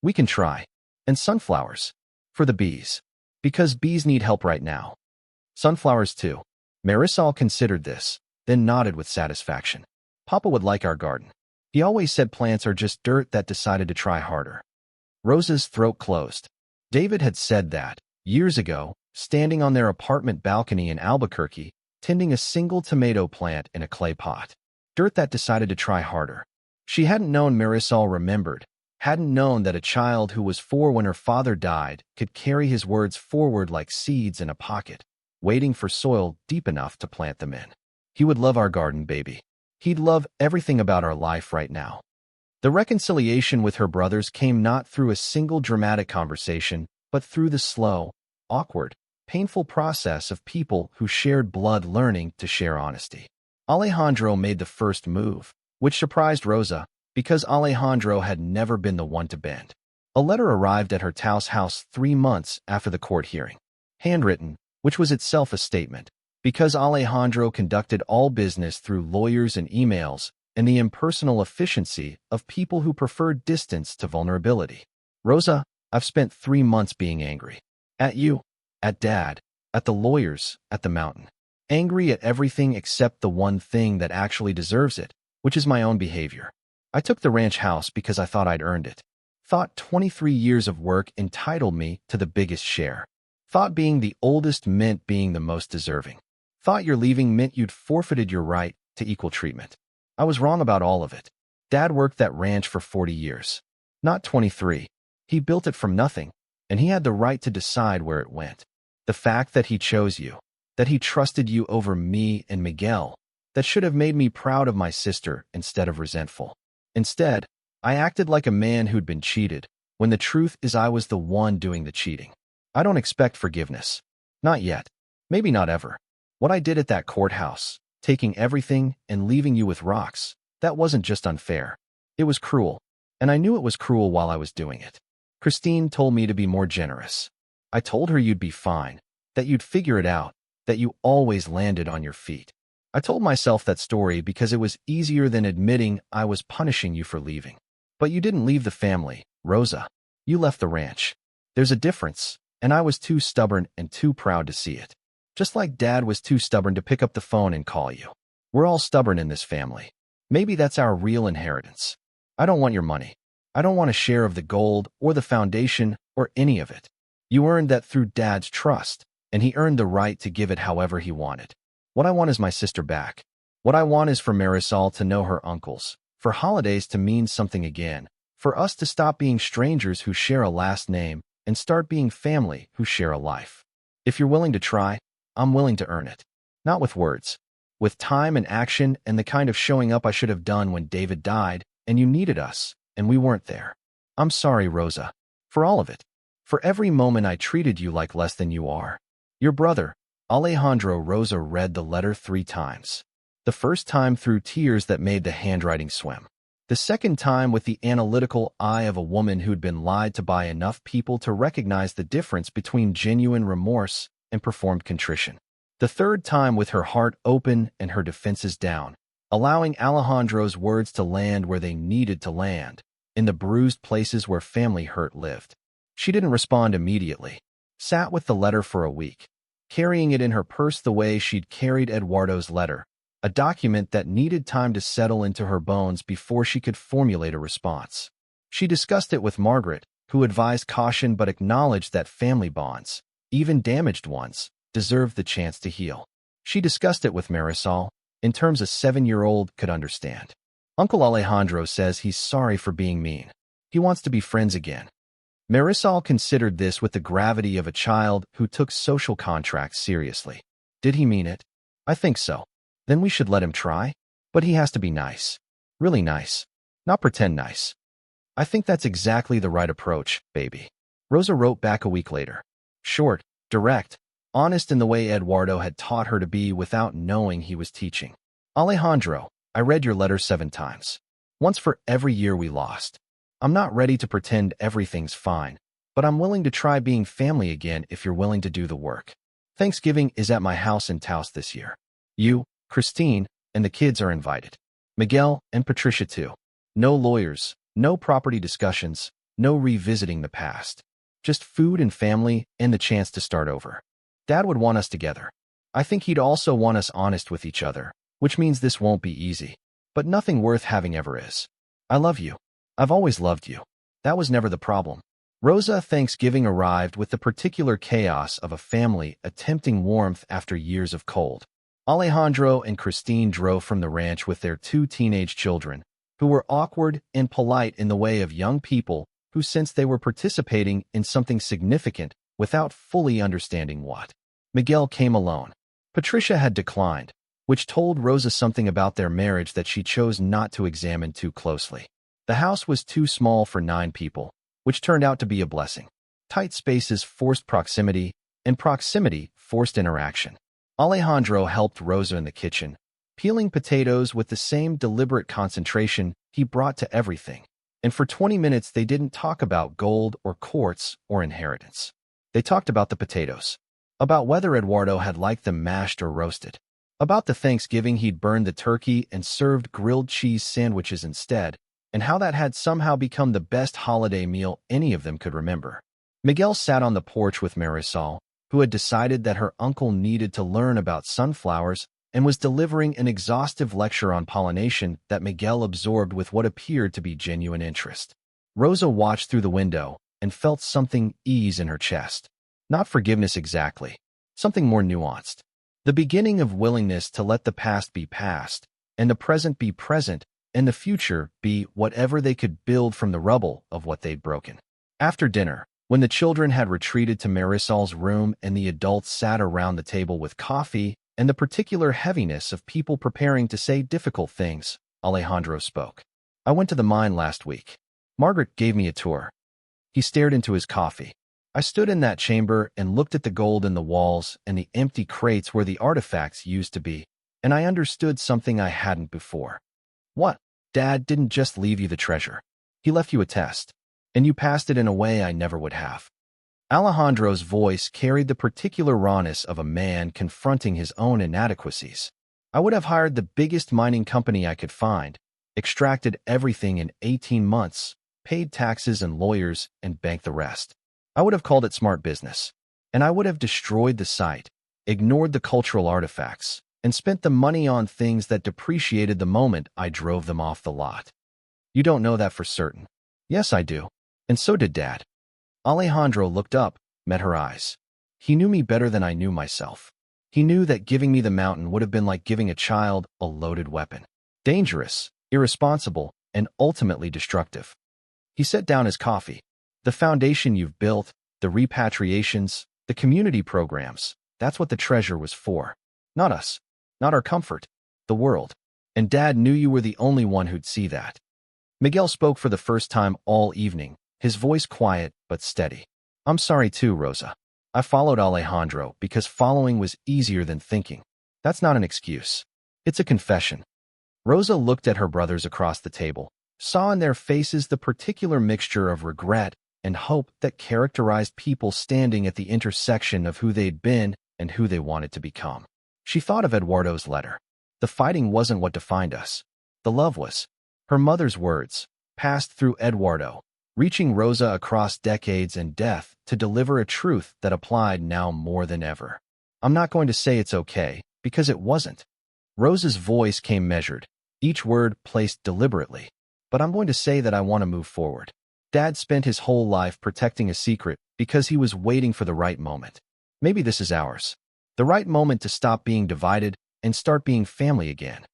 We can try. And sunflowers. For the bees. Because bees need help right now. Sunflowers too." Marisol considered this, then nodded with satisfaction. "Papa would like our garden. He always said plants are just dirt that decided to try harder." Rosa's throat closed. David had said that, years ago, standing on their apartment balcony in Albuquerque, tending a single tomato plant in a clay pot. Dirt that decided to try harder. She hadn't known Marisol remembered, hadn't known that a child who was 4 when her father died could carry his words forward like seeds in a pocket, waiting for soil deep enough to plant them in. "He would love our garden, baby. He'd love everything about our life right now." The reconciliation with her brothers came not through a single dramatic conversation, but through the slow, awkward, painful process of people who shared blood learning to share honesty. Alejandro made the first move, which surprised Rosa, because Alejandro had never been the one to bend. A letter arrived at her Taos house 3 months after the court hearing. Handwritten, which was itself a statement, because Alejandro conducted all business through lawyers and emails, and the impersonal efficiency of people who preferred distance to vulnerability. "Rosa, I've spent 3 months being angry. At you, at Dad, at the lawyers, at the mountain. Angry at everything except the one thing that actually deserves it, which is my own behavior. I took the ranch house because I thought I'd earned it. Thought 23 years of work entitled me to the biggest share. Thought being the oldest meant being the most deserving. Thought your leaving meant you'd forfeited your right to equal treatment. I was wrong about all of it. Dad worked that ranch for 40 years. Not 23. He built it from nothing, and he had the right to decide where it went. The fact that he chose you, that he trusted you over me and Miguel, that should have made me proud of my sister instead of resentful. Instead, I acted like a man who'd been cheated, when the truth is I was the one doing the cheating. I don't expect forgiveness. Not yet. Maybe not ever. What I did at that courthouse, taking everything and leaving you with rocks, that wasn't just unfair. It was cruel. And I knew it was cruel while I was doing it. Christine told me to be more generous. I told her you'd be fine, that you'd figure it out, that you always landed on your feet. I told myself that story because it was easier than admitting I was punishing you for leaving. But you didn't leave the family, Rosa. You left the ranch. There's a difference, and I was too stubborn and too proud to see it. Just like Dad was too stubborn to pick up the phone and call you. We're all stubborn in this family. Maybe that's our real inheritance. I don't want your money. I don't want a share of the gold or the foundation or any of it. You earned that through Dad's trust, and he earned the right to give it however he wanted. What I want is my sister back. What I want is for Marisol to know her uncles, for holidays to mean something again, for us to stop being strangers who share a last name and start being family who share a life. If you're willing to try, I'm willing to earn it. Not with words. With time and action and the kind of showing up I should have done when David died and you needed us, and we weren't there. I'm sorry, Rosa. For all of it. For every moment I treated you like less than you are. Your brother, Alejandro. Rosa read the letter 3 times. The first time through tears that made the handwriting swim. The second time with the analytical eye of a woman who'd been lied to by enough people to recognize the difference between genuine remorse and performed contrition. The third time with her heart open and her defenses down, allowing Alejandro's words to land where they needed to land, in the bruised places where family hurt lived. She didn't respond immediately, sat with the letter for a week, carrying it in her purse the way she'd carried Eduardo's letter, a document that needed time to settle into her bones before she could formulate a response. She discussed it with Margaret, who advised caution but acknowledged that family bonds, even damaged ones, deserved the chance to heal. She discussed it with Marisol, in terms a 7-year-old could understand. Uncle Alejandro says he's sorry for being mean. He wants to be friends again. Marisol considered this with the gravity of a child who took social contracts seriously. Did he mean it? I think so. Then we should let him try. But he has to be nice. Really nice. Not pretend nice. I think that's exactly the right approach, baby. Rosa wrote back a week later. Short, direct, honest in the way Eduardo had taught her to be without knowing he was teaching. Alejandro, I read your letter 7 times. Once for every year we lost. I'm not ready to pretend everything's fine, but I'm willing to try being family again if you're willing to do the work. Thanksgiving is at my house in Taos this year. You, Christine, and the kids are invited. Miguel and Patricia too. No lawyers, no property discussions, no revisiting the past. Just food and family and the chance to start over. Dad would want us together. I think he'd also want us honest with each other, which means this won't be easy. But nothing worth having ever is. I love you. I've always loved you. That was never the problem. Rosa. Thanksgiving arrived with the particular chaos of a family attempting warmth after years of cold. Alejandro and Christine drove from the ranch with their 2 teenage children, who were awkward and polite in the way of young people who sensed they were participating in something significant without fully understanding what. Miguel came alone. Patricia had declined, which told Rosa something about their marriage that she chose not to examine too closely. The house was too small for 9 people, which turned out to be a blessing. Tight spaces forced proximity, and proximity forced interaction. Alejandro helped Rosa in the kitchen, peeling potatoes with the same deliberate concentration he brought to everything. And for 20 minutes they didn't talk about gold or courts or inheritance. They talked about the potatoes. About whether Eduardo had liked them mashed or roasted. About the Thanksgiving he'd burned the turkey and served grilled cheese sandwiches instead, and how that had somehow become the best holiday meal any of them could remember. Miguel sat on the porch with Marisol, who had decided that her uncle needed to learn about sunflowers and was delivering an exhaustive lecture on pollination that Miguel absorbed with what appeared to be genuine interest. Rosa watched through the window and felt something ease in her chest. Not forgiveness exactly, something more nuanced. The beginning of willingness to let the past be past, and the present be present, and the future be whatever they could build from the rubble of what they'd broken. After dinner, when the children had retreated to Marisol's room and the adults sat around the table with coffee and the particular heaviness of people preparing to say difficult things, Alejandro spoke. I went to the mine last week. Margaret gave me a tour. He stared into his coffee. I stood in that chamber and looked at the gold in the walls and the empty crates where the artifacts used to be, and I understood something I hadn't before. What? Dad didn't just leave you the treasure. He left you a test, and you passed it in a way I never would have. Alejandro's voice carried the particular rawness of a man confronting his own inadequacies. I would have hired the biggest mining company I could find, extracted everything in 18 months, paid taxes and lawyers, and banked the rest. I would have called it smart business, and I would have destroyed the site, ignored the cultural artifacts, and spent the money on things that depreciated the moment I drove them off the lot. You don't know that for certain. Yes, I do. And so did Dad. Alejandro looked up, met her eyes. He knew me better than I knew myself. He knew that giving me the mountain would have been like giving a child a loaded weapon. Dangerous, irresponsible, and ultimately destructive. He set down his coffee. The foundation you've built, the repatriations, the community programs, that's what the treasure was for. Not us. Not our comfort. The world. And Dad knew you were the only one who'd see that. Miguel spoke for the first time all evening, his voice quiet but steady. I'm sorry too, Rosa. I followed Alejandro because following was easier than thinking. That's not an excuse. It's a confession. Rosa looked at her brothers across the table, saw in their faces the particular mixture of regret and hope that characterized people standing at the intersection of who they'd been and who they wanted to become. She thought of Eduardo's letter. The fighting wasn't what defined us. The love was. Her mother's words, passed through Eduardo, reaching Rosa across decades and death to deliver a truth that applied now more than ever. I'm not going to say it's okay, because it wasn't. Rosa's voice came measured, each word placed deliberately. But I'm going to say that I want to move forward. Dad spent his whole life protecting a secret because he was waiting for the right moment. Maybe this is ours. The right moment to stop being divided and start being family again.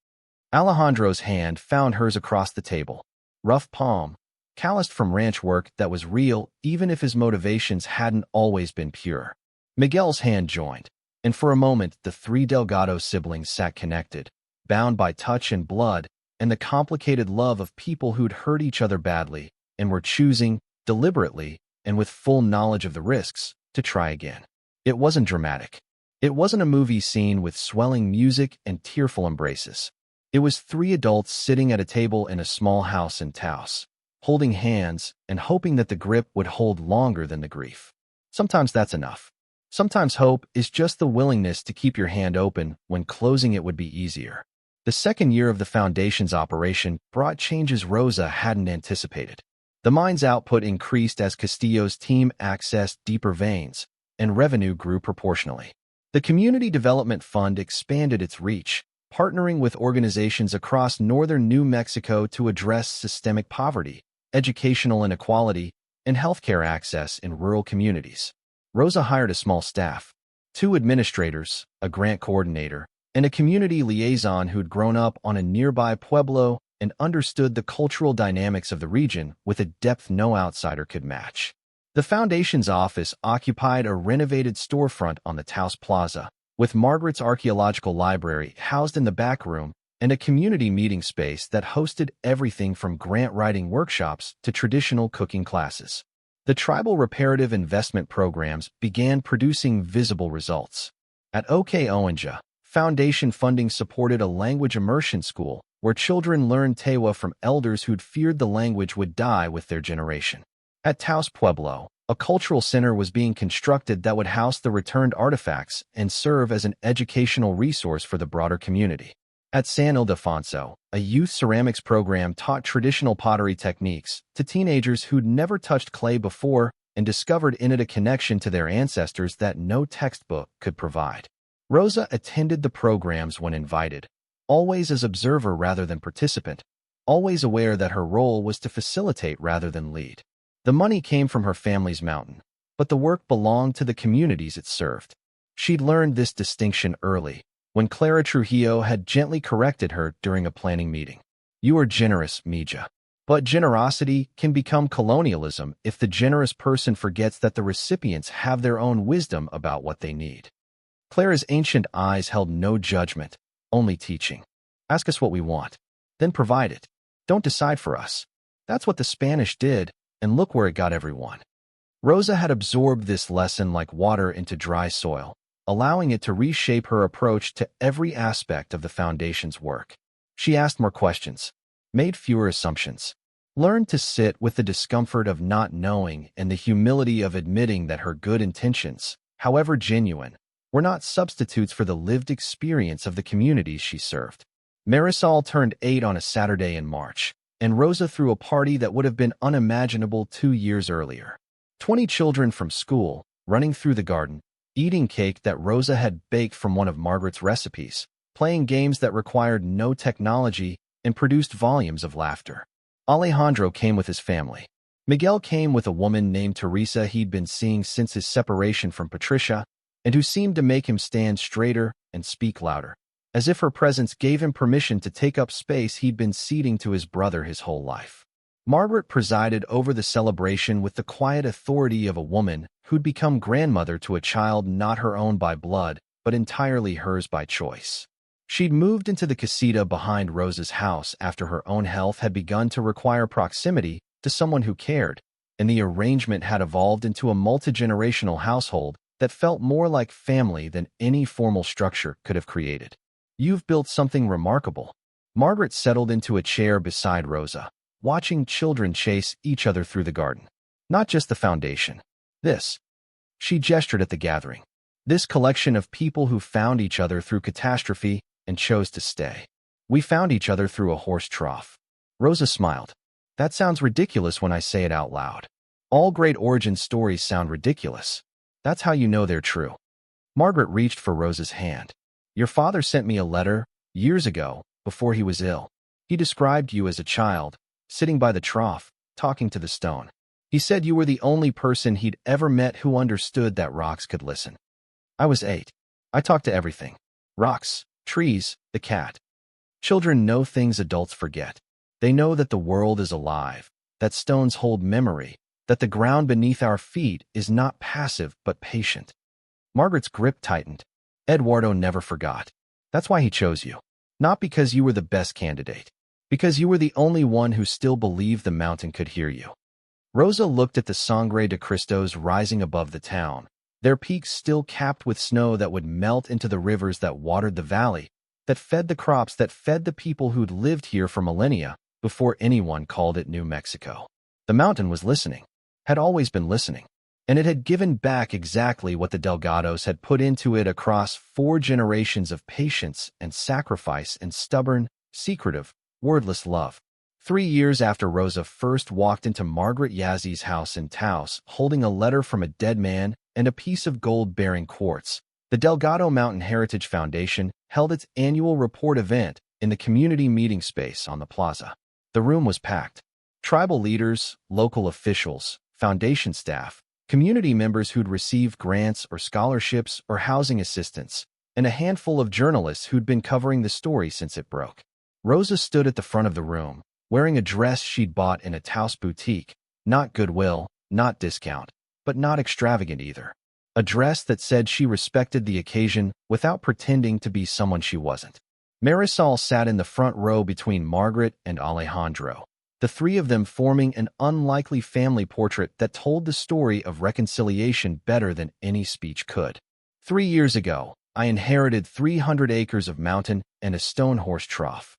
Alejandro's hand found hers across the table. Rough palm, calloused from ranch work that was real even if his motivations hadn't always been pure. Miguel's hand joined, and for a moment the three Delgado siblings sat connected, bound by touch and blood, and the complicated love of people who'd hurt each other badly and were choosing, deliberately, and with full knowledge of the risks, to try again. It wasn't dramatic. It wasn't a movie scene with swelling music and tearful embraces. It was three adults sitting at a table in a small house in Taos, holding hands and hoping that the grip would hold longer than the grief. Sometimes that's enough. Sometimes hope is just the willingness to keep your hand open when closing it would be easier. The second year of the Foundation's operation brought changes Rosa hadn't anticipated. The mine's output increased as Castillo's team accessed deeper veins, and revenue grew proportionally. The Community Development Fund expanded its reach, partnering with organizations across northern New Mexico to address systemic poverty, educational inequality, and healthcare access in rural communities. Rosa hired a small staff, 2 administrators, a grant coordinator, and a community liaison who'd grown up on a nearby pueblo and understood the cultural dynamics of the region with a depth no outsider could match. The Foundation's office occupied a renovated storefront on the Taos Plaza, with Margaret's archaeological library housed in the back room and a community meeting space that hosted everything from grant-writing workshops to traditional cooking classes. The tribal reparative investment programs began producing visible results. At OK Owenja, Foundation funding supported a language immersion school where children learned Tewa from elders who'd feared the language would die with their generation. At Taos Pueblo, a cultural center was being constructed that would house the returned artifacts and serve as an educational resource for the broader community. At San Ildefonso, a youth ceramics program taught traditional pottery techniques to teenagers who'd never touched clay before and discovered in it a connection to their ancestors that no textbook could provide. Rosa attended the programs when invited, always as observer rather than participant, always aware that her role was to facilitate rather than lead. The money came from her family's mountain, but the work belonged to the communities it served. She'd learned this distinction early, when Clara Trujillo had gently corrected her during a planning meeting. You are generous, Mija. But generosity can become colonialism if the generous person forgets that the recipients have their own wisdom about what they need. Clara's ancient eyes held no judgment, only teaching. Ask us what we want, then provide it. Don't decide for us. That's what the Spanish did, and look where it got everyone. Rosa had absorbed this lesson like water into dry soil, allowing it to reshape her approach to every aspect of the Foundation's work. She asked more questions, made fewer assumptions, learned to sit with the discomfort of not knowing and the humility of admitting that her good intentions, however genuine, were not substitutes for the lived experience of the communities she served. Marisol turned 8 on a Saturday in March, and Rosa threw a party that would have been unimaginable 2 years earlier. 20 children from school, running through the garden, eating cake that Rosa had baked from one of Margaret's recipes, playing games that required no technology and produced volumes of laughter. Alejandro came with his family. Miguel came with a woman named Teresa he'd been seeing since his separation from Patricia, and who seemed to make him stand straighter and speak louder, as if her presence gave him permission to take up space he'd been ceding to his brother his whole life. Margaret presided over the celebration with the quiet authority of a woman who'd become grandmother to a child not her own by blood, but entirely hers by choice. She'd moved into the casita behind Rosa's house after her own health had begun to require proximity to someone who cared, and the arrangement had evolved into a multi-generational household that felt more like family than any formal structure could have created. "You've built something remarkable." Margaret settled into a chair beside Rosa, watching children chase each other through the garden. "Not just the Foundation. This." She gestured at the gathering. "This collection of people who found each other through catastrophe and chose to stay. We found each other through a horse trough." Rosa smiled. "That sounds ridiculous when I say it out loud. All great origin stories sound ridiculous. That's how you know they're true." Margaret reached for Rosa's hand. "Your father sent me a letter years ago, before he was ill. He described you as a child, sitting by the trough, talking to the stone. He said you were the only person he'd ever met who understood that rocks could listen. I was 8. I talked to everything. Rocks, trees, the cat. Children know things adults forget. They know that the world is alive, that stones hold memory, that the ground beneath our feet is not passive but patient." Margaret's grip tightened. "Eduardo never forgot. That's why he chose you. Not because you were the best candidate. Because you were the only one who still believed the mountain could hear you." Rosa looked at the Sangre de Cristos rising above the town, their peaks still capped with snow that would melt into the rivers that watered the valley, that fed the crops that fed the people who'd lived here for millennia before anyone called it New Mexico. The mountain was listening, had always been listening, and it had given back exactly what the Delgados had put into it across 4 generations of patience and sacrifice and stubborn, secretive, wordless love. 3 years after Rosa first walked into Margaret Yazzi's house in Taos, holding a letter from a dead man and a piece of gold-bearing quartz, the Delgado Mountain Heritage Foundation held its annual report event in the community meeting space on the plaza. The room was packed. Tribal leaders, local officials, foundation staff, community members who'd received grants or scholarships or housing assistance, and a handful of journalists who'd been covering the story since it broke. Rosa stood at the front of the room, wearing a dress she'd bought in a Taos boutique, not Goodwill, not discount, but not extravagant either. A dress that said she respected the occasion without pretending to be someone she wasn't. Marisol sat in the front row between Margaret and Alejandro, the 3 of them forming an unlikely family portrait that told the story of reconciliation better than any speech could. 3 years ago, I inherited 300 acres of mountain and a stone horse trough.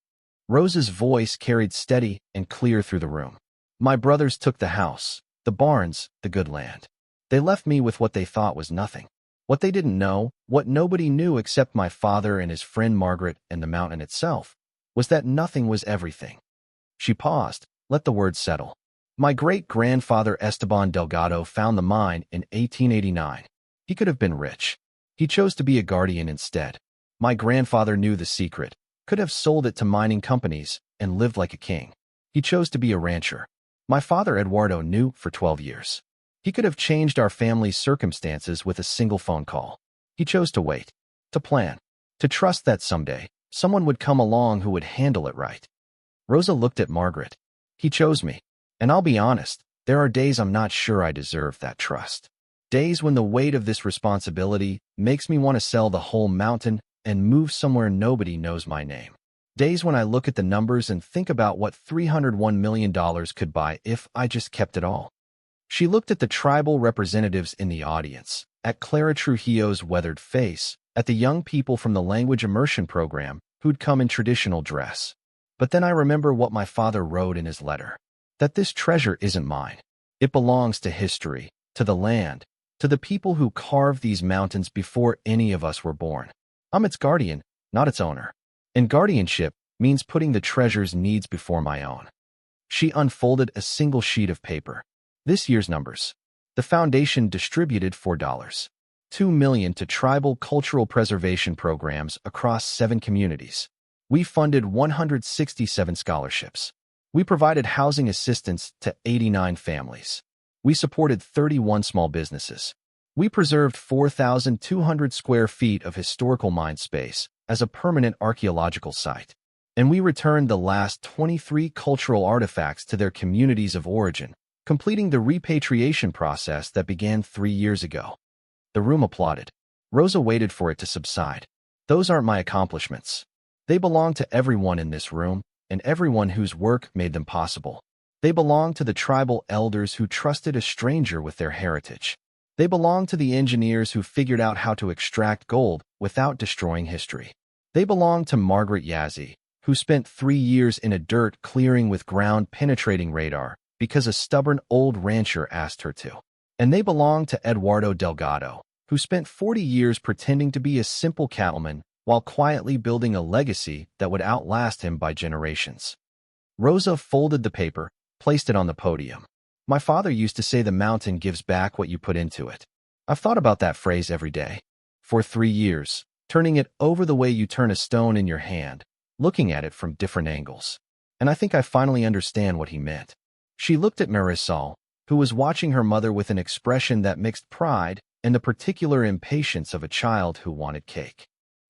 Rosa's voice carried steady and clear through the room. My brothers took the house, the barns, the good land. They left me with what they thought was nothing. What they didn't know, what nobody knew except my father and his friend Margaret and the mountain itself, was that nothing was everything. She paused, let the words settle. My great-grandfather Esteban Delgado found the mine in 1889. He could have been rich. He chose to be a guardian instead. My grandfather knew the secret, could have sold it to mining companies, and lived like a king. He chose to be a rancher. My father Eduardo knew for 12 years. He could have changed our family's circumstances with a single phone call. He chose to wait, to plan, to trust that someday someone would come along who would handle it right. Rosa looked at Margaret. He chose me, and I'll be honest, there are days I'm not sure I deserve that trust. Days when the weight of this responsibility makes me want to sell the whole mountain and move somewhere nobody knows my name. Days when I look at the numbers and think about what $301 million could buy if I just kept it all. She looked at the tribal representatives in the audience, at Clara Trujillo's weathered face, at the young people from the language immersion program who'd come in traditional dress. But then I remember what my father wrote in his letter, that this treasure isn't mine. It belongs to history, to the land, to the people who carved these mountains before any of us were born. I'm its guardian, not its owner. And guardianship means putting the treasure's needs before my own. She unfolded a single sheet of paper. This year's numbers. The foundation distributed $4. $2 million to tribal cultural preservation programs across 7 communities. We funded 167 scholarships. We provided housing assistance to 89 families. We supported 31 small businesses. We preserved 4,200 square feet of historical mine space as a permanent archaeological site. And we returned the last 23 cultural artifacts to their communities of origin, completing the repatriation process that began 3 years ago. The room applauded. Rosa waited for it to subside. Those aren't my accomplishments. They belong to everyone in this room and everyone whose work made them possible. They belong to the tribal elders who trusted a stranger with their heritage. They belong to the engineers who figured out how to extract gold without destroying history. They belong to Margaret Yazzi, who spent 3 years in a dirt clearing with ground-penetrating radar because a stubborn old rancher asked her to. And they belong to Eduardo Delgado, who spent 40 years pretending to be a simple cattleman while quietly building a legacy that would outlast him by generations. Rosa folded the paper, placed it on the podium. My father used to say the mountain gives back what you put into it. I've thought about that phrase every day. For 3 years, turning it over the way you turn a stone in your hand, looking at it from different angles. And I think I finally understand what he meant. She looked at Marisol, who was watching her mother with an expression that mixed pride and the particular impatience of a child who wanted cake.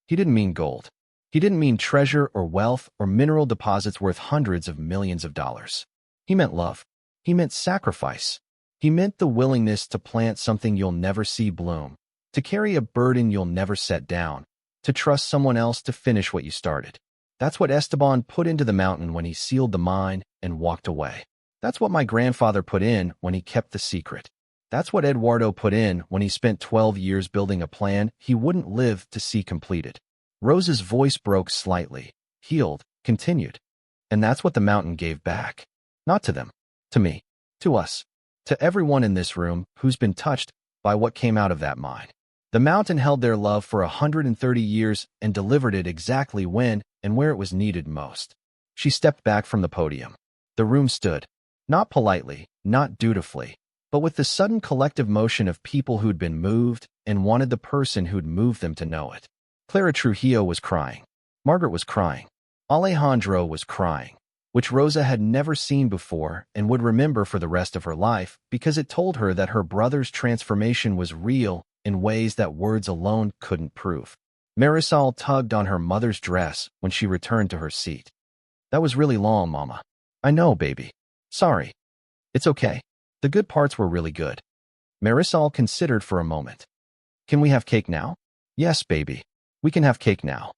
He didn't mean gold. He didn't mean treasure or wealth or mineral deposits worth hundreds of millions of dollars. He meant love. He meant sacrifice. He meant the willingness to plant something you'll never see bloom, to carry a burden you'll never set down, to trust someone else to finish what you started. That's what Esteban put into the mountain when he sealed the mine and walked away. That's what my grandfather put in when he kept the secret. That's what Eduardo put in when he spent 12 years building a plan he wouldn't live to see completed. Rosa's voice broke slightly, healed, continued. And that's what the mountain gave back. Not to them. To me. To us. To everyone in this room who's been touched by what came out of that mine. The mountain held their love for 130 years and delivered it exactly when and where it was needed most. She stepped back from the podium. The room stood. Not politely, not dutifully, but with the sudden collective motion of people who'd been moved and wanted the person who'd moved them to know it. Clara Trujillo was crying. Margaret was crying. Alejandro was crying, which Rosa had never seen before and would remember for the rest of her life because it told her that her brother's transformation was real in ways that words alone couldn't prove. Marisol tugged on her mother's dress when she returned to her seat. That was really long, Mama. I know, baby. Sorry. It's okay. The good parts were really good. Marisol considered for a moment. Can we have cake now? Yes, baby. We can have cake now.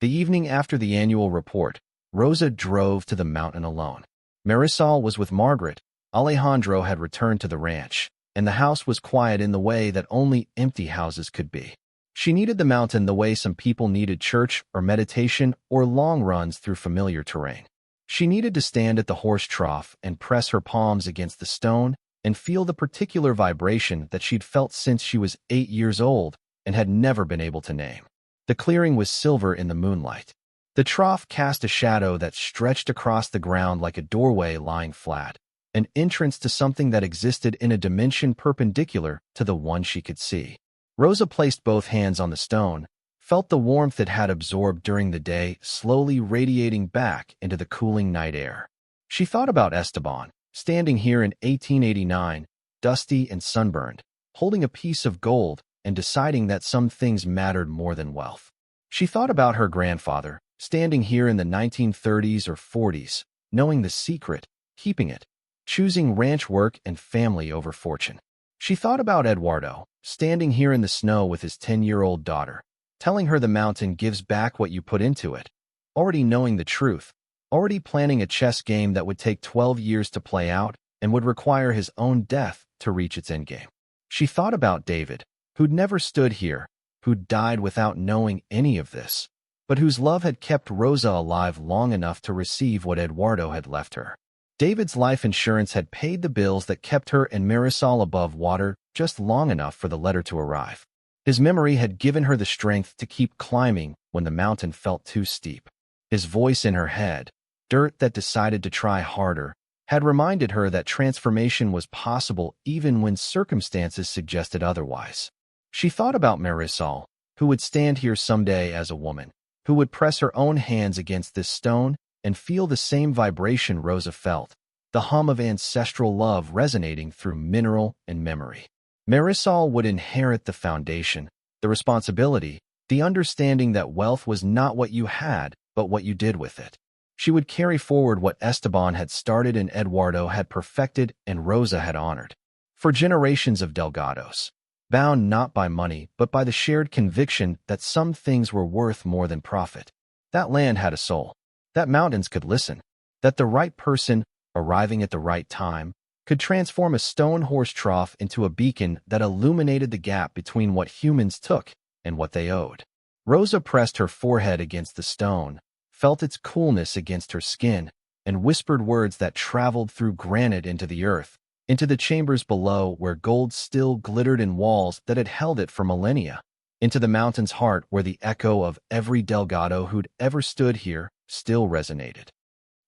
The evening after the annual report, Rosa drove to the mountain alone. Marisol was with Margaret. Alejandro had returned to the ranch, and the house was quiet in the way that only empty houses could be. She needed the mountain the way some people needed church or meditation or long runs through familiar terrain. She needed to stand at the horse trough and press her palms against the stone and feel the particular vibration that she'd felt since she was 8 years old and had never been able to name. The clearing was silver in the moonlight. The trough cast a shadow that stretched across the ground like a doorway lying flat, an entrance to something that existed in a dimension perpendicular to the one she could see. Rosa placed both hands on the stone, felt the warmth it had absorbed during the day slowly radiating back into the cooling night air. She thought about Esteban, standing here in 1889, dusty and sunburned, holding a piece of gold and deciding that some things mattered more than wealth. She thought about her grandfather, standing here in the 1930s or 40s, knowing the secret, keeping it, choosing ranch work and family over fortune. She thought about Eduardo, standing here in the snow with his 10-year-old daughter, telling her the mountain gives back what you put into it. already knowing the truth, already planning a chess game that would take 12 years to play out and would require his own death to reach its endgame. She thought about David, who'd never stood here, who'd died without knowing any of this, but whose love had kept Rosa alive long enough to receive what Eduardo had left her. David's life insurance had paid the bills that kept her and Marisol above water just long enough for the letter to arrive. His memory had given her the strength to keep climbing when the mountain felt too steep. His voice in her head, dirt that decided to try harder, had reminded her that transformation was possible even when circumstances suggested otherwise. She thought about Marisol, who would stand here someday as a woman, who would press her own hands against this stone and feel the same vibration Rosa felt, the hum of ancestral love resonating through mineral and memory. Marisol would inherit the foundation, the responsibility, the understanding that wealth was not what you had, but what you did with it. She would carry forward what Esteban had started and Eduardo had perfected and Rosa had honored. For generations of Delgados, bound not by money but by the shared conviction that some things were worth more than profit. That land had a soul, that mountains could listen, that the right person, arriving at the right time, could transform a stone horse trough into a beacon that illuminated the gap between what humans took and what they owed. Rosa pressed her forehead against the stone, felt its coolness against her skin, and whispered words that traveled through granite into the earth, into the chambers below where gold still glittered in walls that had held it for millennia, into the mountain's heart where the echo of every Delgado who'd ever stood here still resonated.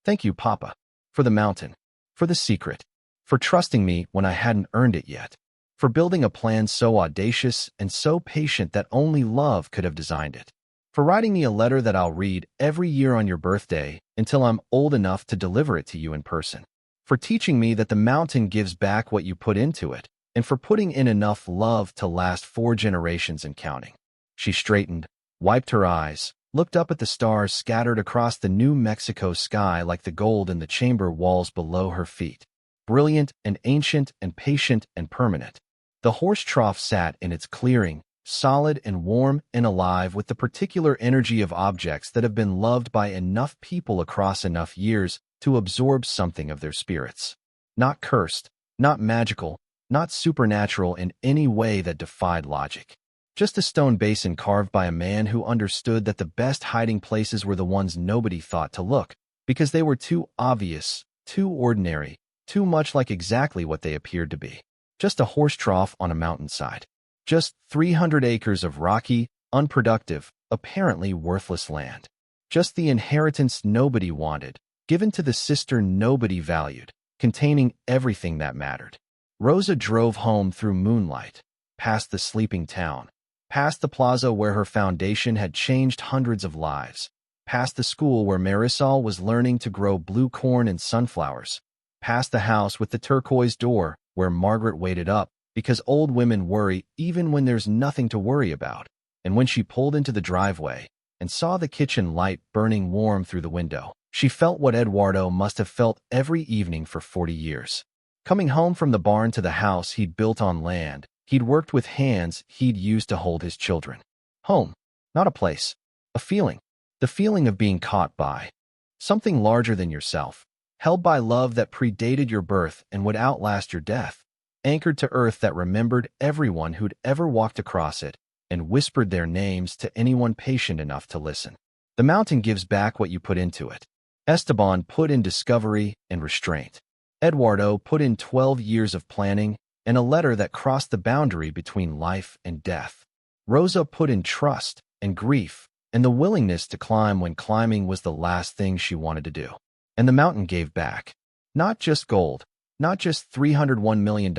Thank you, Papa, for the mountain, for the secret, for trusting me when I hadn't earned it yet, for building a plan so audacious and so patient that only love could have designed it, for writing me a letter that I'll read every year on your birthday until I'm old enough to deliver it to you in person, for teaching me that the mountain gives back what you put into it, and for putting in enough love to last 4 generations and counting. She straightened, wiped her eyes, looked up at the stars scattered across the New Mexico sky like the gold in the chamber walls below her feet, brilliant and ancient and patient and permanent. The horse trough sat in its clearing, solid and warm and alive with the particular energy of objects that have been loved by enough people across enough years to absorb something of their spirits. Not cursed, not magical, not supernatural in any way that defied logic. Just a stone basin carved by a man who understood that the best hiding places were the ones nobody thought to look, because they were too obvious, too ordinary, too much like exactly what they appeared to be. Just a horse trough on a mountainside. Just 300 acres of rocky, unproductive, apparently worthless land. Just the inheritance nobody wanted, given to the sister nobody valued, containing everything that mattered. Rosa drove home through moonlight, past the sleeping town, past the plaza where her foundation had changed hundreds of lives, past the school where Marisol was learning to grow blue corn and sunflowers, past the house with the turquoise door where Margaret waited up, because old women worry even when there's nothing to worry about, and when she pulled into the driveway and saw the kitchen light burning warm through the window, she felt what Eduardo must have felt every evening for 40 years. Coming home from the barn to the house he'd built on land, he'd worked with hands he'd used to hold his children. Home, not a place, a feeling. The feeling of being caught by something larger than yourself, held by love that predated your birth and would outlast your death, anchored to earth that remembered everyone who'd ever walked across it and whispered their names to anyone patient enough to listen. The mountain gives back what you put into it. Esteban put in discovery and restraint. Eduardo put in 12 years of planning and a letter that crossed the boundary between life and death. Rosa put in trust and grief and the willingness to climb when climbing was the last thing she wanted to do. And the mountain gave back. Not just gold, not just $301 million,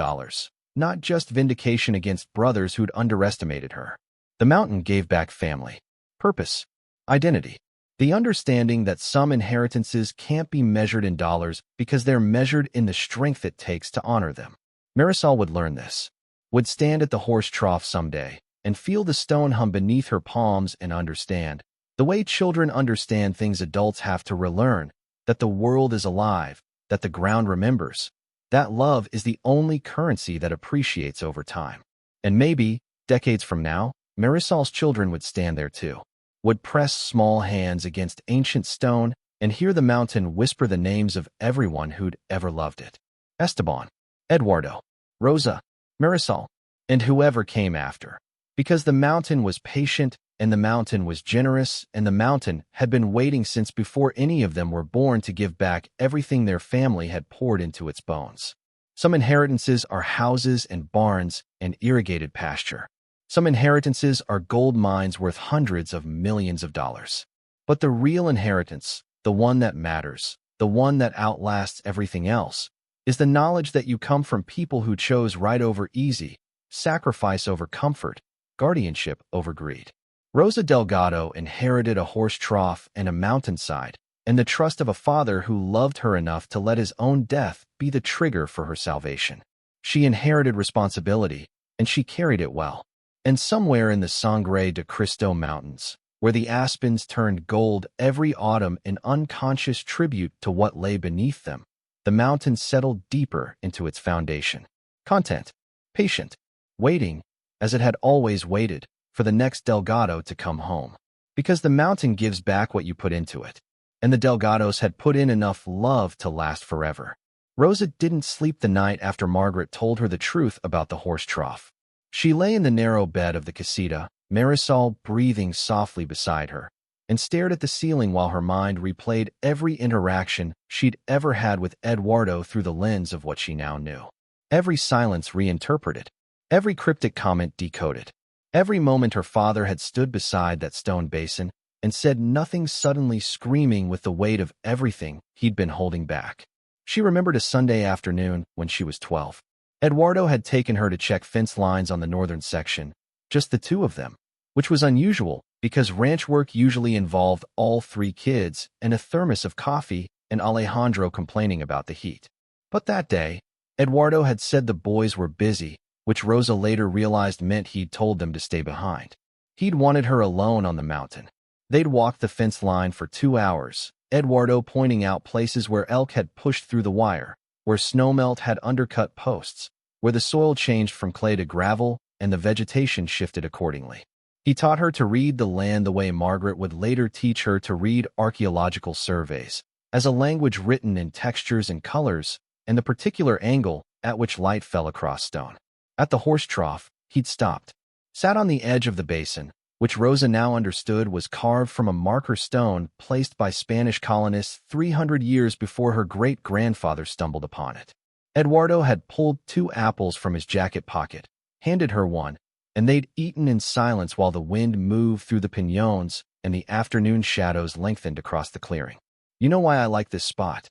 not just vindication against brothers who'd underestimated her. The mountain gave back family, purpose, identity. The understanding that some inheritances can't be measured in dollars because they're measured in the strength it takes to honor them. Marisol would learn this, would stand at the horse trough someday and feel the stone hum beneath her palms and understand, the way children understand things adults have to relearn, that the world is alive, that the ground remembers, that love is the only currency that appreciates over time. And maybe, decades from now, Marisol's children would stand there too. would press small hands against ancient stone and hear the mountain whisper the names of everyone who'd ever loved it. Esteban, Eduardo, Rosa, Marisol, and whoever came after. Because the mountain was patient, and the mountain was generous, and the mountain had been waiting since before any of them were born to give back everything their family had poured into its bones. Some inheritances are houses and barns and irrigated pasture. Some inheritances are gold mines worth hundreds of millions of dollars. But the real inheritance, the one that matters, the one that outlasts everything else, is the knowledge that you come from people who chose right over easy, sacrifice over comfort, guardianship over greed. Rosa Delgado inherited a horse trough and a mountainside, and the trust of a father who loved her enough to let his own death be the trigger for her salvation. She inherited responsibility, and she carried it well. And somewhere in the Sangre de Cristo Mountains, where the aspens turned gold every autumn in unconscious tribute to what lay beneath them, the mountain settled deeper into its foundation. Content, patient, waiting, as it had always waited, for the next Delgado to come home. Because the mountain gives back what you put into it, and the Delgados had put in enough love to last forever. Rosa didn't sleep the night after Margaret told her the truth about the horse trough. She lay in the narrow bed of the casita, Marisol breathing softly beside her, and stared at the ceiling while her mind replayed every interaction she'd ever had with Eduardo through the lens of what she now knew. Every silence reinterpreted, every cryptic comment decoded. Every moment her father had stood beside that stone basin and said nothing, suddenly screaming with the weight of everything he'd been holding back. She remembered a Sunday afternoon when she was 12. Eduardo had taken her to check fence lines on the northern section, just the two of them, which was unusual because ranch work usually involved all three kids and a thermos of coffee and Alejandro complaining about the heat. But that day, Eduardo had said the boys were busy, which Rosa later realized meant he'd told them to stay behind. He'd wanted her alone on the mountain. They'd walked the fence line for 2 hours, Eduardo pointing out places where elk had pushed through the wire, where snowmelt had undercut posts, where the soil changed from clay to gravel and the vegetation shifted accordingly. He taught her to read the land the way Margaret would later teach her to read archaeological surveys, as a language written in textures and colors, and the particular angle at which light fell across stone. At the horse trough, he'd stopped, sat on the edge of the basin, which Rosa now understood was carved from a marker stone placed by Spanish colonists 300 years before her great-grandfather stumbled upon it. Eduardo had pulled 2 apples from his jacket pocket, handed her one, and they'd eaten in silence while the wind moved through the piñones and the afternoon shadows lengthened across the clearing. "You know why I like this spot?"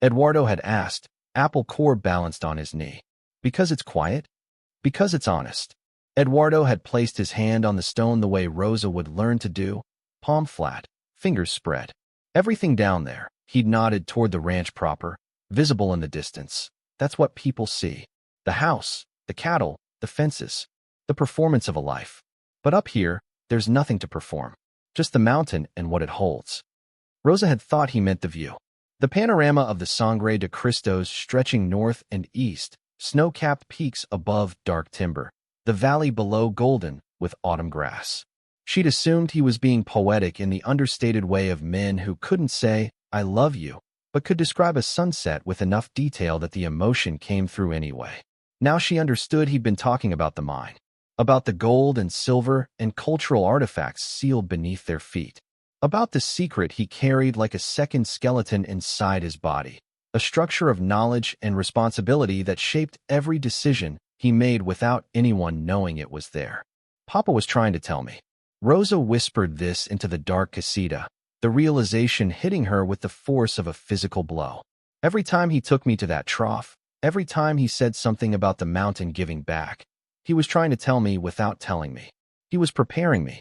Eduardo had asked, apple core balanced on his knee. "Because it's quiet? Because it's honest." Eduardo had placed his hand on the stone the way Rosa would learn to do, palm flat, fingers spread. "Everything down there," he'd nodded toward the ranch proper, visible in the distance. "That's what people see. The house, the cattle, the fences, the performance of a life. But up here, there's nothing to perform. Just the mountain and what it holds." Rosa had thought he meant the view. The panorama of the Sangre de Cristos stretching north and east, snow-capped peaks above dark timber, the valley below golden with autumn grass. She'd assumed he was being poetic in the understated way of men who couldn't say, "I love you," but could describe a sunset with enough detail that the emotion came through anyway. Now she understood he'd been talking about the mine, about the gold and silver and cultural artifacts sealed beneath their feet, about the secret he carried like a second skeleton inside his body, a structure of knowledge and responsibility that shaped every decision he made without anyone knowing it was there. "Papa was trying to tell me." Rosa whispered this into the dark casita, the realization hitting her with the force of a physical blow. "Every time he took me to that trough, every time he said something about the mountain giving back, he was trying to tell me without telling me. He was preparing me."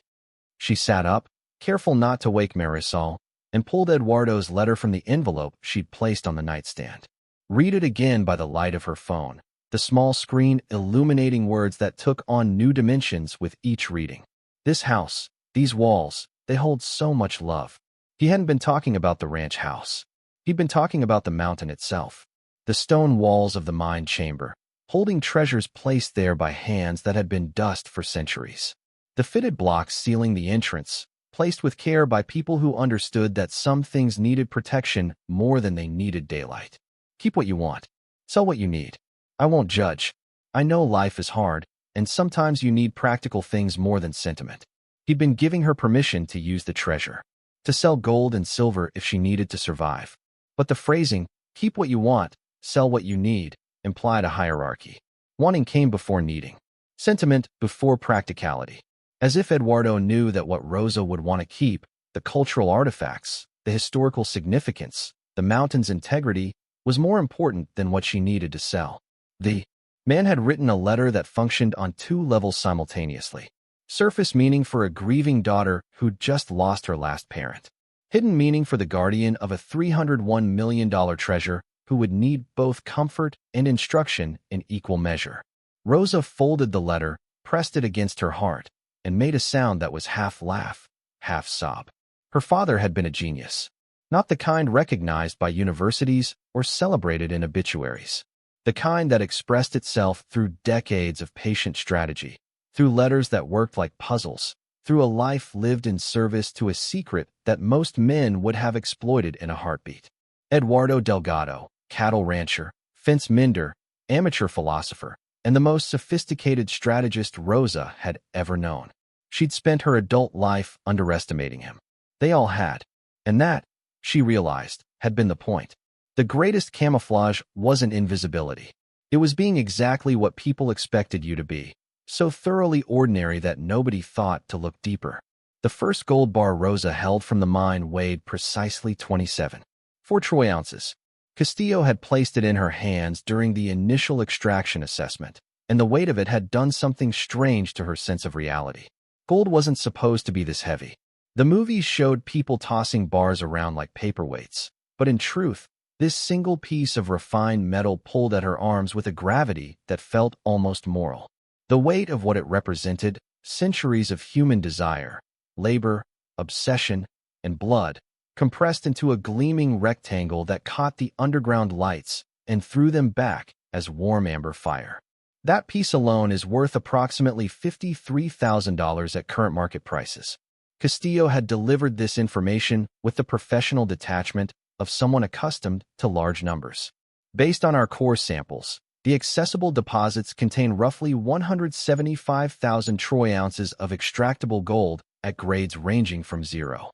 She sat up, careful not to wake Marisol, and pulled Eduardo's letter from the envelope she'd placed on the nightstand. Read it again by the light of her phone, the small screen illuminating words that took on new dimensions with each reading. This house, these walls, they hold so much love. He hadn't been talking about the ranch house. He'd been talking about the mountain itself, the stone walls of the mine chamber, holding treasures placed there by hands that had been dust for centuries. The fitted blocks sealing the entrance, placed with care by people who understood that some things needed protection more than they needed daylight. Keep what you want. Sell what you need. I won't judge. I know life is hard, and sometimes you need practical things more than sentiment. He'd been giving her permission to use the treasure, to sell gold and silver if she needed to survive. But the phrasing, keep what you want, sell what you need, implied a hierarchy. Wanting came before needing. Sentiment before practicality. As if Eduardo knew that what Rosa would want to keep, the cultural artifacts, the historical significance, the mountain's integrity, was more important than what she needed to sell. The man had written a letter that functioned on two levels simultaneously. Surface meaning for a grieving daughter who'd just lost her last parent. Hidden meaning for the guardian of a $301 million treasure who would need both comfort and instruction in equal measure. Rosa folded the letter, pressed it against her heart, and made a sound that was half laugh, half sob. Her father had been a genius. Not the kind recognized by universities or celebrated in obituaries. The kind that expressed itself through decades of patient strategy, through letters that worked like puzzles, through a life lived in service to a secret that most men would have exploited in a heartbeat. Eduardo Delgado, cattle rancher, fence mender, amateur philosopher, and the most sophisticated strategist Rosa had ever known. She'd spent her adult life underestimating him. They all had. And that, she realized, had been the point. The greatest camouflage wasn't invisibility. It was being exactly what people expected you to be, so thoroughly ordinary that nobody thought to look deeper. The first gold bar Rosa held from the mine weighed precisely 4 troy ounces. Castillo had placed it in her hands during the initial extraction assessment, and the weight of it had done something strange to her sense of reality. Gold wasn't supposed to be this heavy. The movies showed people tossing bars around like paperweights, but in truth, this single piece of refined metal pulled at her arms with a gravity that felt almost moral. The weight of what it represented, centuries of human desire, labor, obsession, and blood, compressed into a gleaming rectangle that caught the underground lights and threw them back as warm amber fire. That piece alone is worth approximately $53,000 at current market prices. Castillo had delivered this information with the professional detachment of someone accustomed to large numbers. Based on our core samples, the accessible deposits contain roughly 175,000 troy ounces of extractable gold at grades ranging from 0.3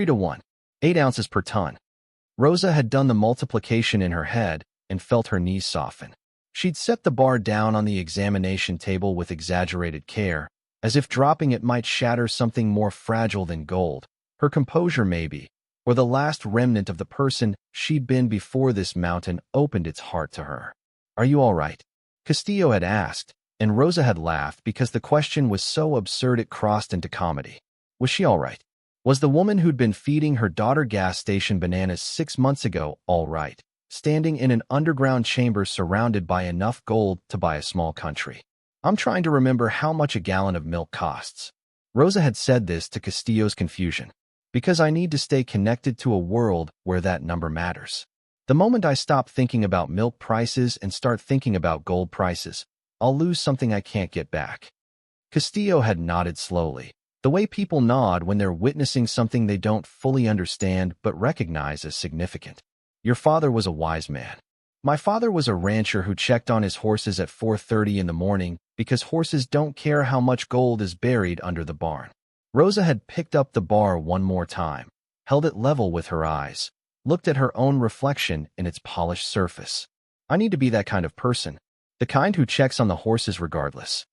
to 1.8 ounces per ton. Rosa had done the multiplication in her head and felt her knees soften. She'd set the bar down on the examination table with exaggerated care, as if dropping it might shatter something more fragile than gold, her composure maybe, or the last remnant of the person she'd been before this mountain opened its heart to her. "Are you all right?" Castillo had asked, and Rosa had laughed because the question was so absurd it crossed into comedy. Was she all right? Was the woman who'd been feeding her daughter gas station bananas 6 months ago all right, standing in an underground chamber surrounded by enough gold to buy a small country? "I'm trying to remember how much a gallon of milk costs." Rosa had said this to Castillo's confusion. "Because I need to stay connected to a world where that number matters. The moment I stop thinking about milk prices and start thinking about gold prices, I'll lose something I can't get back." Castillo had nodded slowly, the way people nod when they're witnessing something they don't fully understand but recognize as significant. "Your father was a wise man." "My father was a rancher who checked on his horses at 4:30 in the morning because horses don't care how much gold is buried under the barn." Rosa had picked up the bar one more time, held it level with her eyes, looked at her own reflection in its polished surface. "I need to be that kind of person, the kind who checks on the horses regardless."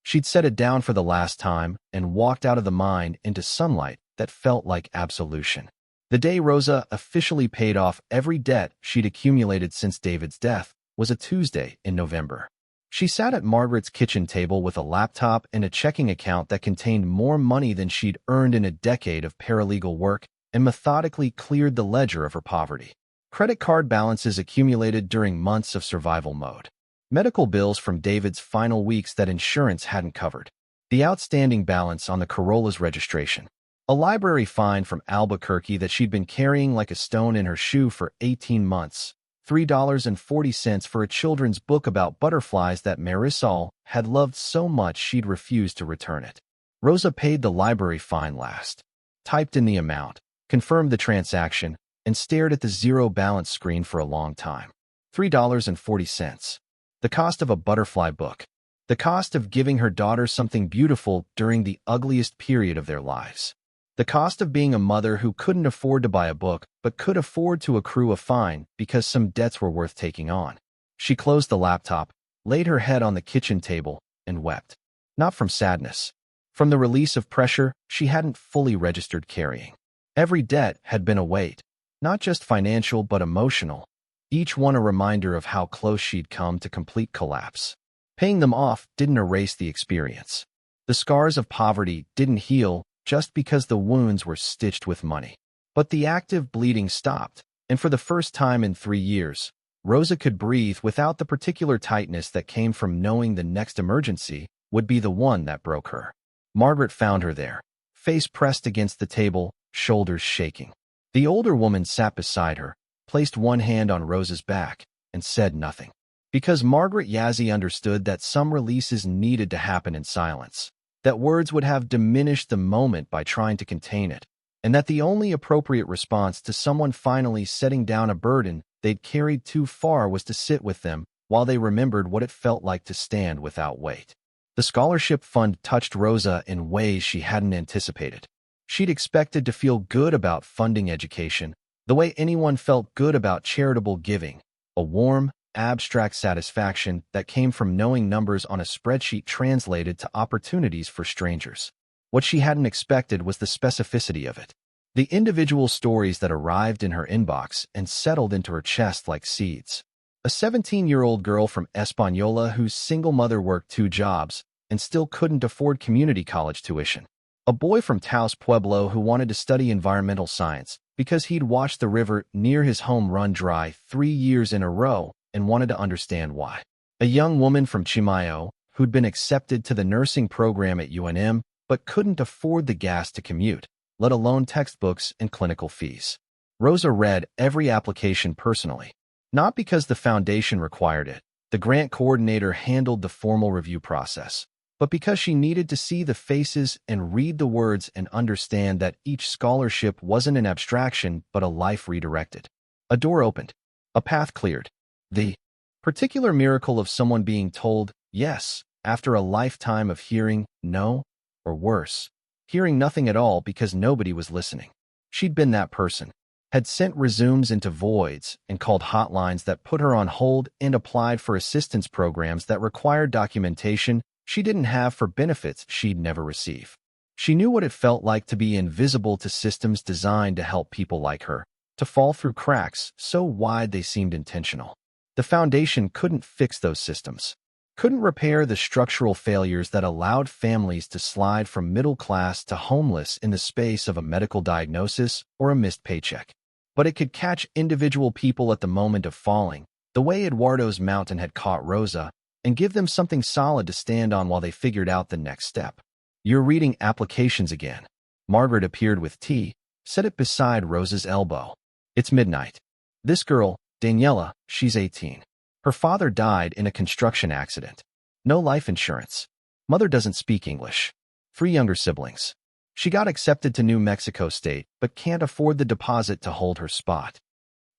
She'd set it down for the last time and walked out of the mine into sunlight that felt like absolution. The day Rosa officially paid off every debt she'd accumulated since David's death was a Tuesday in November. She sat at Margaret's kitchen table with a laptop and a checking account that contained more money than she'd earned in a decade of paralegal work and methodically cleared the ledger of her poverty. Credit card balances accumulated during months of survival mode. Medical bills from David's final weeks that insurance hadn't covered. The outstanding balance on the Corolla's registration. A library fine from Albuquerque that she'd been carrying like a stone in her shoe for 18 months. $3.40 for a children's book about butterflies that Marisol had loved so much she'd refused to return it. Rosa paid the library fine last. typed in the amount, confirmed the transaction, and stared at the zero balance screen for a long time. $3.40. The cost of a butterfly book. The cost of giving her daughter something beautiful during the ugliest period of their lives. The cost of being a mother who couldn't afford to buy a book but could afford to accrue a fine because some debts were worth taking on. She closed the laptop, laid her head on the kitchen table, and wept. Not from sadness. From the release of pressure she hadn't fully registered carrying. Every debt had been a weight, not just financial but emotional, each one a reminder of how close she'd come to complete collapse. Paying them off didn't erase the experience. The scars of poverty didn't heal just because the wounds were stitched with money. But the active bleeding stopped, and for the first time in 3 years, Rosa could breathe without the particular tightness that came from knowing the next emergency would be the one that broke her. Margaret found her there, face pressed against the table, shoulders shaking. The older woman sat beside her, placed one hand on Rosa's back, and said nothing. Because Margaret Yazzi understood that some releases needed to happen in silence, that words would have diminished the moment by trying to contain it, and that the only appropriate response to someone finally setting down a burden they'd carried too far was to sit with them while they remembered what it felt like to stand without weight. The scholarship fund touched Rosa in ways she hadn't anticipated. She'd expected to feel good about funding education, the way anyone felt good about charitable giving, a warm, abstract satisfaction that came from knowing numbers on a spreadsheet translated to opportunities for strangers. What she hadn't expected was the specificity of it. The individual stories that arrived in her inbox and settled into her chest like seeds. A 17-year-old girl from Española whose single mother worked 2 jobs and still couldn't afford community college tuition. A boy from Taos Pueblo who wanted to study environmental science because he'd watched the river near his home run dry 3 years in a row and wanted to understand why. A young woman from Chimayo who'd been accepted to the nursing program at UNM but couldn't afford the gas to commute, let alone textbooks and clinical fees. Rosa read every application personally, not because the foundation required it, the grant coordinator handled the formal review process, but because she needed to see the faces and read the words and understand that each scholarship wasn't an abstraction but a life redirected. A door opened. A path cleared. The particular miracle of someone being told yes after a lifetime of hearing no, or worse, hearing nothing at all because nobody was listening. She'd been that person, had sent resumes into voids and called hotlines that put her on hold and applied for assistance programs that required documentation she didn't have for benefits she'd never receive. She knew what it felt like to be invisible to systems designed to help people like her, to fall through cracks so wide they seemed intentional. The foundation couldn't fix those systems, couldn't repair the structural failures that allowed families to slide from middle class to homeless in the space of a medical diagnosis or a missed paycheck. But it could catch individual people at the moment of falling, the way Eduardo's mountain had caught Rosa, and give them something solid to stand on while they figured out the next step. "You're reading applications again." Margaret appeared with tea, set it beside Rosa's elbow. "It's midnight. This girl, Daniela, she's 18. Her father died in a construction accident. No life insurance. Mother doesn't speak English. 3 younger siblings. She got accepted to New Mexico State, but can't afford the deposit to hold her spot."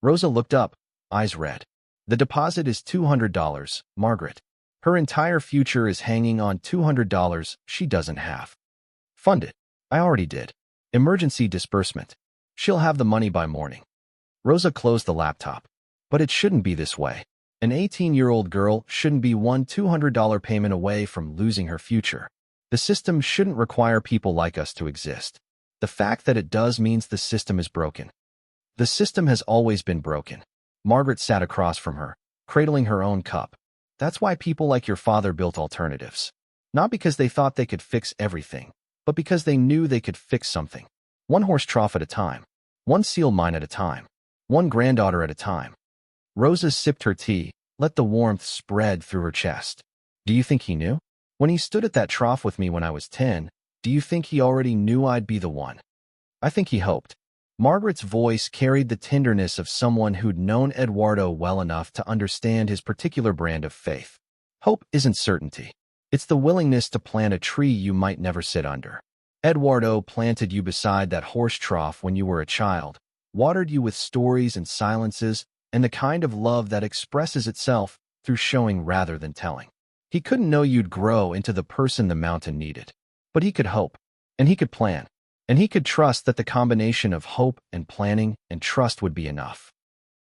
Rosa looked up, eyes red. "The deposit is $200, Margaret. Her entire future is hanging on $200 she doesn't have." "Fund it." "I already did. Emergency disbursement. She'll have the money by morning." Rosa closed the laptop. But it shouldn't be this way. An 18-year-old girl shouldn't be one $200 payment away from losing her future. The system shouldn't require people like us to exist. The fact that it does means the system is broken. The system has always been broken. Margaret sat across from her, cradling her own cup. That's why people like your father built alternatives. Not because they thought they could fix everything, but because they knew they could fix something. One horse trough at a time. One seal mine at a time. One granddaughter at a time. Rosa sipped her tea, let the warmth spread through her chest. "Do you think he knew? When he stood at that trough with me when I was 10, do you think he already knew I'd be the one?" "I think he hoped." Margaret's voice carried the tenderness of someone who'd known Eduardo well enough to understand his particular brand of faith. Hope isn't certainty. It's the willingness to plant a tree you might never sit under. Eduardo planted you beside that horse trough when you were a child, watered you with stories and silences, and the kind of love that expresses itself through showing rather than telling. He couldn't know you'd grow into the person the mountain needed, but he could hope, and he could plan, and he could trust that the combination of hope and planning and trust would be enough.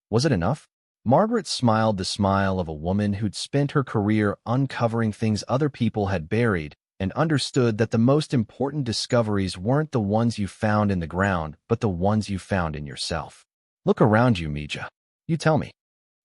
Was it enough? Margaret smiled the smile of a woman who'd spent her career uncovering things other people had buried and understood that the most important discoveries weren't the ones you found in the ground, but the ones you found in yourself. Look around you, Mija. You tell me.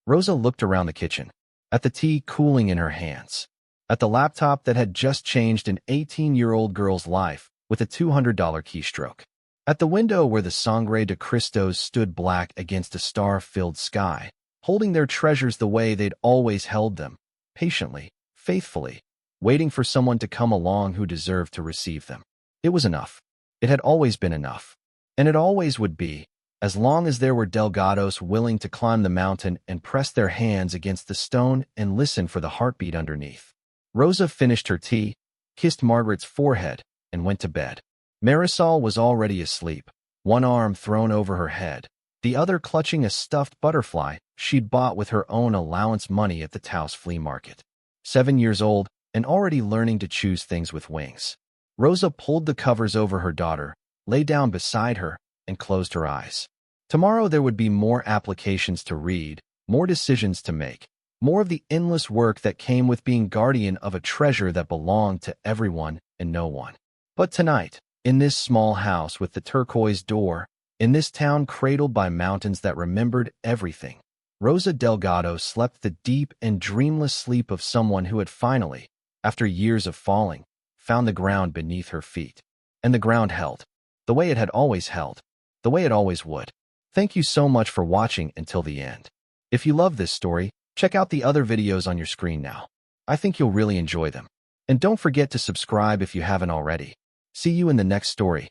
Rosa looked around the kitchen, at the tea cooling in her hands, at the laptop that had just changed an 18-year-old girl's life with a $200 keystroke, at the window where the Sangre de Cristos stood black against a star-filled sky, holding their treasures the way they'd always held them, patiently, faithfully, waiting for someone to come along who deserved to receive them. It was enough. It had always been enough. And it always would be, as long as there were Delgados willing to climb the mountain and press their hands against the stone and listen for the heartbeat underneath. Rosa finished her tea, kissed Margaret's forehead, and went to bed. Marisol was already asleep, one arm thrown over her head, the other clutching a stuffed butterfly she'd bought with her own allowance money at the Taos flea market. 7 years old, and already learning to choose things with wings. Rosa pulled the covers over her daughter, lay down beside her, and closed her eyes. Tomorrow there would be more applications to read, more decisions to make, more of the endless work that came with being guardian of a treasure that belonged to everyone and no one. But tonight, in this small house with the turquoise door, in this town cradled by mountains that remembered everything, Rosa Delgado slept the deep and dreamless sleep of someone who had finally, after years of falling, found the ground beneath her feet. And the ground held, the way it had always held, the way it always would. Thank you so much for watching until the end. If you love this story, check out the other videos on your screen now. I think you'll really enjoy them. And don't forget to subscribe if you haven't already. See you in the next story.